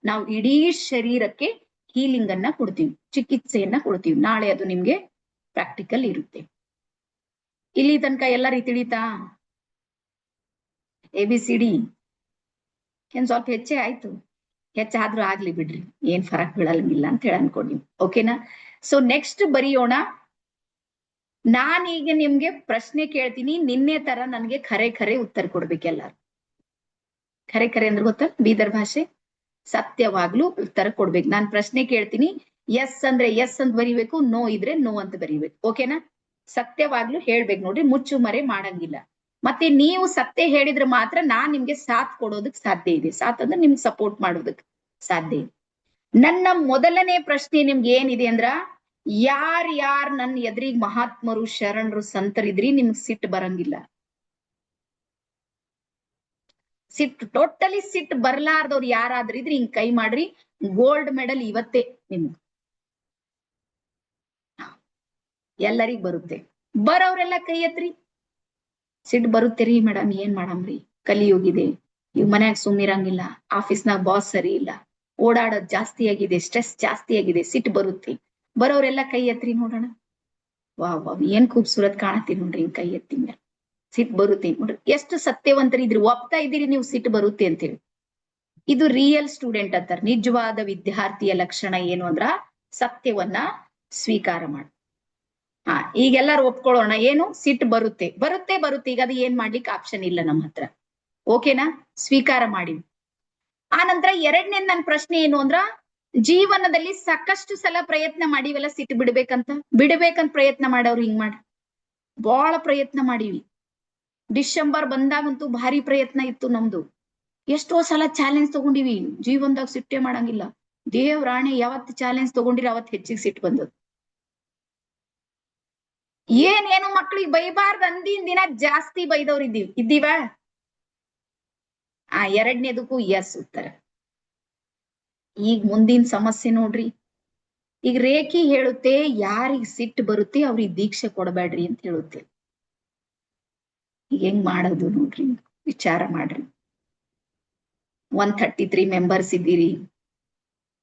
ನಾವು ಇಡೀ ಶರೀರಕ್ಕೆ ಹೀಲಿಂಗ್ ಅನ್ನ ಕೊಡ್ತೀವಿ, ಚಿಕಿತ್ಸೆಯನ್ನ ಕೊಡ್ತೀವಿ. ನಾಳೆ ಅದು ನಿಮ್ಗೆ ಪ್ರಾಕ್ಟಿಕಲ್ ಇರುತ್ತೆ. ಇಲ್ಲಿ ತನಕ ಎಲ್ಲರಿಗೂ ತಿಳಿತಾ? ABCD ಏನ್ ಸ್ವಲ್ಪ ಹೆಚ್ಚೆ ಆಯ್ತು, ಹೆಚ್ಚಾದ್ರೂ ಆಗ್ಲಿ ಬಿಡ್ರಿ, ಏನ್ ಫರಕ್ ಬೀಳಂಗಿಲ್ಲ ಅಂತ ಹೇಳಿ ಅನ್ಕೊಂಡಿ. ಓಕೆನಾ? ಸೊ ನೆಕ್ಸ್ಟ್ ಬರೆಯೋಣ. ನಾನೀಗ ನಿಮ್ಗೆ ಪ್ರಶ್ನೆ ಕೇಳ್ತೀನಿ, ನಿನ್ನೆ ತರ ನನ್ಗೆ ಖರೆ ಖರೆ ಉತ್ತರ ಕೊಡ್ಬೇಕೆಲ್ಲಾರು. ಖರೆ ಖರೆ ಅಂದ್ರೆ ಗೊತ್ತಾ ಬೀದರ್ ಭಾಷೆ? ಸತ್ಯವಾಗ್ಲೂ ಉತ್ತರ ಕೊಡ್ಬೇಕು. ನಾನ್ ಪ್ರಶ್ನೆ ಕೇಳ್ತೀನಿ, ಎಸ್ ಅಂದ್ರೆ ಎಸ್ ಅಂತ ಬರಿಬೇಕು, ನೋ ಇದ್ರೆ ನೋ ಅಂತ ಬರಿಬೇಕು. ಓಕೆನಾ? ಸತ್ಯವಾಗ್ಲೂ ಹೇಳ್ಬೇಕು ನೋಡ್ರಿ, ಮುಚ್ಚು ಮರೆ ಮಾಡಂಗಿಲ್ಲ. ಮತ್ತೆ ನೀವು ಸತ್ಯ ಹೇಳಿದ್ರೆ ಮಾತ್ರ ನಾನ್ ನಿಮ್ಗೆ ಸಾಥ್ ಕೊಡೋದಕ್ ಸಾಧ್ಯ ಇದೆ. ಸಾಥ್ ಅಂದ್ರೆ ನಿಮ್ಗೆ ಸಪೋರ್ಟ್ ಮಾಡೋದಕ್ ಸಾಧ್ಯ ಇದೆ. ನನ್ನ ಮೊದಲನೇ ಪ್ರಶ್ನೆ ನಿಮ್ಗೆ ಏನಿದೆ ಅಂದ್ರ, ಯಾರ್ ನನ್ನ ಎದುರಿಗೆ ಮಹಾತ್ಮರು ಶರಣರು ಸಂತರಿದ್ರಿ ನಿಮ್ಗೆ ಸಿಟ್ಟು ಬರಂಗಿಲ್ಲ? ಸಿಟ್ಟು ಟೋಟಲಿ ಸಿಟ್ಟು ಬರ್ಲಾರ್ದವ್ರು ಯಾರಾದ್ರೂ ಇದ್ರಿ ಹಿಂಗ್ ಕೈ ಮಾಡ್ರಿ, ಗೋಲ್ಡ್ ಮೆಡಲ್ ಇವತ್ತೇ ನಿಮ್ಗೆ. ಎಲ್ಲರಿಗ್ ಬರುತ್ತೆ. ಬರೋರೆಲ್ಲ ಕೈ ಎತ್ರಿ. ಸಿಟ್ಟು ಬರುತ್ತೆ ರೀ ಮೇಡಮ್, ಏನ್ ಮಾಡಮ್ರಿ, ಕಲಿಯೋಗಿದೆ, ಇವ್ ಮನ್ಯಾಗ ಸುಮ್ಮಿರಂಗಿಲ್ಲ, ಆಫೀಸ್ನಾಗ ಬಾಸ್ ಸರಿ ಇಲ್ಲ, ಓಡಾಡೋದ್ ಜಾಸ್ತಿ ಆಗಿದೆ, ಸ್ಟ್ರೆಸ್ ಜಾಸ್ತಿ ಆಗಿದೆ, ಸಿಟ್ಟು ಬರುತ್ತೆ. ಬರೋರೆಲ್ಲ ಕೈ ಎತ್ರಿ ನೋಡೋಣ. ವಾ ಏನ್ ಖೂಬ್ಸೂರತ್ ಕಾಣತ್ತೀರಿ ನೋಡ್ರಿ ಹಿಂಗ್ ಕೈ ಎತ್ತಿ ಮೇಲೆ. ಸಿಟ್ಟು ಬರುತ್ತೆ ನೋಡ್ರಿ, ಎಷ್ಟು ಸತ್ಯವಂತರಿ ಇದ್ರಿ, ಒಪ್ತಾ ಇದ್ದೀರಿ ನೀವು ಸಿಟ್ಟು ಬರುತ್ತೆ ಅಂತೇಳಿ. ಇದು ರಿಯಲ್ ಸ್ಟೂಡೆಂಟ್ ಅಂತಾರ. ನಿಜವಾದ ವಿದ್ಯಾರ್ಥಿಯ ಲಕ್ಷಣ ಏನು ಅಂದ್ರ ಸತ್ಯವನ್ನ ಸ್ವೀಕಾರ ಮಾಡ. ಈಗೆಲ್ಲಾರು ಒಪ್ಕೊಳ್ಳೋಣ, ಏನು ಸಿಟ್ಟು ಬರುತ್ತೆ ಬರುತ್ತೆ ಬರುತ್ತೆ, ಈಗ ಅದು ಏನ್ ಮಾಡ್ಲಿಕ್ಕೆ ಆಪ್ಷನ್ ಇಲ್ಲ ನಮ್ಮ ಹತ್ರ. ಓಕೆನಾ? ಸ್ವೀಕಾರ ಮಾಡಿ. ಆ ನಂತರ ಎರಡನೇ ನನ್ನ ಪ್ರಶ್ನೆ ಏನು ಅಂದ್ರ, ಜೀವನದಲ್ಲಿ ಸಾಕಷ್ಟು ಸಲ ಪ್ರಯತ್ನ ಮಾಡಿವೆಲ್ಲ ಸಿಟ್ಟು ಬಿಡ್ಬೇಕಂತ ಪ್ರಯತ್ನ ಮಾಡವ್ರು ಹಿಂಗ್ ಮಾಡಿ ಬಹಳ ಪ್ರಯತ್ನ ಮಾಡೀವಿ. ಡಿಸೆಂಬರ್ ಬಂದಾಗಂತೂ ಭಾರಿ ಪ್ರಯತ್ನ ಇತ್ತು ನಮ್ದು. ಎಷ್ಟೋ ಸಲ ಚಾಲೆಂಜ್ ತಗೊಂಡಿವಿ, ಜೀವನದಾಗ ಸಿಟ್ಟೆ ಮಾಡಂಗಿಲ್ಲ. ದೇವ್ರಾಣೆ ಯಾವತ್ ಚಾಲೆಂಜ್ ತಗೊಂಡಿರ ಅವತ್ ಹೆಚ್ಚಿಗೆ ಸಿಟ್ಟು ಬಂದದ್ದು. ಏನೇನು ಮಕ್ಳಿಗೆ ಬೈಬಾರ್ದು ಅಂದಿನ ದಿನ ಜಾಸ್ತಿ ಬೈದವ್ರು ಇದ್ದೀವ. ಎರಡನೇದಕ್ಕೂ ಎಸ್ ಉತ್ತರ. ಈಗ ಮುಂದಿನ ಸಮಸ್ಯೆ ನೋಡ್ರಿ. ಈಗ ರೇಖಿ ಹೇಳುತ್ತೆ, ಯಾರಿಗ್ ಸಿಟ್ಟು ಬರುತ್ತೆ ಅವ್ರಿಗೆ ದೀಕ್ಷೆ ಕೊಡಬೇಡ್ರಿ ಅಂತ ಹೇಳುತ್ತೆ. ಈಗ ಹೆಂಗ್ ಮಾಡೋದು ನೋಡ್ರಿ, ವಿಚಾರ ಮಾಡ್ರಿ. 133 ಮೆಂಬರ್ಸ್ ಇದ್ದೀರಿ.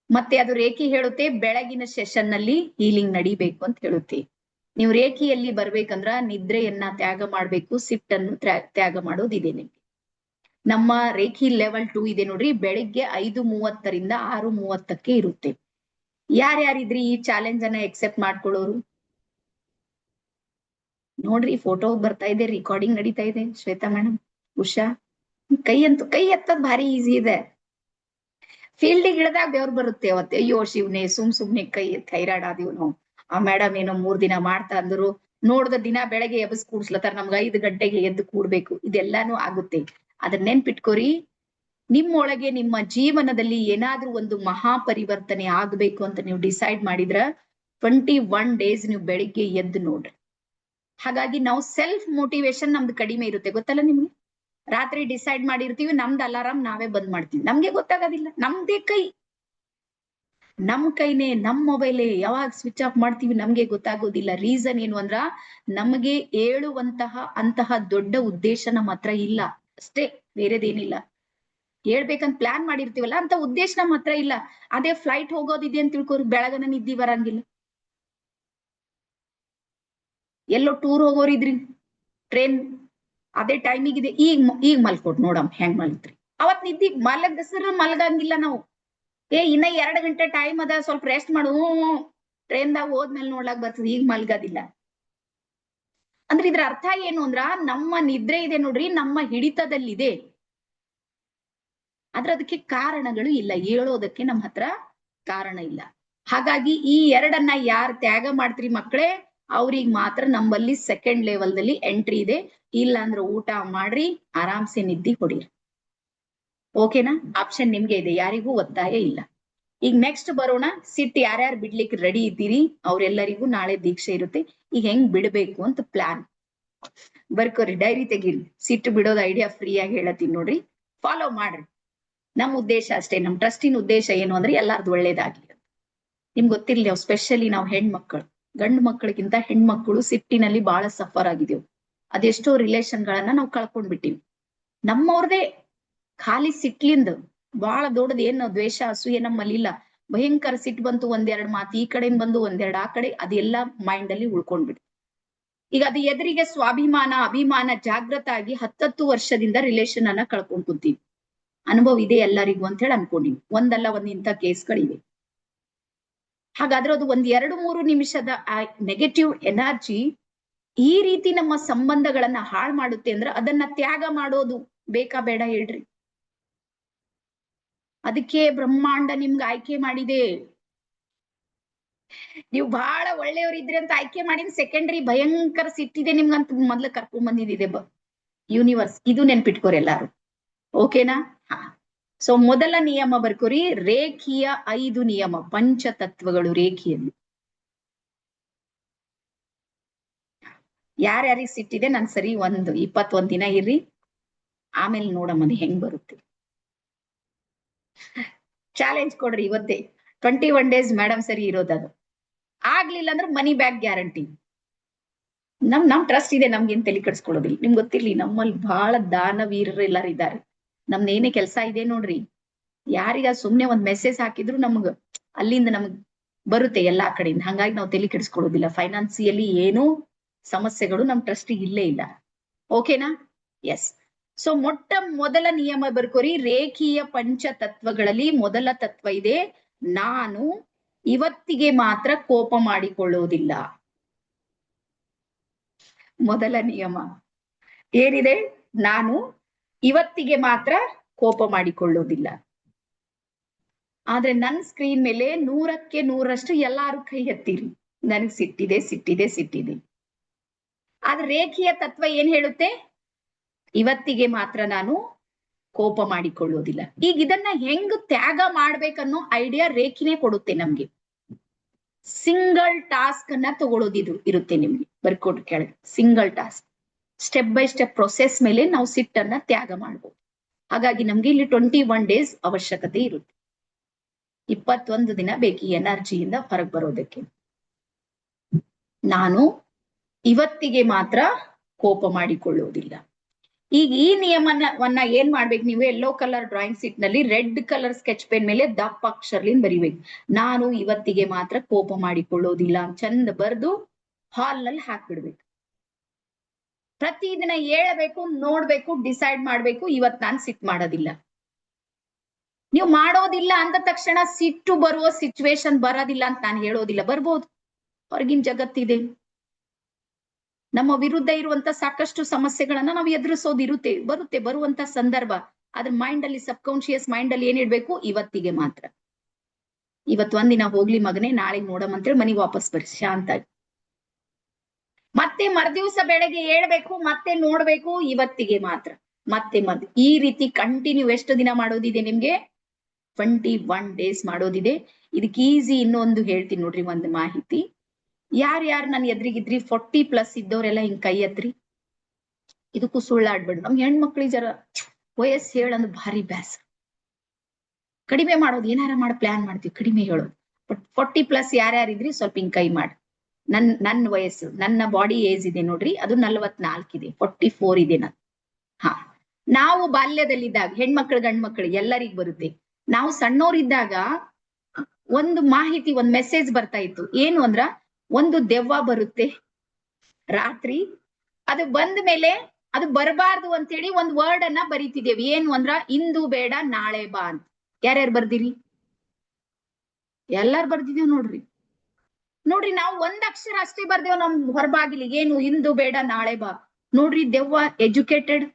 ಮತ್ತೆ ಅದು ರೇಖಿ ಹೇಳುತ್ತೆ ಬೆಳಗಿನ ಸೆಷನ್ ನಲ್ಲಿ ಹೀಲಿಂಗ್ ನಡಿಬೇಕು ಅಂತ ಹೇಳುತ್ತೆ. ನೀವು ರೇಖಿಯಲ್ಲಿ ಬರ್ಬೇಕಂದ್ರ ನಿದ್ರೆಯನ್ನ ತ್ಯಾಗ ಮಾಡ್ಬೇಕು, ಸಿಟ್ಟನ್ನು ತ್ಯಾಗ ಮಾಡೋದಿದೆ ನಿಮ್ಗೆ. ನಮ್ಮ ರೇಖಿ ಲೆವೆಲ್ 2 ಇದೆ ನೋಡ್ರಿ, ಬೆಳಿಗ್ಗೆ 5:30 6:30 ಇರುತ್ತೆ. ಯಾರ್ಯಾರಿದ್ರಿ ಈ ಚಾಲೆಂಜ್ ಅನ್ನ ಎಕ್ಸೆಪ್ಟ್ ಮಾಡ್ಕೊಳ್ಳೋರು? ನೋಡ್ರಿ, ಫೋಟೋ ಬರ್ತಾ ಇದೆ, ರೆಕಾರ್ಡಿಂಗ್ ನಡೀತಾ ಇದೆ. ಶ್ವೇತಾ ಮೇಡಮ್, ಉಷಾ, ಕೈ ಎತ್ತದ್ ಭಾರಿ ಈಸಿ ಇದೆ. ಫೀಲ್ಡಿಗೆ ಇಳಿದಾಗ ಬೆವ್ರು ಬರುತ್ತೆ ಅವತ್ತೆ. ಅಯ್ಯೋ ಶಿವ್ನೆ, ಸುಮ್ನೆ ಕೈ ಥೈರಾಯ್ಡ್ ನಾವು. ಆ ಮೇಡಮ್ ಏನೋ 3 ದಿನ ಮಾಡ್ತಾ ಅಂದ್ರು, ನೋಡ್ದ ದಿನ ಬೆಳಗ್ಗೆ ಎಬ್ಬಿಸ್ ಕೂಡ್ಸ್ಲತ್ತಾರ, ನಮ್ಗೆ 5 ಗಂಟೆಗೆ ಎದ್ದು ಕೂಡ್ಬೇಕು. ಇದೆಲ್ಲಾನು ಆಗುತ್ತೆ. ಅದನ್ನ ನೆನ್ಪಿಟ್ಕೋರಿ. ನಿಮ್ಮೊಳಗೆ ನಿಮ್ಮ ಜೀವನದಲ್ಲಿ ಏನಾದ್ರೂ ಒಂದು ಮಹಾ ಪರಿವರ್ತನೆ ಆಗ್ಬೇಕು ಅಂತ ನೀವು ಡಿಸೈಡ್ ಮಾಡಿದ್ರ 21 ಡೇಸ್ ನೀವು ಬೆಳಿಗ್ಗೆ ಎದ್ದು ನೋಡ್ರಿ. ಹಾಗಾಗಿ ನಾವು ಸೆಲ್ಫ್ ಮೋಟಿವೇಶನ್ ನಮ್ದು ಕಡಿಮೆ ಇರುತ್ತೆ, ಗೊತ್ತಲ್ಲ ನಿಮ್ಗೆ. ರಾತ್ರಿ ಡಿಸೈಡ್ ಮಾಡಿರ್ತೀವಿ, ನಮ್ದು ಅಲಾರಾಮ್ ನಾವೇ ಬಂದ್ ಮಾಡ್ತೀವಿ, ನಮ್ಗೆ ಗೊತ್ತಾಗೋದಿಲ್ಲ. ನಮ್ದೇ ಕೈ, ನಮ್ ಕೈನೇ, ನಮ್ ಮೊಬೈಲೇ ಯಾವಾಗ ಸ್ವಿಚ್ ಆಫ್ ಮಾಡ್ತೀವಿ ನಮ್ಗೆ ಗೊತ್ತಾಗೋದಿಲ್ಲ. ರೀಸನ್ ಏನು ಅಂದ್ರ ನಮಗೆ ಅಂತಹ ದೊಡ್ಡ ಉದ್ದೇಶ ನಮ್ಮ ಹತ್ರ ಇಲ್ಲ ಅಷ್ಟೇ, ಬೇರೆದೇನಿಲ್ಲ. ಹೇಳ್ಬೇಕಂತ ಪ್ಲಾನ್ ಮಾಡಿರ್ತೀವಲ್ಲ, ಅಂತ ಉದ್ದೇಶ ನಮ್ಮ ಹತ್ರ ಇಲ್ಲ. ಅದೇ ಫ್ಲೈಟ್ ಹೋಗೋದಿದೆ ಅಂತ ತಿಳ್ಕೊರಿ, ಬೆಳಗನ ನಿದ್ದಿ ಬರಂಗಿಲ್ಲ. ಎಲ್ಲೋ ಟೂರ್ ಹೋಗೋರಿದ್ರಿ, ಟ್ರೈನ್ ಅದೇ ಟೈಮಿಗೆ ಇದೆ, ಈಗ ಮಲ್ಕೊಟ್ ನೋಡಮ್ ಹೆಂಗ್ ಮಲ್ತ್ರಿ. ಅವತ್ ನಿದ್ದಿ ಮಲಗಂಗಿಲ್ಲ ನಾವು. ಇನ್ನ 2 ಗಂಟೆ ಟೈಮ್ ಅದ, ಸ್ವಲ್ಪ ರೆಸ್ಟ್ ಮಾಡು, ಟ್ರೈನ್ದಾಗ ಹೋದ್ಮೇಲೆ ನೋಡ್ಲಾಕ್ ಬರ್ತದೆ, ಈಗ ಮಲ್ಗದಿಲ್ಲ. ಅಂದ್ರೆ ಇದ್ರ ಅರ್ಥ ಏನು ಅಂದ್ರ, ನಮ್ಮ ನಿದ್ರೆ ಇದೆ ನೋಡ್ರಿ, ನಮ್ಮ ಹಿಡಿತದಲ್ಲಿದೆ. ಆದ್ರೆ ಅದಕ್ಕೆ ಕಾರಣಗಳು ಇಲ್ಲ, ಹೇಳೋದಕ್ಕೆ ನಮ್ಮ ಹತ್ರ ಕಾರಣ ಇಲ್ಲ. ಹಾಗಾಗಿ ಈ ಎರಡನ್ನ ಯಾರು ತ್ಯಾಗ ಮಾಡ್ತೀರಿ ಮಕ್ಕಳೇ, ಅವ್ರಿಗೆ ಮಾತ್ರ ನಮ್ಮಲ್ಲಿ ಸೆಕೆಂಡ್ ಲೆವೆಲ್ದಲ್ಲಿ ಎಂಟ್ರಿ ಇದೆ. ಇಲ್ಲ ಅಂದ್ರೆ ಊಟ ಮಾಡ್ರಿ, ಆರಾಮ್ಸೆ ನಿದ್ದಿ ಹೊಡೀರಿ. ಓಕೆನಾ? ಆಪ್ಷನ್ ನಿಮ್ಗೆ ಇದೆ, ಯಾರಿಗೂ ಒತ್ತಾಯ ಇಲ್ಲ. ಈಗ ನೆಕ್ಸ್ಟ್ ಬರೋಣ. ಸಿಟ್ ಯಾರ್ಯಾರು ಬಿಡ್ಲಿಕ್ಕೆ ರೆಡಿ ಇದ್ದೀರಿ ಅವ್ರೆಲ್ಲರಿಗೂ ನಾಳೆ ದೀಕ್ಷೆ ಇರುತ್ತೆ. ಈಗ ಹೆಂಗ್ ಬಿಡ್ಬೇಕು ಅಂತ ಪ್ಲಾನ್ ಬರ್ಕೋರಿ, ಡೈರಿ ತೆಗೀರಿ. ಸಿಟ್ಟು ಬಿಡೋದ್ ಐಡಿಯಾ ಫ್ರೀ ಆಗಿ ಹೇಳತ್ತೀನಿ ನೋಡ್ರಿ, ಫಾಲೋ ಮಾಡ್ರಿ. ನಮ್ ಉದ್ದೇಶ ಅಷ್ಟೇ, ನಮ್ ಟ್ರಸ್ಟಿನ ಉದ್ದೇಶ ಏನು ಅಂದ್ರೆ ಎಲ್ಲಾರ್ದು ಒಳ್ಳೇದಾಗ್ಲಿ. ನಿಮ್ಗೆ ಗೊತ್ತಿರ್ಲಿ, ನಾವು ಸ್ಪೆಷಲಿ ನಾವು ಹೆಣ್ಮಕ್ಳು, ಗಂಡು ಮಕ್ಕಳಿಗಿಂತ ಹೆಣ್ಮಕ್ಳು ಸಿಟ್ಟಿನಲ್ಲಿ ಬಹಳ ಸಫರ್ ಆಗಿದೆವು. ಅದೆಷ್ಟೋ ರಿಲೇಷನ್ಗಳನ್ನ ನಾವು ಕಳ್ಕೊಂಡ್ಬಿಟ್ಟಿವಿ. ನಮ್ಮವ್ರದೇ ಖಾಲಿ ಸಿಟ್ಲಿಂದ ಬಹಳ ದೊಡ್ಡದ ಏನು ದ್ವೇಷ ಅಸೂಯೆ ನಮ್ಮಲ್ಲಿ ಇಲ್ಲ. ಭಯಂಕರ ಸಿಟ್ಟು ಬಂತು, ಒಂದೆರಡು ಮಾತು ಈ ಕಡೆಯಿಂದ ಬಂದು ಒಂದೆರಡು ಆ ಕಡೆ, ಅದೆಲ್ಲ ಮೈಂಡ್ ಅಲ್ಲಿ ಉಳ್ಕೊಂಡ್ಬಿಟ್ಟು ಈಗ ಅದು ಎದುರಿಗೆ ಸ್ವಾಭಿಮಾನ ಅಭಿಮಾನ ಜಾಗೃತ ಆಗಿ 10 ವರ್ಷದಿಂದ ರಿಲೇಷನ್ ಅನ್ನ ಕಳ್ಕೊಂಡ್ ಕೂತೀವಿ. ಅನುಭವ ಇದೆ ಎಲ್ಲರಿಗೂ ಅಂತ ಹೇಳಿ ಅನ್ಕೊಂಡಿವಿ. ಒಂದಲ್ಲ ಒಂದ್ ಇಂಥ ಕೇಸ್ಗಳಿವೆ. ಹಾಗಾದ್ರೆ ಅದು ಒಂದ್ 2-3 ನಿಮಿಷದ ನೆಗೆಟಿವ್ ಎನರ್ಜಿ ಈ ರೀತಿ ನಮ್ಮ ಸಂಬಂಧಗಳನ್ನ ಹಾಳು ಮಾಡುತ್ತೆ ಅಂದ್ರೆ ಅದನ್ನ ತ್ಯಾಗ ಮಾಡೋದು ಬೇಕಾ ಬೇಡ ಹೇಳ್ರಿ? ಅದಕ್ಕೆ ಬ್ರಹ್ಮಾಂಡ ನಿಮ್ಗೆ ಆಯ್ಕೆ ಮಾಡಿದೆ. ನೀವು ಬಹಳ ಒಳ್ಳೆಯವರಿದ್ರಿ ಅಂತ ಆಯ್ಕೆ ಮಾಡಿದ ಸೆಕೆಂಡ್ರಿ ಭಯಂಕರ ಸಿಟ್ಟಿದೆ ನಿಮ್ಗಂತ ಮೊದ್ಲು ಕರ್ಕೊಂಡ್ ಬಂದಿದೆ ಯೂನಿವರ್ಸ್. ಇದು ನೆನ್ಪಿಟ್ಕೋರಿ ಎಲ್ಲಾರು, ಓಕೆನಾ? ಹಾ. ಸೊ ಮೊದಲ ನಿಯಮ ಬರ್ಕೋರಿ, ರೇಖೀಯ 5 ನಿಯಮ, ಪಂಚತತ್ವಗಳು ರೇಖಿಯಲ್ಲಿ. ಯಾರ್ಯಾರಿಗೆ ಸಿಟ್ಟಿದೆ ನನ್ ಸರಿ 21 ದಿನ ಇರ್ರಿ, ಆಮೇಲೆ ನೋಡಮ್ಮದು ಹೆಂಗ್ ಬರುತ್ತೆ. ಚಾಲೆಂಜ್ ಕೊಡ್ರಿ ಇವತ್ತೇ. 21 days ಮೇಡಮ್ ಸರಿ ಇರೋದದು. ಆಗ್ಲಿಲ್ಲ ಅಂದ್ರೆ ಮನಿ ಬ್ಯಾಕ್ ಗ್ಯಾರಂಟಿ. ನಮ್ ಟ್ರಸ್ಟ್ ಇದೆ, ನಮ್ಗೇನ್ ತಲೆ ಕೆಡಿಸ್ಕೊಳ್ಳೋದಿಲ್ಲ. ನಿಮ್ಗೆ ಗೊತ್ತಿರ್ಲಿ, ನಮ್ಮಲ್ಲಿ ಬಹಳ ದಾನವೀರರು ಎಲ್ಲಾರು ಇದ್ದಾರೆ. ನಮ್ದು ಏನೇ ಕೆಲಸ ಇದೆ ನೋಡ್ರಿ, ಯಾರಿಗ ಸುಮ್ನೆ ಒಂದ್ ಮೆಸೇಜ್ ಹಾಕಿದ್ರು ನಮ್ಗ ಅಲ್ಲಿಂದ ನಮಗ್ ಬರುತ್ತೆ ಎಲ್ಲಾ ಕಡೆಯಿಂದ. ಹಂಗಾಗಿ ನಾವು ತಲೆ ಕೆಡಿಸ್ಕೊಳ್ಳೋದಿಲ್ಲ. ಫೈನಾನ್ಸಿಯಲಿ ಏನೂ ಸಮಸ್ಯೆಗಳು ನಮ್ ಟ್ರಸ್ಟಿಗೆ ಇಲ್ಲೇ ಇಲ್ಲ. ಓಕೆನಾ? ಎಸ್. ಸೊ ಮೊದಲ ನಿಯಮ ಬರ್ಕೋರಿ, ರೇಖೀಯ ಪಂಚತತ್ವಗಳಲ್ಲಿ ಮೊದಲ ತತ್ವ ಇದೆ, ನಾನು ಇವತ್ತಿಗೆ ಮಾತ್ರ ಕೋಪ ಮಾಡಿಕೊಳ್ಳೋದಿಲ್ಲ. ಮೊದಲ ನಿಯಮ ಏನಿದೆ? ನಾನು ಇವತ್ತಿಗೆ ಮಾತ್ರ ಕೋಪ ಮಾಡಿಕೊಳ್ಳೋದಿಲ್ಲ. ಆದ್ರೆ ನನ್ ಸ್ಕ್ರೀನ್ ಮೇಲೆ 100ಕ್ಕೆ 100ರಷ್ಟು ಎಲ್ಲಾರು ಕೈ ಎತ್ತೀರಿ, ನನಗ್ ಸಿಟ್ಟಿದೆ ಸಿಟ್ಟಿದೆ ಸಿಟ್ಟಿದೆ. ಆದ್ರೆ ರೇಖೀಯ ತತ್ವ ಏನ್ ಹೇಳುತ್ತೆ? ಇವತ್ತಿಗೆ ಮಾತ್ರ ನಾನು ಕೋಪ ಮಾಡಿಕೊಳ್ಳೋದಿಲ್ಲ. ಈಗ ಇದನ್ನ ಹೆಂಗ್ ತ್ಯಾಗ ಮಾಡ್ಬೇಕನ್ನೋ ಐಡಿಯಾ ರೇಖಿನೇ ಕೊಡುತ್ತೆ ನಮ್ಗೆ. ಸಿಂಗಲ್ ಟಾಸ್ಕ್ ಅನ್ನ ತಗೊಳ್ಳೋದಿದು ಇರುತ್ತೆ ನಿಮ್ಗೆ, ಬರ್ಕೊಟ್ಟು ಕೆಳಗೆ single task. Step by step process ಮೇಲೆ ನಾವು ಸಿಟ್ಟನ್ನ ತ್ಯಾಗ ಮಾಡ್ಬೋದು. ಹಾಗಾಗಿ ನಮ್ಗೆ ಇಲ್ಲಿ 21 days ಅವಶ್ಯಕತೆ ಇರುತ್ತೆ. 21 ದಿನ ಬೇಕು ಈ ಎನರ್ಜಿಯಿಂದ ಹೊರಗೆ ಬರೋದಕ್ಕೆ. ನಾನು ಇವತ್ತಿಗೆ ಮಾತ್ರ ಕೋಪ ಮಾಡಿಕೊಳ್ಳುವುದಿಲ್ಲ. ಈಗ ಈ ನಿಯಮವನ್ನ ಏನ್ ಮಾಡ್ಬೇಕು ನೀವು? ಯೆಲ್ಲೋ ಕಲರ್ ಡ್ರಾಯಿಂಗ್ ಶೀಟ್ ನಲ್ಲಿ ರೆಡ್ ಕಲರ್ ಸ್ಕೆಚ್ ಪೆನ್ ಮೇಲೆ ದಪ್ಪ ಅಕ್ಷರಲಿಂದ ಬರಿಬೇಕು. ನಾನು ಇವತ್ತಿಗೆ ಮಾತ್ರ ಕೋಪ ಮಾಡಿಕೊಳ್ಳೋದಿಲ್ಲ ಚಂದ ಬರ್ದು ಹಾಲ್ ನಲ್ಲಿ ಹಾಕ್ಬಿಡ್ಬೇಕು. ಪ್ರತಿದಿನ ಹೇಳಬೇಕು, ನೋಡ್ಬೇಕು, ಡಿಸೈಡ್ ಮಾಡ್ಬೇಕು, ಇವತ್ ನಾನ್ ಸಿಟ್ ಮಾಡೋದಿಲ್ಲ. ನೀವು ಮಾಡೋದಿಲ್ಲ ಅಂದ ತಕ್ಷಣ ಸಿಟ್ಟು ಬರುವ ಸಿಚುವೇಶನ್ ಬರೋದಿಲ್ಲ ಅಂತ ನಾನು ಹೇಳೋದಿಲ್ಲ. ಬರ್ಬೋದು, ಹೊರಗಿನ ಜಗತ್ತಿದೆ, ನಮ್ಮ ವಿರುದ್ಧ ಇರುವಂತ ಸಾಕಷ್ಟು ಸಮಸ್ಯೆಗಳನ್ನ ನಾವು ಎದುರಿಸೋದಿರುತ್ತೆ, ಬರುವಂತ ಸಂದರ್ಭ. ಅದ್ರ ಮೈಂಡ್ ಅಲ್ಲಿ, ಸಬ್ ಕಾನ್ಶಿಯಸ್ ಮೈಂಡ್ ಅಲ್ಲಿ ಏನ್ ಇಡ್ಬೇಕು? ಇವತ್ತಿಗೆ ಮಾತ್ರ. ಒಂದಿನ ಹೋಗ್ಲಿ ಮಗನೇ, ನಾಳೆ ನೋಡಮಂತೇಳಿ ಮನೆಗೆ ವಾಪಸ್ ಬರ್ರಿ ಶಾಂತಾಗಿ. ಮತ್ತೆ ಮರ್ದಿವ್ಸ ಬೆಳಗ್ಗೆ ಹೇಳ್ಬೇಕು, ಮತ್ತೆ ನೋಡ್ಬೇಕು, ಇವತ್ತಿಗೆ ಮಾತ್ರ. ಮತ್ತೆ ಈ ರೀತಿ ಕಂಟಿನ್ಯೂ ಎಷ್ಟು ದಿನ ಮಾಡೋದಿದೆ ನಿಮ್ಗೆ? 21 days ಮಾಡೋದಿದೆ. ಇದಕ್ಕೆ ಈಸಿ ಇನ್ನೊಂದು ಹೇಳ್ತೀನಿ ನೋಡ್ರಿ, ಒಂದು ಮಾಹಿತಿ. ಯಾರ್ಯಾರು ನನ್ನ ಎದುರಿಗಿದ್ರಿ 40+ ಇದ್ದವರೆಲ್ಲ ಹಿಂಗ್ ಕೈ ಎತ್ರಿ. ಇದಕ್ಕೂ ಸುಳ್ಳಾಡ್ಬೇಡ. ನಮ್ ಹೆಣ್ಮಕ್ಳಿಗೆ ಜರ ವಯಸ್ಸು ಹೇಳಂದ್ ಭಾರಿ ಬ್ಯಾಸ. ಕಡಿಮೆ ಮಾಡೋದು, ಏನಾರ ಮಾಡಿ ಪ್ಲಾನ್ ಮಾಡ್ತೀವಿ, ಕಡಿಮೆ ಹೇಳೋದು. ಬಟ್ 40+ ಯಾರ್ಯಾರಿದ್ರಿ ಸ್ವಲ್ಪ ಹಿಂಗ್ ಕೈ ಮಾಡಿ. ನನ್ನ ವಯಸ್ಸು, ನನ್ನ ಬಾಡಿ ಏಜ್ ಇದೆ ನೋಡ್ರಿ, ಅದು 44 ಇದೆ, 44 ಇದೆ ನಾನು. ಹಾ, ನಾವು ಬಾಲ್ಯದಲ್ಲಿದ್ದಾಗ ಹೆಣ್ಮಕ್ಳು ಗಂಡ್ಮಕ್ಳು ಎಲ್ಲರಿಗೂ ಬರುತ್ತೆ. ನಾವು ಸಣ್ಣೋರಿದ್ದಾಗ ಒಂದು ಮಾಹಿತಿ, ಒಂದ್ ಮೆಸೇಜ್ ಬರ್ತಾ ಇತ್ತು. ಏನು ಅಂದ್ರ, ಒಂದು ದೆವ್ವ ಬರುತ್ತೆ ರಾತ್ರಿ, ಅದು ಬಂದ ಮೇಲೆ ಅದು ಬರಬಾರ್ದು ಅಂತೇಳಿ ಒಂದ್ ವರ್ಡ್ ಅನ್ನ ಬರೀತಿದ್ದೇವೆ. ಏನು ಅಂದ್ರ, ಇಂದು ಬೇಡ ನಾಳೆ ಬಾ ಅಂತ. ಯಾರ್ಯಾರು ಬರ್ದಿರಿ? ಎಲ್ಲಾರು ಬರ್ದಿದೀವ್ ನೋಡ್ರಿ. ನಾವು ಒಂದ್ ಅಕ್ಷರ ಅಷ್ಟೇ ಬರ್ದೇವ್ ನಮ್ ಹೊರಬಾಗಿಲಿಗೆ, ಏನು ಇಂದು ಬೇಡ ನಾಳೆ ಬಾ. ನೋಡ್ರಿ, ದೆವ್ವ ಎಜುಕೇಟೆಡ್,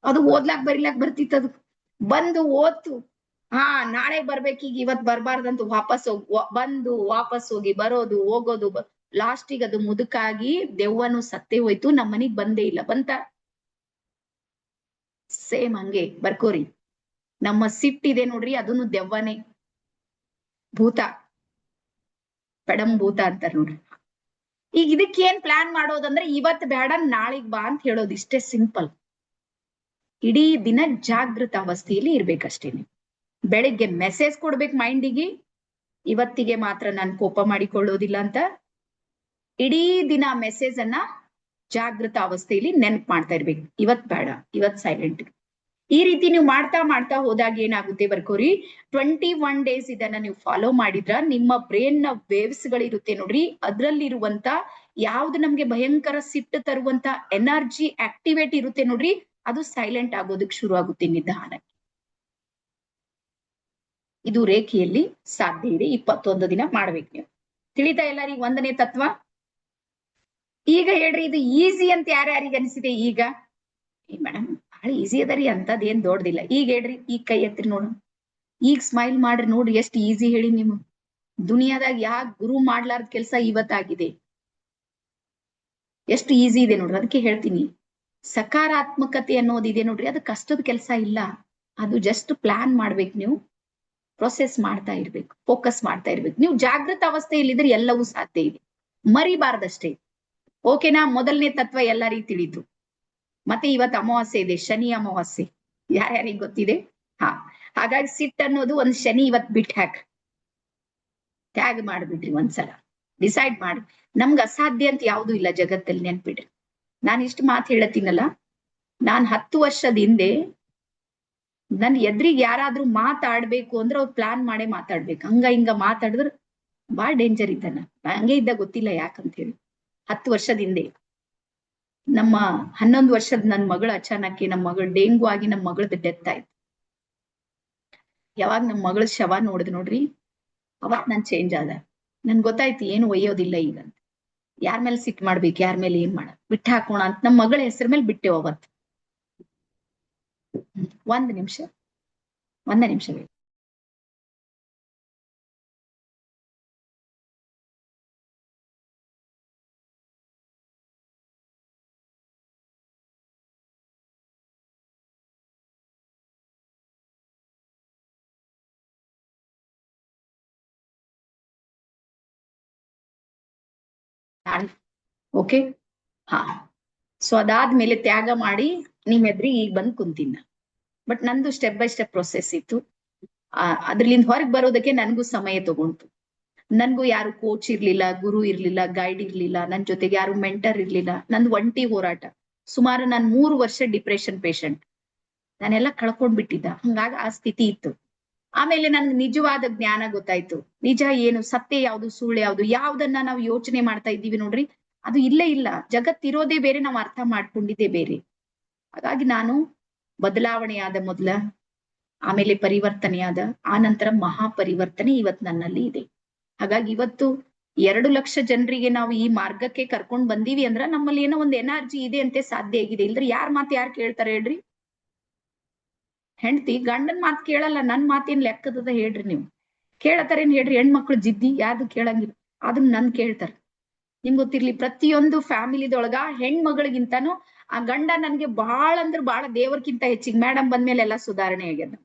ಅದು ಓದ್ಲಾಕ್ ಬರಿಲಾಕ್ ಬರ್ತಿತ್ತು. ಬಂದು ಓದ್ತು, ಹಾ ನಾಳೆ ಬರ್ಬೇಕೀಗ, ಇವತ್ ಬರ್ಬಾರ್ದಂತ ವಾಪಸ್ ಬಂದು ವಾಪಸ್ ಹೋಗಿ ಬರೋದು ಹೋಗೋದು. ಲಾಸ್ಟಿಗೆ ಅದು ಮುದುಕಾಗಿ ದೆವ್ವನು ಸತ್ತೇ ಹೋಯ್ತು, ನಮ್ಮ ಮನಿಗ್ ಬಂದೇ ಇಲ್ಲ. ಬಂತ? ಸೇಮ್ ಹಂಗೆ ಬರ್ಕೋರಿ. ನಮ್ಮ ಸಿಟ್ಟಿದೆ ನೋಡ್ರಿ ಅದನ್ನು ದೆವ್ವನೇ, ಭೂತ, ಪೆಡಂಭೂತ ಅಂತಾರ ನೋಡ್ರಿ. ಈಗ ಇದಕ್ಕೆ ಏನ್ ಪ್ಲಾನ್ ಮಾಡೋದಂದ್ರೆ ಇವತ್ ಬೇಡ ನಾಳಿಗ್ ಬಾ ಅಂತ ಹೇಳೋದು, ಇಷ್ಟೇ ಸಿಂಪಲ್. ಇಡೀ ದಿನ ಜಾಗೃತ ಅವಸ್ಥೆಯಲ್ಲಿ ಇರ್ಬೇಕಷ್ಟೇ. ನೀವು ಬೆಳಿಗ್ಗೆ ಮೆಸೇಜ್ ಕೊಡ್ಬೇಕು ಮೈಂಡಿಗೆ, ಇವತ್ತಿಗೆ ಮಾತ್ರ ನಾನು ಕೋಪ ಮಾಡಿಕೊಳ್ಳೋದಿಲ್ಲ ಅಂತ. ಇಡೀ ದಿನ ಮೆಸೇಜ್ ಅನ್ನ ಜಾಗೃತ ಅವಸ್ಥೆಯಲ್ಲಿ ನೆನಪು ಮಾಡ್ತಾ ಇರ್ಬೇಕು, ಇವತ್ ಬೇಡ, ಇವತ್ ಸೈಲೆಂಟ್. ಈ ರೀತಿ ನೀವು ಮಾಡ್ತಾ ಮಾಡ್ತಾ ಹೋದಾಗ ಏನಾಗುತ್ತೆ ಬರ್ಕೋರಿ, 21 ಡೇಸ್ ಇದನ್ನ ನೀವು ಫಾಲೋ ಮಾಡಿದ್ರ ನಿಮ್ಮ ಬ್ರೇನ್ ನ ವೇವ್ಸ್ ಗಳಿರುತ್ತೆ ನೋಡ್ರಿ, ಅದ್ರಲ್ಲಿರುವಂತ ಯಾವ್ದು ನಮ್ಗೆ ಭಯಂಕರ ಸಿಟ್ಟು ತರುವಂತ ಎನರ್ಜಿ ಆಕ್ಟಿವೇಟ್ ಇರುತ್ತೆ ನೋಡ್ರಿ, ಅದು ಸೈಲೆಂಟ್ ಆಗೋದಕ್ಕೆ ಶುರು ಆಗುತ್ತೆ ನಿಧಾನ. ಇದು ರೇಖೆಯಲ್ಲಿ ಸಾಧ್ಯ ಇದೆ. 21 ದಿನ ಮಾಡ್ಬೇಕು ನೀವು. ತಿಳಿತಾ ಎಲ್ಲರಿಗೂ 1ನೇ ತತ್ವ? ಈಗ ಹೇಳ್ರಿ, ಇದು ಈಸಿ ಅಂತ ಯಾರ್ಯಾರಿಗೆ ಅನಿಸಿದೆ ಈಗ? ಮೇಡಮ್ ಬಹಳ ಈಸಿ ಅದರಿ, ಅಂತದ್ ಏನ್ ದೊಡ್ಡದಿಲ್ಲ. ಈಗ ಹೇಳ್ರಿ, ಈಗ ಕೈ ಎತ್ತಿರಿ ನೋಡು, ಈಗ ಸ್ಮೈಲ್ ಮಾಡ್ರಿ ನೋಡ್ರಿ, ಎಷ್ಟು ಈಸಿ ಹೇಳಿ. ನೀವು ದುನಿಯಾದಾಗ ಯಾಕೆ ಗುರು ಮಾಡ್ಲಾರ್ದ ಕೆಲ್ಸ ಇವತ್ತಾಗಿದೆ, ಎಷ್ಟು ಈಸಿ ಇದೆ ನೋಡ್ರಿ. ಅದಕ್ಕೆ ಹೇಳ್ತೀನಿ, ಸಕಾರಾತ್ಮಕತೆ ಅನ್ನೋದಿದೆ ನೋಡ್ರಿ, ಅದು ಕಷ್ಟದ ಕೆಲಸ ಇಲ್ಲ. ಅದು ಜಸ್ಟ್ ಪ್ಲಾನ್ ಮಾಡ್ಬೇಕು, ನೀವು ಪ್ರೊಸೆಸ್ ಮಾಡ್ತಾ ಇರ್ಬೇಕು, ಫೋಕಸ್ ಮಾಡ್ತಾ ಇರ್ಬೇಕು. ನೀವು ಜಾಗೃತ ಅವಸ್ಥೆಯಲ್ಲಿದ್ರೆ ಎಲ್ಲವೂ ಸಾಧ್ಯ ಇದೆ, ಮರಿಬಾರ್ದಷ್ಟೇ. ಓಕೆನಾ? 1ನೇ ತತ್ವ ಎಲ್ಲರಿಗೂ ತಿಳಿತು. ಮತ್ತೆ ಇವತ್ತು ಅಮಾವಾಸ್ಯೆ ಇದೆ, ಶನಿ ಅಮಾವಾಸ್ಯೆ, ಯಾರ್ಯಾರಿಗೆ ಗೊತ್ತಿದೆ? ಹಾಗಾಗಿ ಸಿಟ್ ಅನ್ನೋದು ಒಂದ್ ಶನಿ ಇವತ್ ಬಿಟ್ಟು ತ್ಯಾಗ ಮಾಡ್ಬಿಡ್ರಿ. ಒಂದ್ಸಲ ಡಿಸೈಡ್ ಮಾಡಿ, ನಮ್ಗೆ ಅಸಾಧ್ಯ ಅಂತ ಯಾವ್ದು ಇಲ್ಲ ಜಗತ್ತಲ್ಲಿ, ನೆನ್ಪಿಡ್ರಿ. ನಾನು ಇಷ್ಟು ಮಾತು ಹೇಳತ್ತೀನಲ್ಲ, ನಾನ್ 10 ವರ್ಷದ ಹಿಂದೆ ನನ್ ಎದ್ರಿಗೆ ಯಾರಾದ್ರೂ ಮಾತಾಡ್ಬೇಕು ಅಂದ್ರೆ ಅವ್ರು ಪ್ಲಾನ್ ಮಾಡೇ ಮಾತಾಡ್ಬೇಕು. ಹಂಗ ಹಿಂಗ ಮಾತಾಡಿದ್ರ ಬಾಳ್ ಡೇಂಜರ್ ಇದ್ದಾನ. ಹಂಗೆ ಇದ್ದ, ಗೊತ್ತಿಲ್ಲ ಯಾಕಂತ ಹೇಳಿ. 10 ವರ್ಷದ ಹಿಂದೆ ನಮ್ಮ 11 ವರ್ಷದ ನನ್ ಮಗಳು ಅಚಾನಕ್ಕೆ, ನಮ್ಮ ಮಗಳು ಡೆಂಗು ಆಗಿ ನಮ್ಮ ಮಗಳದ್ದು ಡೆತ್ ಆಯ್ತು. ಯಾವಾಗ ನಮ್ಮ ಮಗಳ ಶವ ನೋಡಿದ್ ನೋಡ್ರಿ, ಅವತ್ ನಾನ್ ಚೇಂಜ್ ಆದ. ನನ್ ಗೊತ್ತಾಯ್ತು ಏನು ಒಯ್ಯೋದಿಲ್ಲ ಈಗ ಅಂತ. ಯಾರ ಮೇಲೆ ಸಿಟ್ ಮಾಡ್ಬೇಕು, ಯಾರ ಮೇಲೆ ಏನ್ ಮಾಡ, ಬಿಟ್ಟು ಹಾಕೋಣ ಅಂತ ನಮ್ಮ ಮಗಳ ಹೆಸರ ಮೇಲೆ ಬಿಟ್ಟೆವು ಅವತ್ತು. 1 ನಿಮಿಷ, 1 ನಿಮಿಷ. ಓಕೆ, ಸೊ ಅದಾದ್ಮೇಲೆ ತ್ಯಾಗ ಮಾಡಿ ನಿಮ್ ಎದ್ರಿಗೆ ಈಗ ಬಂದ್ ಕುಂತಿನ. ಬಟ್ ನಂದು ಸ್ಟೆಪ್ ಬೈ ಸ್ಟೆಪ್ ಪ್ರೊಸೆಸ್ ಇತ್ತು. ಅದ್ರಲ್ಲಿಂದ ಹೊರಗೆ ಬರೋದಕ್ಕೆ ನನ್ಗೂ ಸಮಯ ತಗೊಂತು. ನನ್ಗೂ ಯಾರು ಕೋಚ್ ಇರ್ಲಿಲ್ಲ, ಗುರು ಇರ್ಲಿಲ್ಲ, ಗೈಡ್ ಇರ್ಲಿಲ್ಲ, ನನ್ ಜೊತೆಗೆ ಯಾರು ಮೆಂಟರ್ ಇರ್ಲಿಲ್ಲ. ನಂದು ಒಂಟಿ ಹೋರಾಟ. ಸುಮಾರು ನಾನು 3 ವರ್ಷ ಡಿಪ್ರೆಷನ್ ಪೇಷಂಟ್, ನಾನೆಲ್ಲ ಕಳ್ಕೊಂಡ್ಬಿಟ್ಟಿದ್ದ. ಹಂಗಾಗಿ ಆ ಸ್ಥಿತಿ ಇತ್ತು. ಆಮೇಲೆ ನನ್ಗೆ ನಿಜವಾದ ಜ್ಞಾನ ಗೊತ್ತಾಯ್ತು. ನಿಜ ಏನು, ಸತ್ಯ ಯಾವ್ದು, ಸುಳ್ಳು ಯಾವ್ದು, ಯಾವ್ದನ್ನ ನಾವು ಯೋಚನೆ ಮಾಡ್ತಾ ಇದ್ದೀವಿ ನೋಡ್ರಿ, ಅದು ಇಲ್ಲೇ ಇಲ್ಲ. ಜಗತ್ತಿರೋದೇ ಬೇರೆ, ನಾವು ಅರ್ಥ ಮಾಡ್ಕೊಂಡಿದ್ದೇ ಬೇರೆ. ಹಾಗಾಗಿ ನಾನು ಬದಲಾವಣೆಯಾದ ಮೊದಲ, ಆಮೇಲೆ ಪರಿವರ್ತನೆಯಾದ, ಆ ನಂತರ ಮಹಾಪರಿವರ್ತನೆ ಇವತ್ತು ನನ್ನಲ್ಲಿ ಇದೆ. ಹಾಗಾಗಿ ಇವತ್ತು 2 ಲಕ್ಷ ಜನರಿಗೆ ನಾವು ಈ ಮಾರ್ಗಕ್ಕೆ ಕರ್ಕೊಂಡ್ ಬಂದೀವಿ ಅಂದ್ರ ನಮ್ಮಲ್ಲಿ ಏನೋ ಒಂದು ಎನರ್ಜಿ ಇದೆ ಅಂತೆ ಸಾಧ್ಯ ಆಗಿದೆ. ಇಲ್ದ್ರೆ ಯಾರ್ ಮಾತು ಯಾರು ಕೇಳ್ತಾರೆ ಹೇಳ್ರಿ? ಹೆಂಡತಿ ಗಂಡನ್ ಮಾತು ಕೇಳಲ್ಲ, ನನ್ ಮಾತೇನ್ ಲೆಕ್ಕದ ಹೇಳ್ರಿ? ನೀವು ಕೇಳತಾರೇನ್ ಹೇಳ್ರಿ? ಹೆಣ್ಮಕ್ಳು ಜಿದ್ದಿ, ಯಾವ್ದು ಕೇಳಂಗಿಲ್ಲ, ಅದನ್ನ ನನ್ ಕೇಳ್ತಾರ. ನಿಮ್ಗೆ ಗೊತ್ತಿರ್ಲಿ, ಪ್ರತಿಯೊಂದು ಫ್ಯಾಮಿಲಿದೊಳಗ ಹೆಣ್ಮಗಳಿಗಿಂತಾನು ಆ ಗಂಡ ನನ್ಗೆ ಬಾಳ ಅಂದ್ರೆ ಬಾಳ ದೇವರ್ಕಿಂತ ಹೆಚ್ಚಿಗೆ. ಮೇಡಮ್ ಬಂದ್ಮೇಲೆ ಎಲ್ಲಾ ಸುಧಾರಣೆ ಆಗ್ಯದ.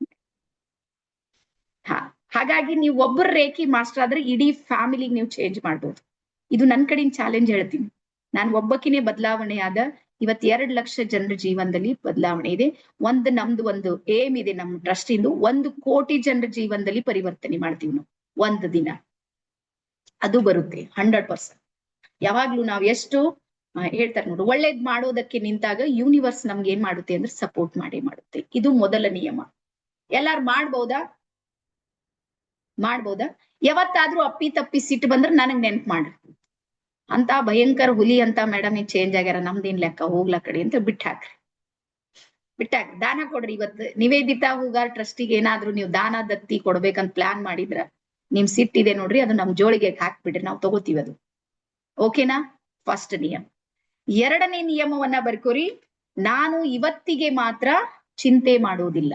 ಹಾಗಾಗಿ ನೀವು ಒಬ್ಬರು ರೇಖಿ ಮಾಸ್ಟರ್ ಆದ್ರೆ ಇಡೀ ಫ್ಯಾಮಿಲಿಗೆ ನೀವು ಚೇಂಜ್ ಮಾಡ್ಬೋದು. ಇದು ನನ್ ಕಡೆಯಿಂದ ಚಾಲೆಂಜ್ ಹೇಳ್ತೀನಿ. ನಾನು ಒಬ್ಬಕಿನೇ ಬದಲಾವಣೆ ಆದ. ಇವತ್ 2 ಲಕ್ಷ ಜನರ ಜೀವನದಲ್ಲಿ ಬದಲಾವಣೆ ಇದೆ. ನಮ್ದು ಒಂದು ಏಮ್ ಇದೆ, ನಮ್ ಟ್ರಸ್ಟ್ ಇಂದು 1 ಕೋಟಿ ಜನರ ಜೀವನದಲ್ಲಿ ಪರಿವರ್ತನೆ ಮಾಡ್ತೀವಿ ನಾವು 1 ದಿನ. ಅದು ಬರುತ್ತೆ 100%. ಯಾವಾಗ್ಲೂ ನಾವ್ ಎಷ್ಟು ಹೇಳ್ತಾರೆ ನೋಡು, ಒಳ್ಳೇದ್ ಮಾಡೋದಕ್ಕೆ ನಿಂತಾಗ ಯೂನಿವರ್ಸ್ ನಮ್ಗೆ ಏನ್ ಮಾಡುತ್ತೆ ಅಂದ್ರೆ ಸಪೋರ್ಟ್ ಮಾಡೇ ಮಾಡುತ್ತೆ. ಇದು ಮೊದಲ ನಿಯಮ. ಎಲ್ಲಾರು ಮಾಡ್ಬೋದಾ? ಯಾವತ್ತಾದ್ರೂ ಅಪ್ಪಿ ತಪ್ಪಿ ಸಿಟ್ಟು ಬಂದ್ರೆ ನನಗ್ ನೆನ್ಪು ಮಾಡ್ರಿ. ಅಂತ ಭಯಂಕರ ಹುಲಿ ಅಂತ ಮೇಡಮ್ ಈಗ ಚೇಂಜ್ ಆಗ್ಯಾರ, ನಮ್ದೇನ್ ಲೆಕ್ಕ, ಹೋಗ್ಲಾ ಕಡೆ ಅಂತ ಬಿಟ್ಟಾಕ್ರಿ. ದಾನ ಕೊಡ್ರಿ. ಇವತ್ತು ನಿವೇದಿತಾ ಹೂಗಾರ್ ಟ್ರಸ್ಟಿಗೆ ಏನಾದ್ರು ನೀವು ದಾನ ದತ್ತಿ ಕೊಡ್ಬೇಕಂತ ಪ್ಲಾನ್ ಮಾಡಿದ್ರ, ನಿಮ್ ಸಿಟ್ಟಿದೆ ನೋಡ್ರಿ, ಅದು ನಮ್ ಜೋಳಿಗೆ ಹಾಕ್ಬಿಡ್ರಿ, ನಾವು ತಗೋತೀವಿ ಅದು. ಓಕೆನಾ? ಫಸ್ಟ್ ನಿಯಮ. 2ನೇ ನಿಯಮವನ್ನ ಬರ್ಕೋರಿ, ನಾನು ಇವತ್ತಿಗೆ ಮಾತ್ರ ಚಿಂತೆ ಮಾಡೋದಿಲ್ಲ.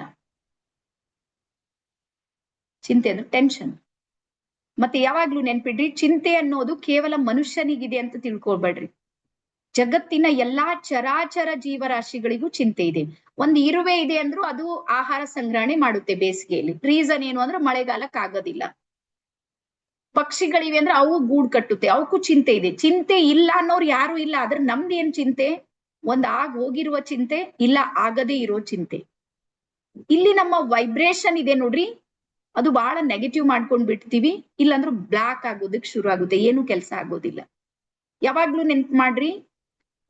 ಚಿಂತೆ ಅಂದ್ರೆ ಟೆನ್ಷನ್. ಮತ್ತೆ ಯಾವಾಗ್ಲೂ ನೆನ್ಪಿಡ್ರಿ, ಚಿಂತೆ ಅನ್ನೋದು ಕೇವಲ ಮನುಷ್ಯನಿಗಿದೆ ಅಂತ ತಿಳ್ಕೊಳ್ಬೇಡ್ರಿ. ಜಗತ್ತಿನ ಎಲ್ಲಾ ಚರಾಚರ ಜೀವರಾಶಿಗಳಿಗೂ ಚಿಂತೆ ಇದೆ. ಒಂದು ಇರುವೆ ಇದೆ ಅಂದ್ರೂ ಅದು ಆಹಾರ ಸಂಗ್ರಹಣೆ ಮಾಡುತ್ತೆ ಬೇಸಿಗೆಯಲ್ಲಿ. ರೀಸನ್ ಏನು ಅಂದ್ರೆ ಮಳೆಗಾಲಕ್ಕೆ ಆಗೋದಿಲ್ಲ. ಪಕ್ಷಿಗಳಿವೆ ಅಂದ್ರೆ ಅವು ಗೂಡ್ ಕಟ್ಟುತ್ತೆ, ಅವಕ್ಕೂ ಚಿಂತೆ ಇದೆ. ಚಿಂತೆ ಇಲ್ಲ ಅನ್ನೋರು ಯಾರು ಇಲ್ಲ. ಆದ್ರೆ ನಮ್ದು ಏನ್ ಚಿಂತೆ? ಒಂದ್ ಹೋಗಿರುವ ಚಿಂತೆ, ಇಲ್ಲ ಆಗದೇ ಇರೋ ಚಿಂತೆ. ಇಲ್ಲಿ ನಮ್ಮ ವೈಬ್ರೇಷನ್ ಇದೆ ನೋಡ್ರಿ, ಅದು ಬಹಳ ನೆಗೆಟಿವ್ ಮಾಡ್ಕೊಂಡ್ ಬಿಡ್ತೀವಿ. ಇಲ್ಲಾಂದ್ರೂ ಬ್ಲಾಕ್ ಆಗೋದಕ್ಕೆ ಶುರು ಆಗುತ್ತೆ, ಏನು ಕೆಲಸ ಆಗೋದಿಲ್ಲ. ಯಾವಾಗ್ಲೂ ನೆನ್ಪು ಮಾಡ್ರಿ,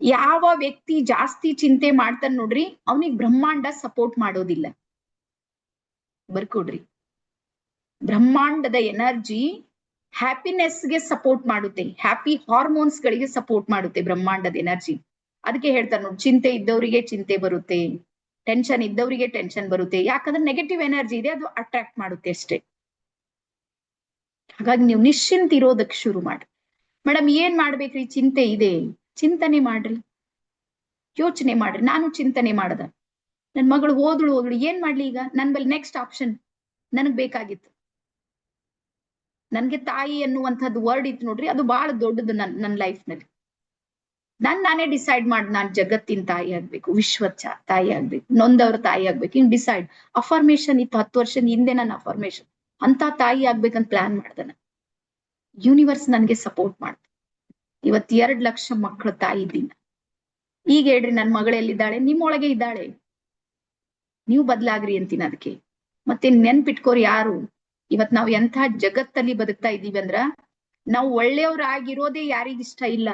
ಯಾವ ವ್ಯಕ್ತಿ ಜಾಸ್ತಿ ಚಿಂತೆ ಮಾಡ್ತಾನೆ ನೋಡ್ರಿ, ಅವನಿಗೆ ಬ್ರಹ್ಮಾಂಡ ಸಪೋರ್ಟ್ ಮಾಡೋದಿಲ್ಲ. ಬರ್ಕೊಡ್ರಿ, ಬ್ರಹ್ಮಾಂಡದ ಎನರ್ಜಿ ಹ್ಯಾಪಿನೆಸ್ಗೆ ಸಪೋರ್ಟ್ ಮಾಡುತ್ತೆ, ಹ್ಯಾಪಿ ಹಾರ್ಮೋನ್ಸ್ ಗಳಿಗೆ ಸಪೋರ್ಟ್ ಮಾಡುತ್ತೆ ಬ್ರಹ್ಮಾಂಡದ ಎನರ್ಜಿ. ಅದಕ್ಕೆ ಹೇಳ್ತಾರೆ ನೋಡಿ, ಚಿಂತೆ ಇದ್ದವರಿಗೆ ಚಿಂತೆ ಬರುತ್ತೆ, ಟೆನ್ಷನ್ ಇದ್ದವರಿಗೆ ಟೆನ್ಷನ್ ಬರುತ್ತೆ. ಯಾಕಂದ್ರೆ ನೆಗೆಟಿವ್ ಎನರ್ಜಿ ಇದೆ, ಅದು ಅಟ್ರಾಕ್ಟ್ ಮಾಡುತ್ತೆ ಅಷ್ಟೇ. ಹಾಗಾಗಿ ನೀವು ನಿಶ್ಚಿಂತ ಇರೋದಕ್ಕೆ ಶುರು ಮಾಡ್ರಿ. ಮೇಡಮ್ ಏನ್ ಮಾಡ್ಬೇಕ್ರಿ? ಚಿಂತೆ ಇದೆ, ಚಿಂತನೆ ಮಾಡ್ರಿ, ಯೋಚನೆ ಮಾಡ್ರಿ. ನಾನು ಚಿಂತನೆ ಮಾಡದ, ನನ್ ಮಗಳು ಹೋದ್ಳು ಏನ್ ಮಾಡ್ಲಿ ಈಗ? ನನ್ ಬಳಿ ನೆಕ್ಸ್ಟ್ ಆಪ್ಷನ್ ನನಗ್ ಬೇಕಾಗಿತ್ತು. ನನ್ಗೆ ತಾಯಿ ಅನ್ನುವಂಥದ್ದು ವರ್ಡ್ ಇತ್ತು ನೋಡ್ರಿ, ಅದು ಬಹಳ ದೊಡ್ಡದು ನನ್ನ ಲೈಫ್ ನಲ್ಲಿ. ನಾನೇ ಡಿಸೈಡ್ ಮಾಡಿ, ನಾನ್ ಜಗತ್ತಿನ ತಾಯಿ ಆಗ್ಬೇಕು, ವಿಶ್ವದ ತಾಯಿ ಆಗ್ಬೇಕು, ನೊಂದವ್ರ ತಾಯಿ ಆಗ್ಬೇಕು. ಹಿಂಗ್ ಡಿಸೈಡ್. ಅಫರ್ಮೇಶನ್ ಇತ್ತು 10 ವರ್ಷದ ಹಿಂದೆ ನನ್ನ ಅಫರ್ಮೇಶನ್. ಅಂತ ತಾಯಿ ಆಗ್ಬೇಕಂತ ಪ್ಲಾನ್ ಮಾಡ್ದೆ ನಾನು. ಯೂನಿವರ್ಸ್ ನನ್ಗೆ ಸಪೋರ್ಟ್ ಮಾಡ್ತು. ಇವತ್ 2 ಲಕ್ಷ ಮಕ್ಕಳ ತಾಯಿ ಇದ್ದೀನಿ. ಈಗ ಹೇಳ್ರಿ, ನನ್ ಮಗಳೆಲ್ಲಿದ್ದಾಳೆ? ನಿಮ್ಮೊಳಗೆ ಇದ್ದಾಳೆ. ನೀವು ಬದ್ಲಾಗ್ರಿ ಅಂತೀನಿ ಅದಕ್ಕೆ. ಮತ್ತೆ ನೆನ್ಪಿಟ್ಕೋರಿ, ಯಾರು ಇವತ್ ನಾವ್ ಎಂಥ ಜಗತ್ತಲ್ಲಿ ಬದುಕ್ತಾ ಇದೀವಿ ಅಂದ್ರ, ನಾವು ಒಳ್ಳೆಯವ್ರಾಗಿರೋದೇ ಯಾರಿಗಿಷ್ಟ ಇಲ್ಲ.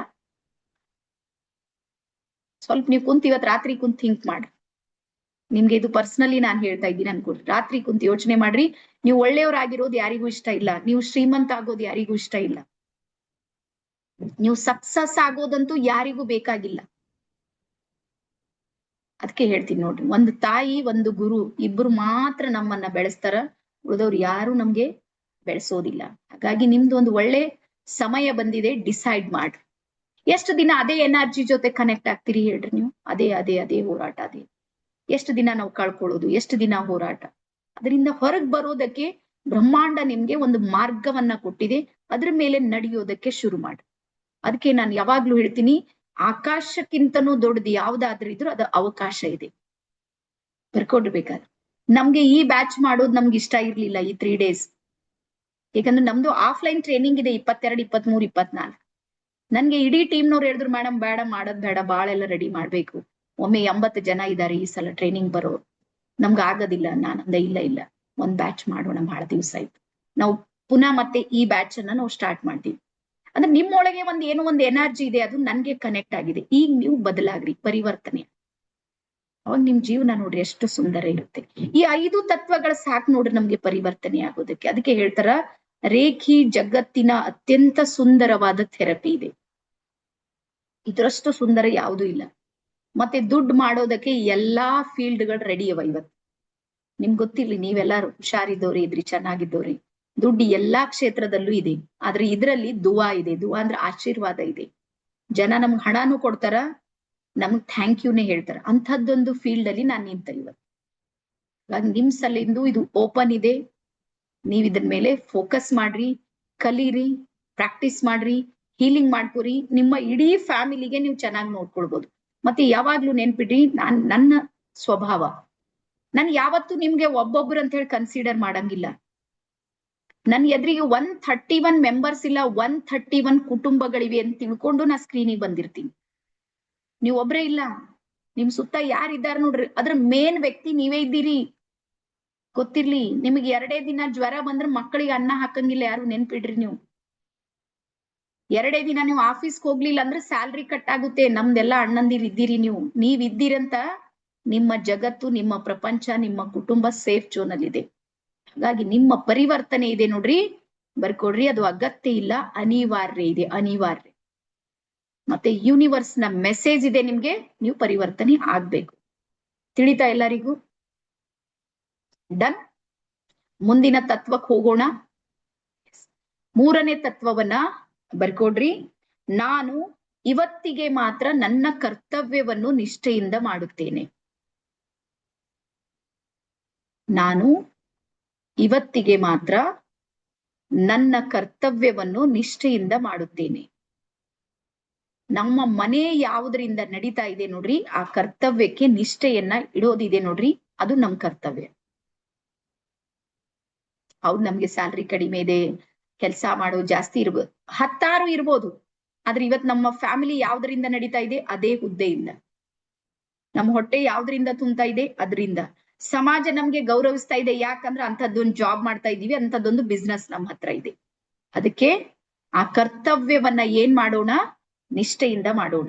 ಸ್ವಲ್ಪ ನೀವು ಕುಂತ ಇವತ್ ರಾತ್ರಿ ಕುಂತ ಥಿಂಕ್ ಮಾಡ್ರಿ. ನಿಮ್ಗೆ ಇದು ಪರ್ಸನಲಿ ನಾನ್ ಹೇಳ್ತಾ ಇದ್ದೀನಿ ಅನ್ಕೊಳ್ರಿ. ರಾತ್ರಿ ಕುಂತ ಯೋಚನೆ ಮಾಡ್ರಿ, ನೀವು ಒಳ್ಳೆಯವ್ರಾಗಿರೋದು ಯಾರಿಗೂ ಇಷ್ಟ ಇಲ್ಲ, ನೀವು ಶ್ರೀಮಂತ ಆಗೋದು ಯಾರಿಗೂ ಇಷ್ಟ ಇಲ್ಲ, ನೀವು ಸಕ್ಸಸ್ ಆಗೋದಂತೂ ಯಾರಿಗೂ ಬೇಕಾಗಿಲ್ಲ. ಅದಕ್ಕೆ ಹೇಳ್ತೀನಿ ನೋಡ್ರಿ, ಒಂದು ತಾಯಿ ಒಂದು ಗುರು ಇಬ್ರು ಮಾತ್ರ ನಮ್ಮನ್ನ ಬೆಳೆಸ್ತಾರ, ಉಳಿದವ್ರು ಯಾರು ನಮ್ಗೆ ಬೆಳೆಸೋದಿಲ್ಲ. ಹಾಗಾಗಿ ನಿಮ್ದು ಒಂದು ಒಳ್ಳೆ ಸಮಯ ಬಂದಿದೆ, ಡಿಸೈಡ್ ಮಾಡ್ರಿ. ಎಷ್ಟು ದಿನ ಅದೇ ಎನರ್ಜಿ ಜೊತೆ ಕನೆಕ್ಟ್ ಆಗ್ತೀರಿ ಹೇಳ್ರಿ ನೀವು? ಅದೇ ಹೋರಾಟ. ಅದೇ ಎಷ್ಟು ದಿನ ನಾವು ಕಳ್ಕೊಳ್ಳೋದು, ಎಷ್ಟು ದಿನ ಹೋರಾಟ. ಅದರಿಂದ ಹೊರಗೆ ಬರೋದಕ್ಕೆ ಬ್ರಹ್ಮಾಂಡ ನಿಮ್ಗೆ ಒಂದು ಮಾರ್ಗವನ್ನ ಕೊಟ್ಟಿದೆ, ಅದ್ರ ಮೇಲೆ ನಡೆಯೋದಕ್ಕೆ ಶುರು ಮಾಡಿ. ಅದಕ್ಕೆ ನಾನು ಯಾವಾಗ್ಲೂ ಹೇಳ್ತೀನಿ, ಆಕಾಶಕ್ಕಿಂತನೂ ದೊಡ್ಡದು ಯಾವ್ದಾದ್ರೂ ಇದ್ರೂ ಅದು ಅವಕಾಶ ಇದೆ. ಬರ್ಕೊಡ್ಬೇಕಾದ್ರೆ ನಮ್ಗೆ ಈ ಬ್ಯಾಚ್ ಮಾಡೋದು ನಮ್ಗೆ ಇಷ್ಟ ಇರ್ಲಿಲ್ಲ ಈ 3 days. ಯಾಕಂದ್ರೆ ನಮ್ದು ಆಫ್ಲೈನ್ ಟ್ರೈನಿಂಗ್ ಇದೆ 22, 23, 24. ನನ್ಗೆ ಇಡೀ ಟೀಮ್ನವ್ರು ಹೇಳಿದ್ರು, ಮೇಡಮ್ ಬೇಡ, ಮಾಡೋದ್ ಬೇಡ, ಬಾಳ ಎಲ್ಲ ರೆಡಿ ಮಾಡ್ಬೇಕು. ಒಮ್ಮೆ 80 ಜನ ಇದ್ದಾರೆ ಈ ಸಲ ಟ್ರೈನಿಂಗ್ ಬರೋರು, ನಮ್ಗೆ ಆಗೋದಿಲ್ಲ. ನಾನಂದೆ ಇಲ್ಲ, ಒಂದ್ ಬ್ಯಾಚ್ ಮಾಡೋಣ, ಬಹಳ ದಿವಸ ಆಯ್ತು. ನಾವು ಪುನಃ ಮತ್ತೆ ಈ ಬ್ಯಾಚ್ ಅನ್ನ ನಾವು ಸ್ಟಾರ್ಟ್ ಮಾಡ್ತೀವಿ. ಅಂದ್ರೆ ನಿಮ್ಮೊಳಗೆ ಏನೋ ಒಂದು ಎನರ್ಜಿ ಇದೆ, ಅದು ನನ್ಗೆ ಕನೆಕ್ಟ್ ಆಗಿದೆ. ಈಗ ನೀವು ಬದಲಾಗ್ರಿ, ಪರಿವರ್ತನೆ. ಅವಾಗ ನಿಮ್ ಜೀವನ ನೋಡ್ರಿ ಎಷ್ಟು ಸುಂದರ ಇರುತ್ತೆ. ಈ 5 ತತ್ವಗಳು ಸಾಕು ನೋಡ್ರಿ ನಮ್ಗೆ ಪರಿವರ್ತನೆ ಆಗೋದಕ್ಕೆ. ಅದಕ್ಕೆ ಹೇಳ್ತಾರ, ರೇಖಿ ಜಗತ್ತಿನ ಅತ್ಯಂತ ಸುಂದರವಾದ ಥೆರಪಿ ಇದೆ, ಇದರಷ್ಟು ಸುಂದರ ಯಾವುದೂ ಇಲ್ಲ. ಮತ್ತೆ ದುಡ್ಡು ಮಾಡೋದಕ್ಕೆ ಎಲ್ಲಾ ಫೀಲ್ಡ್ಗಳು ರೆಡಿ ಅವ ಇವತ್ತು. ನಿಮ್ಗೆ ಗೊತ್ತಿರ್ಲಿ, ನೀವೆಲ್ಲಾರು ಹುಷಾರಿದ್ದವ್ರಿ ಇದ್ರಿ, ಚೆನ್ನಾಗಿದ್ದವ್ರಿ. ದುಡ್ಡು ಎಲ್ಲಾ ಕ್ಷೇತ್ರದಲ್ಲೂ ಇದೆ. ಆದ್ರೆ ಇದ್ರಲ್ಲಿ ದುವಾ ಇದೆ. ದುವಾ ಅಂದ್ರೆ ಆಶೀರ್ವಾದ ಇದೆ. ಜನ ನಮ್ಗ್ ಹಣನೂ ಕೊಡ್ತಾರ, ನಮಗ್ ಥ್ಯಾಂಕ್ ಯೂನೇ ಹೇಳ್ತಾರ. ಅಂಥದ್ದೊಂದು ಫೀಲ್ಡ್ ಅಲ್ಲಿ ನಾನು ನಿಂತ ಇವತ್ತು. ನಿಮ್ ಸಲಿಂದು ಇದು ಓಪನ್ ಇದೆ. ನೀವ್ ಇದ್ರ ಮೇಲೆ ಫೋಕಸ್ ಮಾಡ್ರಿ, ಕಲೀರಿ, ಪ್ರಾಕ್ಟೀಸ್ ಮಾಡ್ರಿ, ಹೀಲಿಂಗ್ ಮಾಡ್ಕೋರಿ. ನಿಮ್ಮ ಇಡೀ ಫ್ಯಾಮಿಲಿಗೆ ನೀವು ಚೆನ್ನಾಗಿ ನೋಡ್ಕೊಳ್ಬಹುದು. ಮತ್ತೆ ಯಾವಾಗ್ಲೂ ನೆನ್ಪಿಡ್ರಿ, ನನ್ನ ಸ್ವಭಾವ, ನಾನು ಯಾವತ್ತೂ ನಿಮ್ಗೆ ಒಬ್ಬೊಬ್ರು ಅಂತ ಹೇಳಿ ಕನ್ಸಿಡರ್ ಮಾಡಂಗಿಲ್ಲ. ನನ್ ಎದುರಿಗೆ 131 ಮೆಂಬರ್ಸ್ ಇಲ್ಲ, 131 ಕುಟುಂಬಗಳಿವೆ ಅಂತ ತಿಳ್ಕೊಂಡು ನಾ ಸ್ಕ್ರೀನಿಗೆ ಬಂದಿರ್ತೀನಿ. ನೀವ್ ಒಬ್ರೇ ಇಲ್ಲ, ನಿಮ್ ಸುತ್ತ ಯಾರಿದ್ದಾರ ನೋಡ್ರಿ, ಅದ್ರ ಮೇನ್ ವ್ಯಕ್ತಿ ನೀವೇ ಇದ್ದೀರಿ. ಗೊತ್ತಿರ್ಲಿ, ನಿಮಗೆ 2 ದಿನ ಜ್ವರ ಬಂದ್ರೆ ಮಕ್ಕಳಿಗೆ ಅನ್ನ ಹಾಕಂಗಿಲ್ಲ ಯಾರು, ನೆನ್ಪಿಡ್ರಿ ನೀವು. 2 ದಿನ ನೀವು ಆಫೀಸ್ಗೆ ಹೋಗ್ಲಿಲ್ಲ ಅಂದ್ರೆ ಸ್ಯಾಲ್ರಿ ಕಟ್ ಆಗುತ್ತೆ. ನಮ್ದೆಲ್ಲ ಅಣ್ಣಂದಿರ್ ಇದ್ದೀರಿ ನೀವು. ನೀವ್ ಇದ್ದೀರಂತ ನಿಮ್ಮ ಜಗತ್ತು, ನಿಮ್ಮ ಪ್ರಪಂಚ, ನಿಮ್ಮ ಕುಟುಂಬ ಸೇಫ್ ಝೋನ್ ಅಲ್ಲಿ ಇದೆ. ಹಾಗಾಗಿ ನಿಮ್ಮ ಪರಿವರ್ತನೆ ಇದೆ ನೋಡ್ರಿ, ಬರ್ಕೊಡ್ರಿ. ಅದು ಅಗತ್ಯ ಇಲ್ಲ, ಅನಿವಾರ್ಯ ಇದೆ, ಅನಿವಾರ್ಯ. ಮತ್ತೆ ಯೂನಿವರ್ಸ್ ನ ಮೆಸೇಜ್ ಇದೆ ನಿಮ್ಗೆ, ನೀವು ಪರಿವರ್ತನೆ ಆಗ್ಬೇಕು. ತಿಳಿತಾ ಎಲ್ಲರಿಗೂ? ಡನ್. ಮುಂದಿನ ತತ್ವಕ್ಕೆ ಹೋಗೋಣ. 3ನೇ ತತ್ವವನ್ನ ಬರ್ಕೊಡ್ರಿ. ನಾನು ಇವತ್ತಿಗೆ ಮಾತ್ರ ನನ್ನ ಕರ್ತವ್ಯವನ್ನು ನಿಷ್ಠೆಯಿಂದ ಮಾಡುತ್ತೇನೆ. ನಾನು ಇವತ್ತಿಗೆ ಮಾತ್ರ ನನ್ನ ಕರ್ತವ್ಯವನ್ನು ನಿಷ್ಠೆಯಿಂದ ಮಾಡುತ್ತೇನೆ. ನಮ್ಮ ಮನೆ ಯಾವುದರಿಂದ ನಡೀತಾ ಇದೆ ನೋಡ್ರಿ, ಆ ಕರ್ತವ್ಯಕ್ಕೆ ನಿಷ್ಠೆಯನ್ನ ಇಡೋದಿದೆ ನೋಡ್ರಿ, ಅದು ನಮ್ ಕರ್ತವ್ಯ. ಹೌದು, ನಮ್ಗೆ ಸ್ಯಾಲ್ರಿ ಕಡಿಮೆ ಇದೆ, ಕೆಲಸ ಮಾಡೋ ಜಾಸ್ತಿ ಇರ್ಬೋದು, 10 ಇರ್ಬೋದು. ಆದ್ರೆ ಇವತ್ ನಮ್ಮ ಫ್ಯಾಮಿಲಿ ಯಾವ್ದರಿಂದ ನಡೀತಾ ಇದೆ, ಅದೇ ಹುದ್ದೆಯಿಂದ. ನಮ್ಮ ಹೊಟ್ಟೆ ಯಾವ್ದ್ರಿಂದ ತುಂಬ್ತಾ ಇದೆ, ಅದರಿಂದ. ಸಮಾಜ ನಮ್ಗೆ ಗೌರವಿಸ್ತಾ ಇದೆ, ಯಾಕಂದ್ರೆ ಅಂತದ್ದೊಂದು ಜಾಬ್ ಮಾಡ್ತಾ ಇದೀವಿ, ಅಂತದ್ದೊಂದು ಬಿಸ್ನೆಸ್ ನಮ್ಮ ಹತ್ರ ಇದೆ. ಅದಕ್ಕೆ ಆ ಕರ್ತವ್ಯವನ್ನ ಏನ್ ಮಾಡೋಣ, ನಿಷ್ಠೆಯಿಂದ ಮಾಡೋಣ.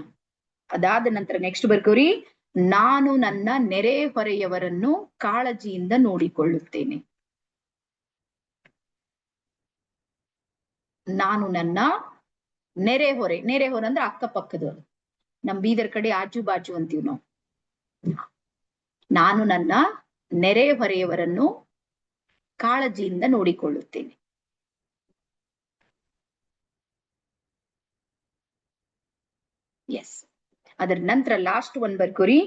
ಅದಾದ ನಂತರ ನೆಕ್ಸ್ಟ್ ಬರ್ಕೋರಿ, ನಾನು ನನ್ನ ನೆರೆಹೊರೆಯವರನ್ನು ಕಾಳಜಿಯಿಂದ ನೋಡಿಕೊಳ್ಳುತ್ತೇನೆ. ನಾನು ನನ್ನ ನೆರೆಹೊರೆ ಅಂದ್ರೆ ಅಕ್ಕಪಕ್ಕದವರು, ನಮ್ ಬೀದರ್ ಕಡೆ ಆಜು ಬಾಜು ಅಂತೀವಿ ನಾವು. ನಾನು ನನ್ನ ನೆರೆಹೊರೆಯವರನ್ನು ಕಾಳಜಿಯಿಂದ ನೋಡಿಕೊಳ್ಳುತ್ತೇನೆ. ಎಸ್. ಅದರ ನಂತರ ಲಾಸ್ಟ್ ಒನ್ ಬರ್ಕೋರಿ,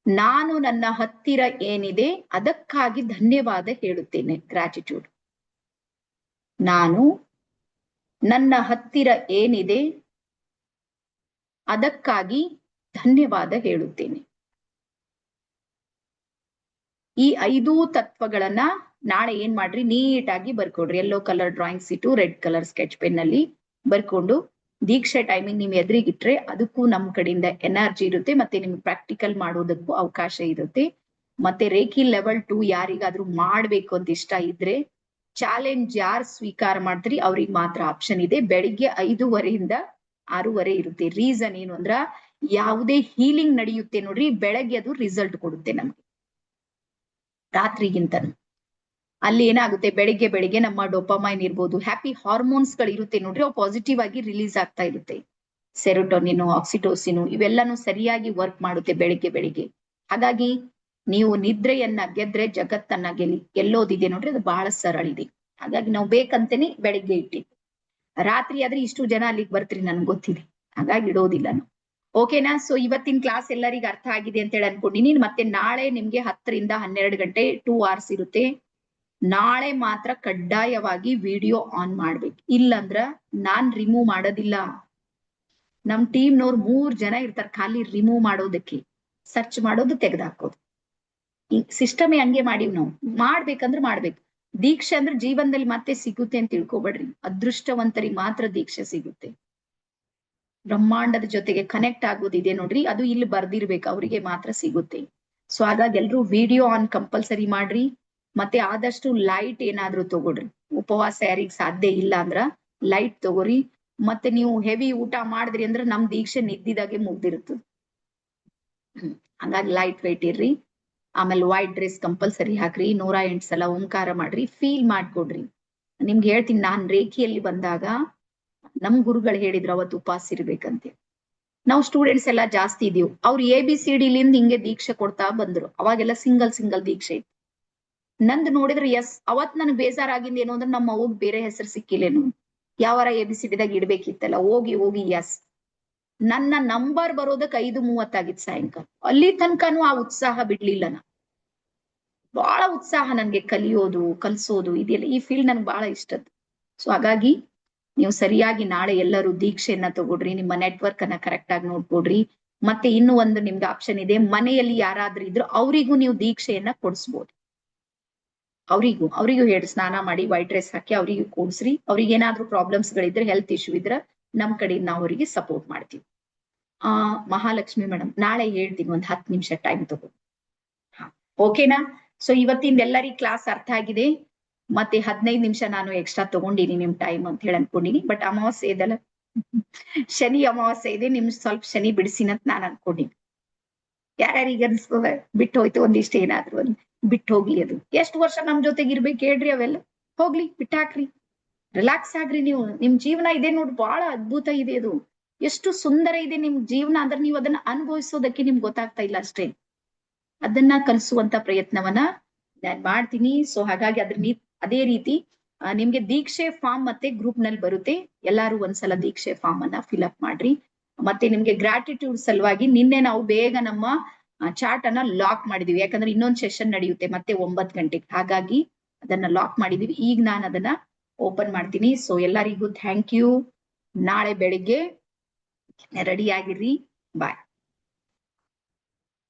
ನಾನು ನನ್ನ ಹತ್ತಿರ ಏನಿದೆ ಅದಕ್ಕಾಗಿ ಧನ್ಯವಾದ ಹೇಳುತ್ತೇನೆ. ಗ್ರಾಟಿಟ್ಯೂಡ್. ನಾನು ನನ್ನ ಹತ್ತಿರ ಏನಿದೆ ಅದಕ್ಕಾಗಿ ಧನ್ಯವಾದ ಹೇಳುತ್ತೇನೆ. ಈ 5 ತತ್ವಗಳನ್ನ ನಾಳೆ ಏನ್ ಮಾಡ್ರಿ, ನೀಟಾಗಿ ಬರ್ಕೊಡ್ರಿ. Yellow colour drawing sheet, red colour sketch pen ನಲ್ಲಿ ಬರ್ಕೊಂಡು ದೀಕ್ಷೆ ಟೈಮಿಂಗ್ ನಿಮ್ ಎದುರಿಗಿಟ್ರೆ ಅದಕ್ಕೂ ನಮ್ ಕಡೆಯಿಂದ ಎನರ್ಜಿ ಇರುತ್ತೆ, ಮತ್ತೆ ನಿಮ್ಗೆ ಪ್ರಾಕ್ಟಿಕಲ್ ಮಾಡೋದಕ್ಕೂ ಅವಕಾಶ ಇರುತ್ತೆ. ಮತ್ತೆ ರೇಖಿ ಲೆವೆಲ್ 2 ಯಾರಿಗಾದ್ರೂ ಮಾಡ್ಬೇಕು ಅಂತ ಇಷ್ಟ ಇದ್ರೆ, ಚಾಲೆಂಜ್ ಯಾರು ಸ್ವೀಕಾರ ಮಾಡ್ತೀರಿ ಅವ್ರಿಗೆ ಮಾತ್ರ ಆಪ್ಷನ್ ಇದೆ. ಬೆಳಿಗ್ಗೆ 5:30 6:30 ಇರುತ್ತೆ. ರೀಸನ್ ಏನು ಅಂದ್ರ, ಯಾವುದೇ ಹೀಲಿಂಗ್ ನಡೆಯುತ್ತೆ ನೋಡ್ರಿ, ಬೆಳಗ್ಗೆ ಅದು ರಿಸಲ್ಟ್ ಕೊಡುತ್ತೆ ನಮ್ಗೆ, ರಾತ್ರಿಗಿಂತ. ಅಲ್ಲಿ ಏನಾಗುತ್ತೆ, ಬೆಳಿಗ್ಗೆ ನಮ್ಮ ಡೋಪಾಮೈನ್ ಇರ್ಬೋದು, ಹ್ಯಾಪಿ ಹಾರ್ಮೋನ್ಸ್ ಗಳು ಇರುತ್ತೆ ನೋಡ್ರಿ, ಅವು ಪಾಸಿಟಿವ್ ಆಗಿ ರಿಲೀಸ್ ಆಗ್ತಾ ಇರುತ್ತೆ. ಸೆರೋಟೋನಿನ್, ಆಕ್ಸಿಟೋಸಿನ್ ಇವೆಲ್ಲಾನು ಸರಿಯಾಗಿ ವರ್ಕ್ ಮಾಡುತ್ತೆ ಬೆಳಿಗ್ಗೆ. ಹಾಗಾಗಿ ನೀವು ನಿದ್ರೆಯನ್ನ ಗೆದ್ರೆ ಜಗತ್ತನ್ನ ಗೆಲ್ಲೋದಿದೆ ನೋಡ್ರಿ, ಅದು ಬಹಳ ಸರಳ ಇದೆ. ಹಾಗಾಗಿ ನಾವು ಬೇಕಂತೇನೆ ಬೆಳಿಗ್ಗೆ ಇಟ್ಟಿದ್ದು. ರಾತ್ರಿ ಆದ್ರೆ ಇಷ್ಟು ಜನ ಅಲ್ಲಿಗೆ ಬರ್ತೀರಿ ನನ್ಗೆ ಗೊತ್ತಿದೆ, ಹಾಗಾಗಿ ಇಡೋದಿಲ್ಲ ನಾವು. ಓಕೆನಾ? ಸೊ ಇವತ್ತಿನ ಕ್ಲಾಸ್ ಎಲ್ಲರಿಗೂ ಅರ್ಥ ಆಗಿದೆ ಅಂತ ಹೇಳಿ ಅನ್ಕೊಂಡಿನಿ. ಮತ್ತೆ ನಾಳೆ ನಿಮ್ಗೆ 10 ರಿಂದ 12 ಗಂಟೆ 2 hours ಇರುತ್ತೆ. ನಾಳೆ ಮಾತ್ರ ಕಡ್ಡಾಯವಾಗಿ ವಿಡಿಯೋ ಆನ್ ಮಾಡ್ಬೇಕು, ಇಲ್ಲಂದ್ರ ನಾನ್ ರಿಮೂವ್ ಮಾಡೋದಿಲ್ಲ. ನಮ್ ಟೀಮ್ನವ್ರು 3 ಜನ ಇರ್ತಾರೆ ಖಾಲಿ ರಿಮೂವ್ ಮಾಡೋದಕ್ಕೆ, ಸರ್ಚ್ ಮಾಡೋದು, ತೆಗೆದಾಕೋದು. ಈ ಸಿಸ್ಟಮೇ ಹಂಗೆ ಮಾಡಿವ್ ನಾವು. ಮಾಡ್ಬೇಕಂದ್ರೆ ಮಾಡ್ಬೇಕು. ದೀಕ್ಷೆ ಅಂದ್ರೆ ಜೀವನದಲ್ಲಿ ಮತ್ತೆ ಸಿಗುತ್ತೆ ಅಂತ ತಿಳ್ಕೊಬೇಡ್ರಿ, ಅದೃಷ್ಟವಂತರಿಗೆ ಮಾತ್ರ ದೀಕ್ಷೆ ಸಿಗುತ್ತೆ. ಬ್ರಹ್ಮಾಂಡದ ಜೊತೆಗೆ ಕನೆಕ್ಟ್ ಆಗೋದಿದೆ ನೋಡ್ರಿ, ಅದು ಇಲ್ಲಿ ಬರ್ದಿರ್ಬೇಕು, ಅವರಿಗೆ ಮಾತ್ರ ಸಿಗುತ್ತೆ. ಸೊ ಹಾಗಾಗಿ ಎಲ್ರು ವಿಡಿಯೋ ಆನ್ ಕಂಪಲ್ಸರಿ ಮಾಡ್ರಿ. ಮತ್ತೆ ಆದಷ್ಟು ಲೈಟ್ ಏನಾದ್ರೂ ತಗೊಳ್ರಿ. ಉಪವಾಸ ಯಾರಿಗ್ ಸಾಧ್ಯ ಇಲ್ಲ ಅಂದ್ರ ಲೈಟ್ ತಗೋರಿ. ಮತ್ತೆ ನೀವು ಹೆವಿ ಊಟ ಮಾಡಿದ್ರಿ ಅಂದ್ರೆ ನಮ್ ದೀಕ್ಷೆ ನಿದ್ದಿದಾಗೆ ಮುಗ್ದಿರ್ತದ. ಹಂಗಾಗಿ ಲೈಟ್ ವೆಯ್ಟ್ ಇರ್ರಿ. ಆಮೇಲೆ ವೈಟ್ ಡ್ರೆಸ್ ಕಂಪಲ್ಸರಿ ಹಾಕ್ರಿ. 108 ಸಲ ಓಂಕಾರ ಮಾಡ್ರಿ, ಫೀಲ್ ಮಾಡ್ಕೊಡ್ರಿ. ನಿಮ್ಗೆ ಹೇಳ್ತೀನಿ, ನಾನ್ ರೇಖಿಯಲ್ಲಿ ಬಂದಾಗ ನಮ್ ಗುರುಗಳು ಹೇಳಿದ್ರು ಅವತ್ತು ಉಪವಾಸ ಇರ್ಬೇಕಂತೆ. ನಾವು ಸ್ಟೂಡೆಂಟ್ಸ್ ಎಲ್ಲಾ ಜಾಸ್ತಿ ಇದೀವಿ. ಅವ್ರು ABCD ಲಿಂದ ಹಿಂಗೆ ದೀಕ್ಷೆ ಕೊಡ್ತಾ ಬಂದ್ರು. ಅವಾಗೆಲ್ಲ ಸಿಂಗಲ್ ದೀಕ್ಷೆ ಇತ್ತು. ನಂದು ನೋಡಿದ್ರೆ ಅವತ್ ನನ್ ಬೇಜಾರಾಗಿಂದ ಏನು ಅಂದ್ರೆ, ನಮ್ಮ ಅವ್ಗ್ ಬೇರೆ ಹೆಸರು ಸಿಕ್ಕಿಲ್ಲೇನು, ಯಾವಾರ ABCD ದಾಗ ಇಡ್ಬೇಕಿತ್ತಲ್ಲ, ಹೋಗಿ ನನ್ನ ನಂಬರ್ ಬರೋದಕ್ಕೆ 5:30 ಆಗಿತ್ತು ಸಾಯಂಕಾಲ. ಅಲ್ಲಿ ತನಕನೂ ಆ ಉತ್ಸಾಹ ಬಿಡ್ಲಿಲ್ಲ ನಾ. ಬಹಳ ಉತ್ಸಾಹ ನನ್ಗೆ, ಕಲಿಸೋದು ಇದೆಲ್ಲ, ಈ ಫೀಲ್ಡ್ ನನ್ಗೆ ಬಹಳ ಇಷ್ಟದ್ದು. ಸೊ ಹಾಗಾಗಿ ನೀವು ಸರಿಯಾಗಿ ನಾಳೆ ಎಲ್ಲರೂ ದೀಕ್ಷೆಯನ್ನ ತಗೊಡ್ರಿ. ನಿಮ್ಮ ನೆಟ್ವರ್ಕ್ ಅನ್ನ ಕರೆಕ್ಟ್ ಆಗಿ ನೋಡ್ಕೊಡ್ರಿ. ಮತ್ತೆ ಇನ್ನೂ ಒಂದು ನಿಮ್ಗೆ ಆಪ್ಷನ್ ಇದೆ, ಮನೆಯಲ್ಲಿ ಯಾರಾದ್ರೂ ಇದ್ರು ಅವರಿಗೂ ನೀವು ದೀಕ್ಷೆಯನ್ನ ಕೊಡಿಸ್ಬೋದು. ಅವರಿಗೂ ಹೇಳಿ ಸ್ನಾನ ಮಾಡಿ ವೈಟ್ ಡ್ರೆಸ್ ಹಾಕಿ ಅವರಿಗೂ ಕೂಡ್ಸ್ರಿ. ಅವ್ರಿಗೆ ಏನಾದ್ರೂ ಪ್ರಾಬ್ಲಮ್ಸ್ ಗಳಿದ್ರೆ, ಹೆಲ್ತ್ ಇಶ್ಯೂ ಇದ್ರೆ ನಮ್ ಕಡೆಯಿಂದ ನಾವು ಅವರಿಗೆ ಸಪೋರ್ಟ್ ಮಾಡ್ತೀವಿ. ಮಹಾಲಕ್ಷ್ಮಿ ಮೇಡಮ್, ನಾಳೆ ಹೇಳ್ತೀನಿ, ಒಂದ್ 10 ನಿಮಿಷ ಟೈಮ್ ತಗೊಂಡು. ಓಕೆನಾ? ಸೊ ಇವತ್ತಿಂದ ಎಲ್ಲರಿಗೂ ಕ್ಲಾಸ್ ಅರ್ಥ ಆಗಿದೆ. ಮತ್ತೆ 15 ನಿಮಿಷ ನಾನು ಎಕ್ಸ್ಟ್ರಾ ತಗೊಂಡಿನಿ ನಿಮ್ ಟೈಮ್ ಅಂತ ಹೇಳಿ ಅನ್ಕೊಂಡಿನಿ. ಬಟ್ ಅಮಾವಾಸ್ಯೆ ಇದೆಲ್ಲ, ಶನಿ ಅಮಾವಾಸ್ಯೆ ಇದೆ, ನಿಮ್ ಸ್ವಲ್ಪ ಶನಿ ಬಿಡಿಸಿನಂತ ನಾನು ಅನ್ಕೊಂಡಿನಿ. ಯಾರ್ಯಾರಿಗೆ ಅನ್ಸ್ತದ ಬಿಟ್ಟು ಹೋಯ್ತು ಒಂದಿಷ್ಟು ಏನಾದ್ರು ಒಂದು ಬಿಟ್ಟು ಹೋಗ್ಲಿ. ಅದು ಎಷ್ಟು ವರ್ಷ ನಮ್ ಜೊತೆಗೆ ಇರ್ಬೇಕು ಹೇಳ್ರಿ, ಅವೆಲ್ಲ ಹೋಗ್ಲಿ, ಬಿಟ್ಟಾಕ್ರಿ, ರಿಲ್ಯಾಕ್ಸ್ ಆಗ್ರಿ. ನೀವು ನಿಮ್ ಜೀವನ ಇದೆ ನೋಡಿ, ಬಹಳ ಅದ್ಭುತ ಇದೆ ಅದು, ಎಷ್ಟು ಸುಂದರ ಇದೆ ನಿಮ್ ಜೀವನ. ಅಂದ್ರೆ ನೀವು ಅದನ್ನ ಅನುಭವಿಸೋದಕ್ಕೆ ನಿಮ್ಗೆ ಗೊತ್ತಾಗ್ತಾ ಇಲ್ಲ ಅಷ್ಟೇ. ಅದನ್ನ ಕಲಿಸುವಂತ ಪ್ರಯತ್ನವನ್ನ ನಾನ್ ಮಾಡ್ತೀನಿ. ಸೊ ಹಾಗಾಗಿ ಅದೇ ರೀತಿ ನಿಮ್ಗೆ ದೀಕ್ಷೆ ಫಾರ್ಮ್ ಮತ್ತೆ ಗ್ರೂಪ್ ನಲ್ಲಿ ಬರುತ್ತೆ. ಎಲ್ಲಾರು ಒಂದ್ಸಲ ದೀಕ್ಷೆ ಫಾರ್ಮ್ ಅನ್ನ ಫಿಲ್ ಅಪ್ ಮಾಡ್ರಿ. ಮತ್ತೆ ನಿಮ್ಗೆ ಗ್ರಾಟಿಟ್ಯೂಡ್ ಸಲುವಾಗಿ ನಿನ್ನೆ ನಾವು ಬೇಗ ನಮ್ಮ ಚಾರ್ಟ್ ಅನ್ನ ಲಾಕ್ ಮಾಡಿದೀವಿ. ಯಾಕಂದ್ರೆ ಇನ್ನೊಂದು ಸೆಷನ್ ನಡೆಯುತ್ತೆ ಮತ್ತೆ 9 ಗಂಟೆಗೆ, ಹಾಗಾಗಿ ಅದನ್ನ ಲಾಕ್ ಮಾಡಿದೀವಿ. ಈಗ ನಾನು ಅದನ್ನ ಓಪನ್ ಮಾಡ್ತೀನಿ. ಸೊ ಎಲ್ಲರಿಗೂ ಥ್ಯಾಂಕ್ ಯು. ನಾಳೆ ಬೆಳಿಗ್ಗೆ ರೆಡಿ ಆಗಿರ್ರಿ. ಬಾಯ್.